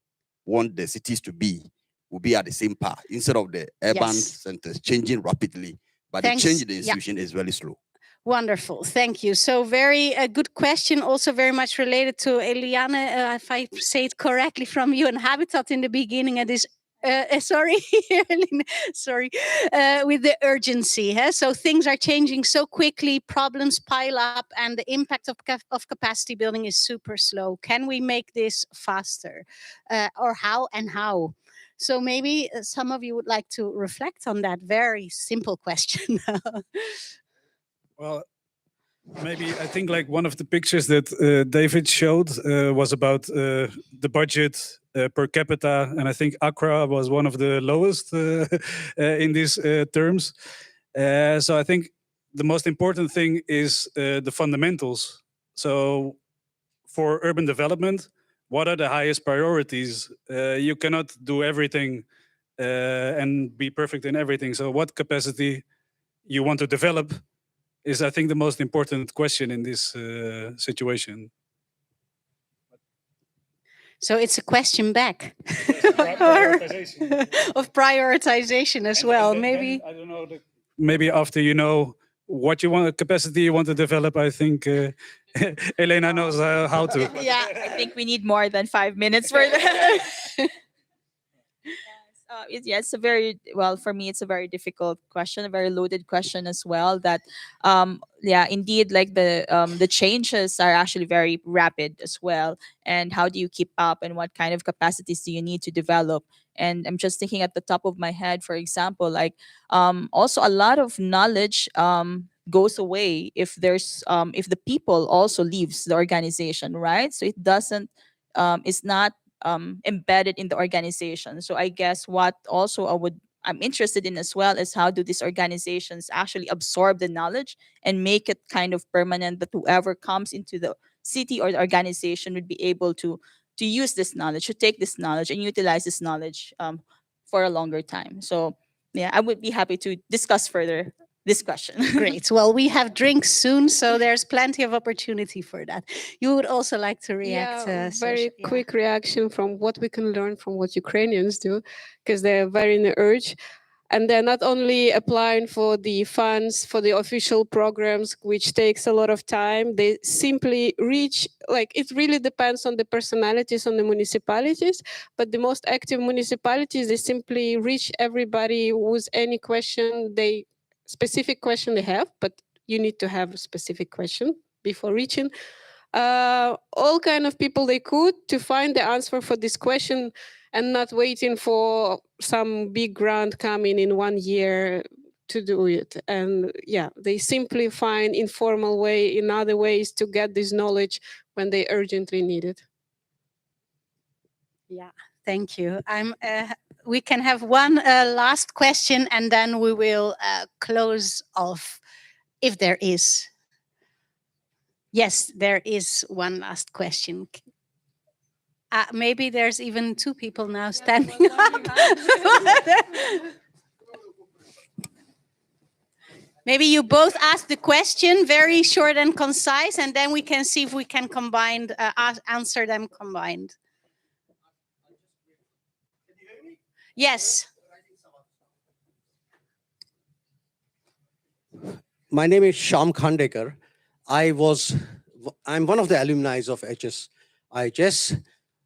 Speaker 19: want the cities to be will be at the same path instead of the urban centers changing rapidly, but
Speaker 12: Thanks.
Speaker 19: the change in the institution is very slow.
Speaker 12: Wonderful, thank you. So very good question, also very much related to Eliane, if I say it correctly, from you and Habitat in the beginning of this. Sorry, with the urgency. So things are changing so quickly, problems pile up, and the impact of capacity building is super slow. Can we make this faster? Or how and how? So maybe some of you would like to reflect on that very simple question.
Speaker 18: Well, maybe I think like one of the pictures that David showed was about the budget per capita, and I think Accra was one of the lowest in these terms. So I think the most important thing is the fundamentals. So for urban development, what are the highest priorities? You cannot do everything and be perfect in everything. So what capacity you want to develop is, I think, the most important question in this situation.
Speaker 12: So it's a question back
Speaker 18: Prioritization.
Speaker 12: of prioritization as well. Maybe
Speaker 18: I don't know. Maybe after you know what you want, capacity you want to develop, I think Elena knows how to.
Speaker 13: Yeah, I think we need more than 5 minutes for that. It's a very, well, for me it's a very difficult question, a very loaded question as well. That yeah, indeed, like the changes are actually very rapid as well. And how do you keep up, and what kind of capacities do you need to develop? And I'm just thinking at the top of my head, for example, like also a lot of knowledge goes away if there's if the people also leaves the organization, right? So it doesn't it's not embedded in the organization. So I guess what also I'm interested in as well is how do these organizations actually absorb the knowledge and make it kind of permanent, that whoever comes into the city or the organization would be able to use this knowledge, to take this knowledge and utilize this knowledge for a longer time. So yeah, I would be happy to discuss further this question.
Speaker 12: Great. Well, we have drinks soon, so there's plenty of opportunity for that. You would also like to react?
Speaker 15: Yeah,
Speaker 12: Sasha?
Speaker 15: very
Speaker 12: Yeah.
Speaker 15: quick reaction from what we can learn from what Ukrainians do, because they're very in the urge. And they're not only applying for the funds for the official programs, which takes a lot of time, they simply reach, like, it really depends on the personalities on the municipalities, but the most active municipalities, they simply reach everybody with any question, specific question they have, but you need to have a specific question before reaching. All kind of people they could to find the answer for this question and not waiting for some big grant coming in 1 year to do it. And yeah, they simply find informal way in other ways to get this knowledge when they urgently need it.
Speaker 12: Yeah, thank you. We can have one last question, and then we will close off, if there is. Yes, there is one last question. Maybe there's even two people now standing up. Maybe you both ask the question, very short and concise, and then we can see if we can combine, answer them combined. Yes.
Speaker 20: My name is Shyam Khandekar. I'm one of the alumni of IHS.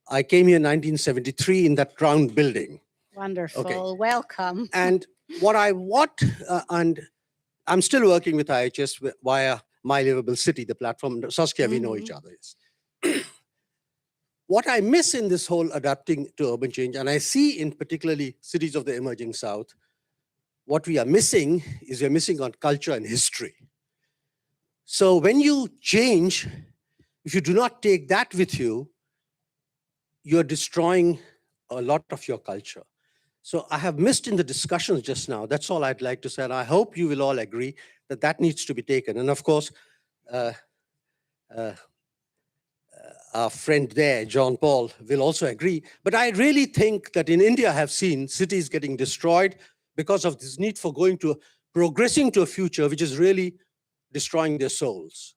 Speaker 20: I came here in 1973 in that round building.
Speaker 12: Wonderful.
Speaker 20: Okay.
Speaker 12: Welcome.
Speaker 20: And and I'm still working with IHS via My Livable City, the platform. Saskia, we know each other. Yes. What I miss in this whole adapting to urban change, and I see in particularly cities of the emerging South, what we are missing is we're missing on culture and history. So when you change, if you do not take that with you, you're destroying a lot of your culture. So I have missed in the discussions just now. That's all I'd like to say. And I hope you will all agree that that needs to be taken. And of course, our friend there, John Paul, will also agree. But I really think that in India, I have seen cities getting destroyed because of this need for progressing to a future which is really destroying their souls.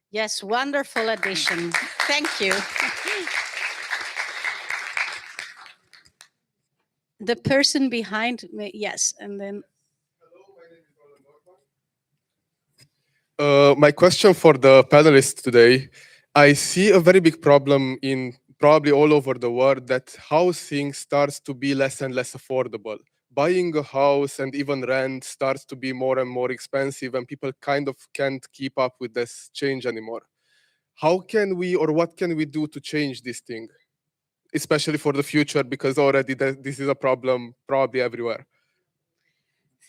Speaker 12: Yes, wonderful addition. Thank you. The person behind me, yes, and then.
Speaker 21: My question for the panelists today, I see a very big problem in probably all over the world that housing starts to be less and less affordable. Buying a house and even rent starts to be more and more expensive, and people kind of can't keep up with this change anymore. How can we, or what can we do to change this thing? Especially for the future, because already this is a problem probably everywhere.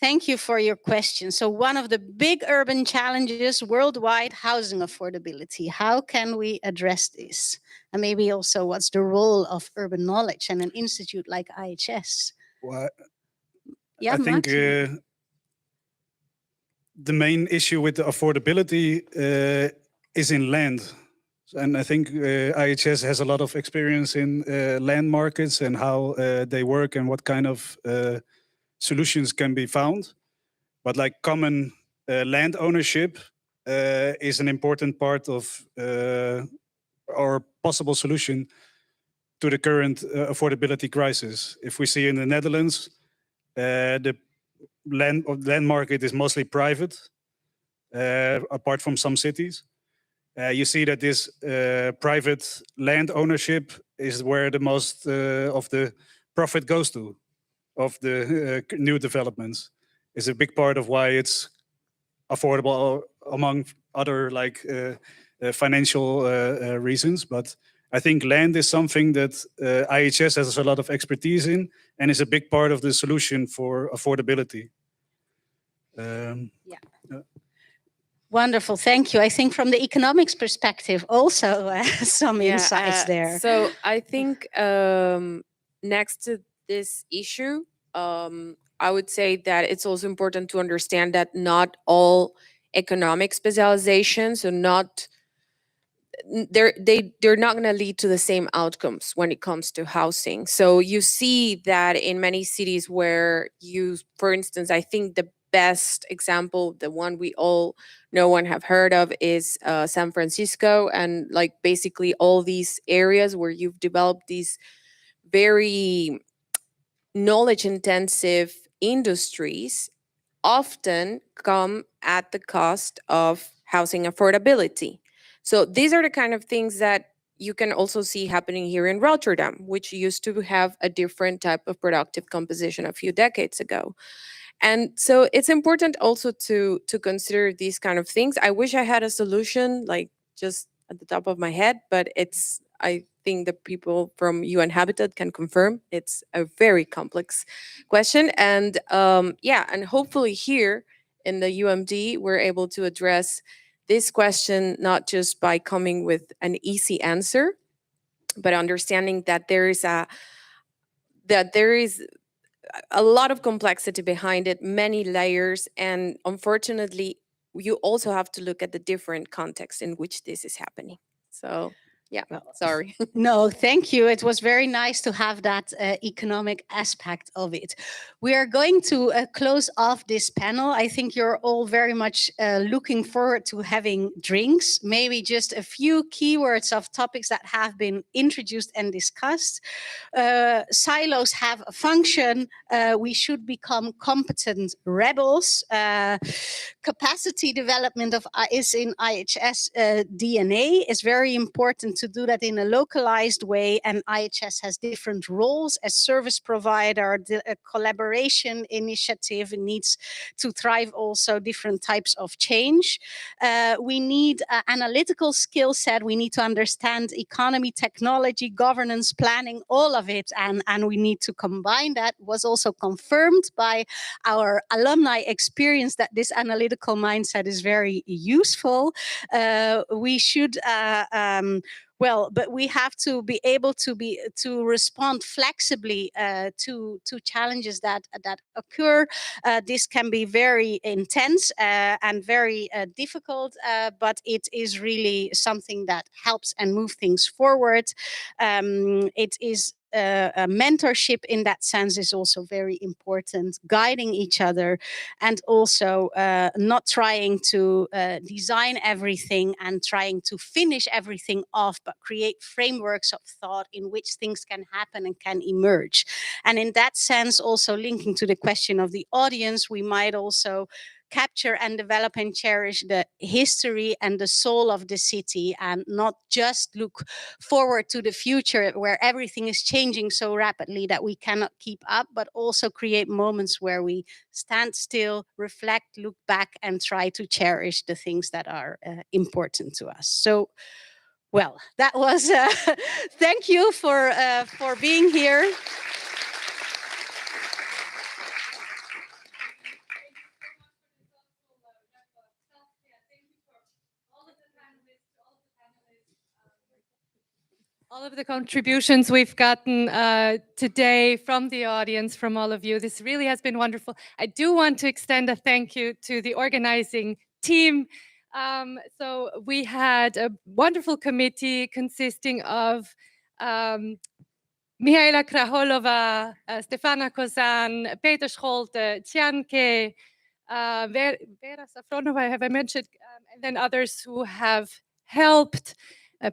Speaker 12: Thank you for your question. So one of the big urban challenges worldwide, housing affordability. How can we address this? And maybe also what's the role of urban knowledge and an institute like IHS?
Speaker 18: Well,
Speaker 12: Yeah,
Speaker 18: I think
Speaker 12: Martin.
Speaker 18: the main issue with the affordability is in land. And I think IHS has a lot of experience in land markets and how they work and what kind of solutions can be found. But like common land ownership is an important part of our possible solution to the current affordability crisis. If we see in the Netherlands, the land market is mostly private. apart from some cities. You see that this private land ownership is where the most of the profit goes to, of the new developments. Is a big part of why it's affordable, among other like financial reasons. But I think land is something that IHS has a lot of expertise in and is a big part of the solution for affordability.
Speaker 12: Wonderful, thank you. I think from the economics perspective, also some insights there.
Speaker 17: So I think next to this issue, I would say that it's also important to understand that not all economic specializations are not they're not going to lead to the same outcomes when it comes to housing. So you see that in many cities where you, for instance, I think the best example, the one we all know and have heard of, is San Francisco, and like basically all these areas where you've developed these very knowledge intensive industries often come at the cost of housing affordability. So these are the kind of things that you can also see happening here in Rotterdam, which used to have a different type of productive composition a few decades ago. And so it's important also to consider these kind of things. I wish I had a solution like just at the top of my head, but it's, I think the people from UN Habitat can confirm it's a very complex question. And and hopefully here in the UMD, we're able to address this question not just by coming with an easy answer, but understanding that there is a lot of complexity behind it, many layers, and unfortunately, you also have to look at the different contexts in which this is happening. So, yeah, sorry.
Speaker 12: No, thank you. It was very nice to have that economic aspect of it. We are going to close off this panel. I think you're all very much looking forward to having drinks. Maybe just a few keywords of topics that have been introduced and discussed. Silos have a function. We should become competent rebels. Capacity development is in IHS DNA. It's very important to do that in a localized way, and IHS has different roles as service provider. The collaboration initiative needs to thrive, also different types of change. We need analytical skill set. We need to understand economy, technology, governance, planning, all of it, and we need to combine that. Was also confirmed by our alumni experience that this analytical mindset is very useful. We should but we have to be able to respond flexibly to challenges that occur. This can be very intense and very difficult, but it is really something that helps and move things forward. It is mentorship in that sense is also very important, guiding each other, and also not trying to design everything and trying to finish everything off, but create frameworks of thought in which things can happen and can emerge. And in that sense, also linking to the question of the audience, we might also capture and develop and cherish the history and the soul of the city, and not just look forward to the future where everything is changing so rapidly that we cannot keep up, but also create moments where we stand still, reflect, look back, and try to cherish the things that are important to us. So, well, that was thank you for being here.
Speaker 1: All of the contributions we've gotten today from the audience, from all of you. This really has been wonderful. I do want to extend a thank you to the organizing team. So we had a wonderful committee consisting of Mihaela Kraholova, Stefana Kozan, Peter Scholte, Tianke, Vera Safronova, have I mentioned, and then others who have helped,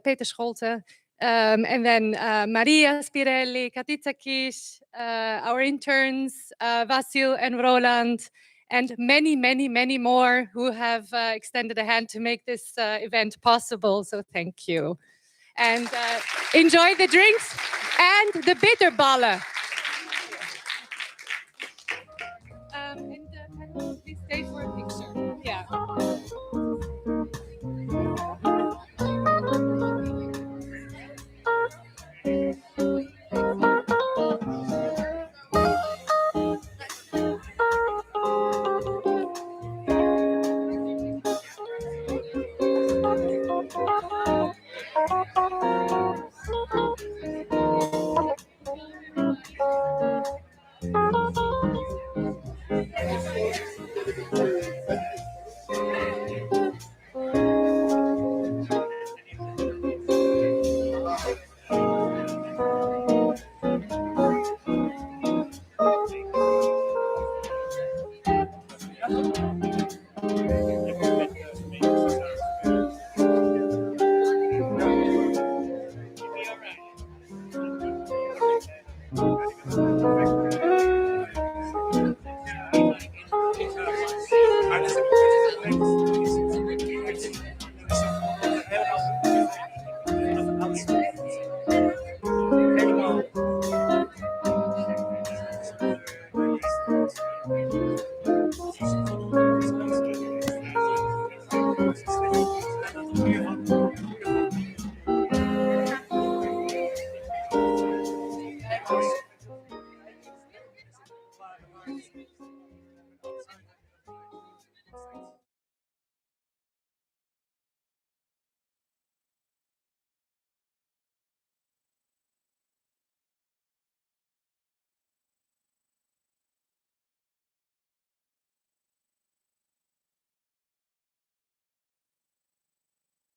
Speaker 1: Peter Scholte, and then Maria Spirelli, Katica Kish, our interns, Vasil and Roland, and many, many, many more who have extended a hand to make this event possible. So thank you. And enjoy the drinks and the bitterballen. And please stay for a picture. Yeah.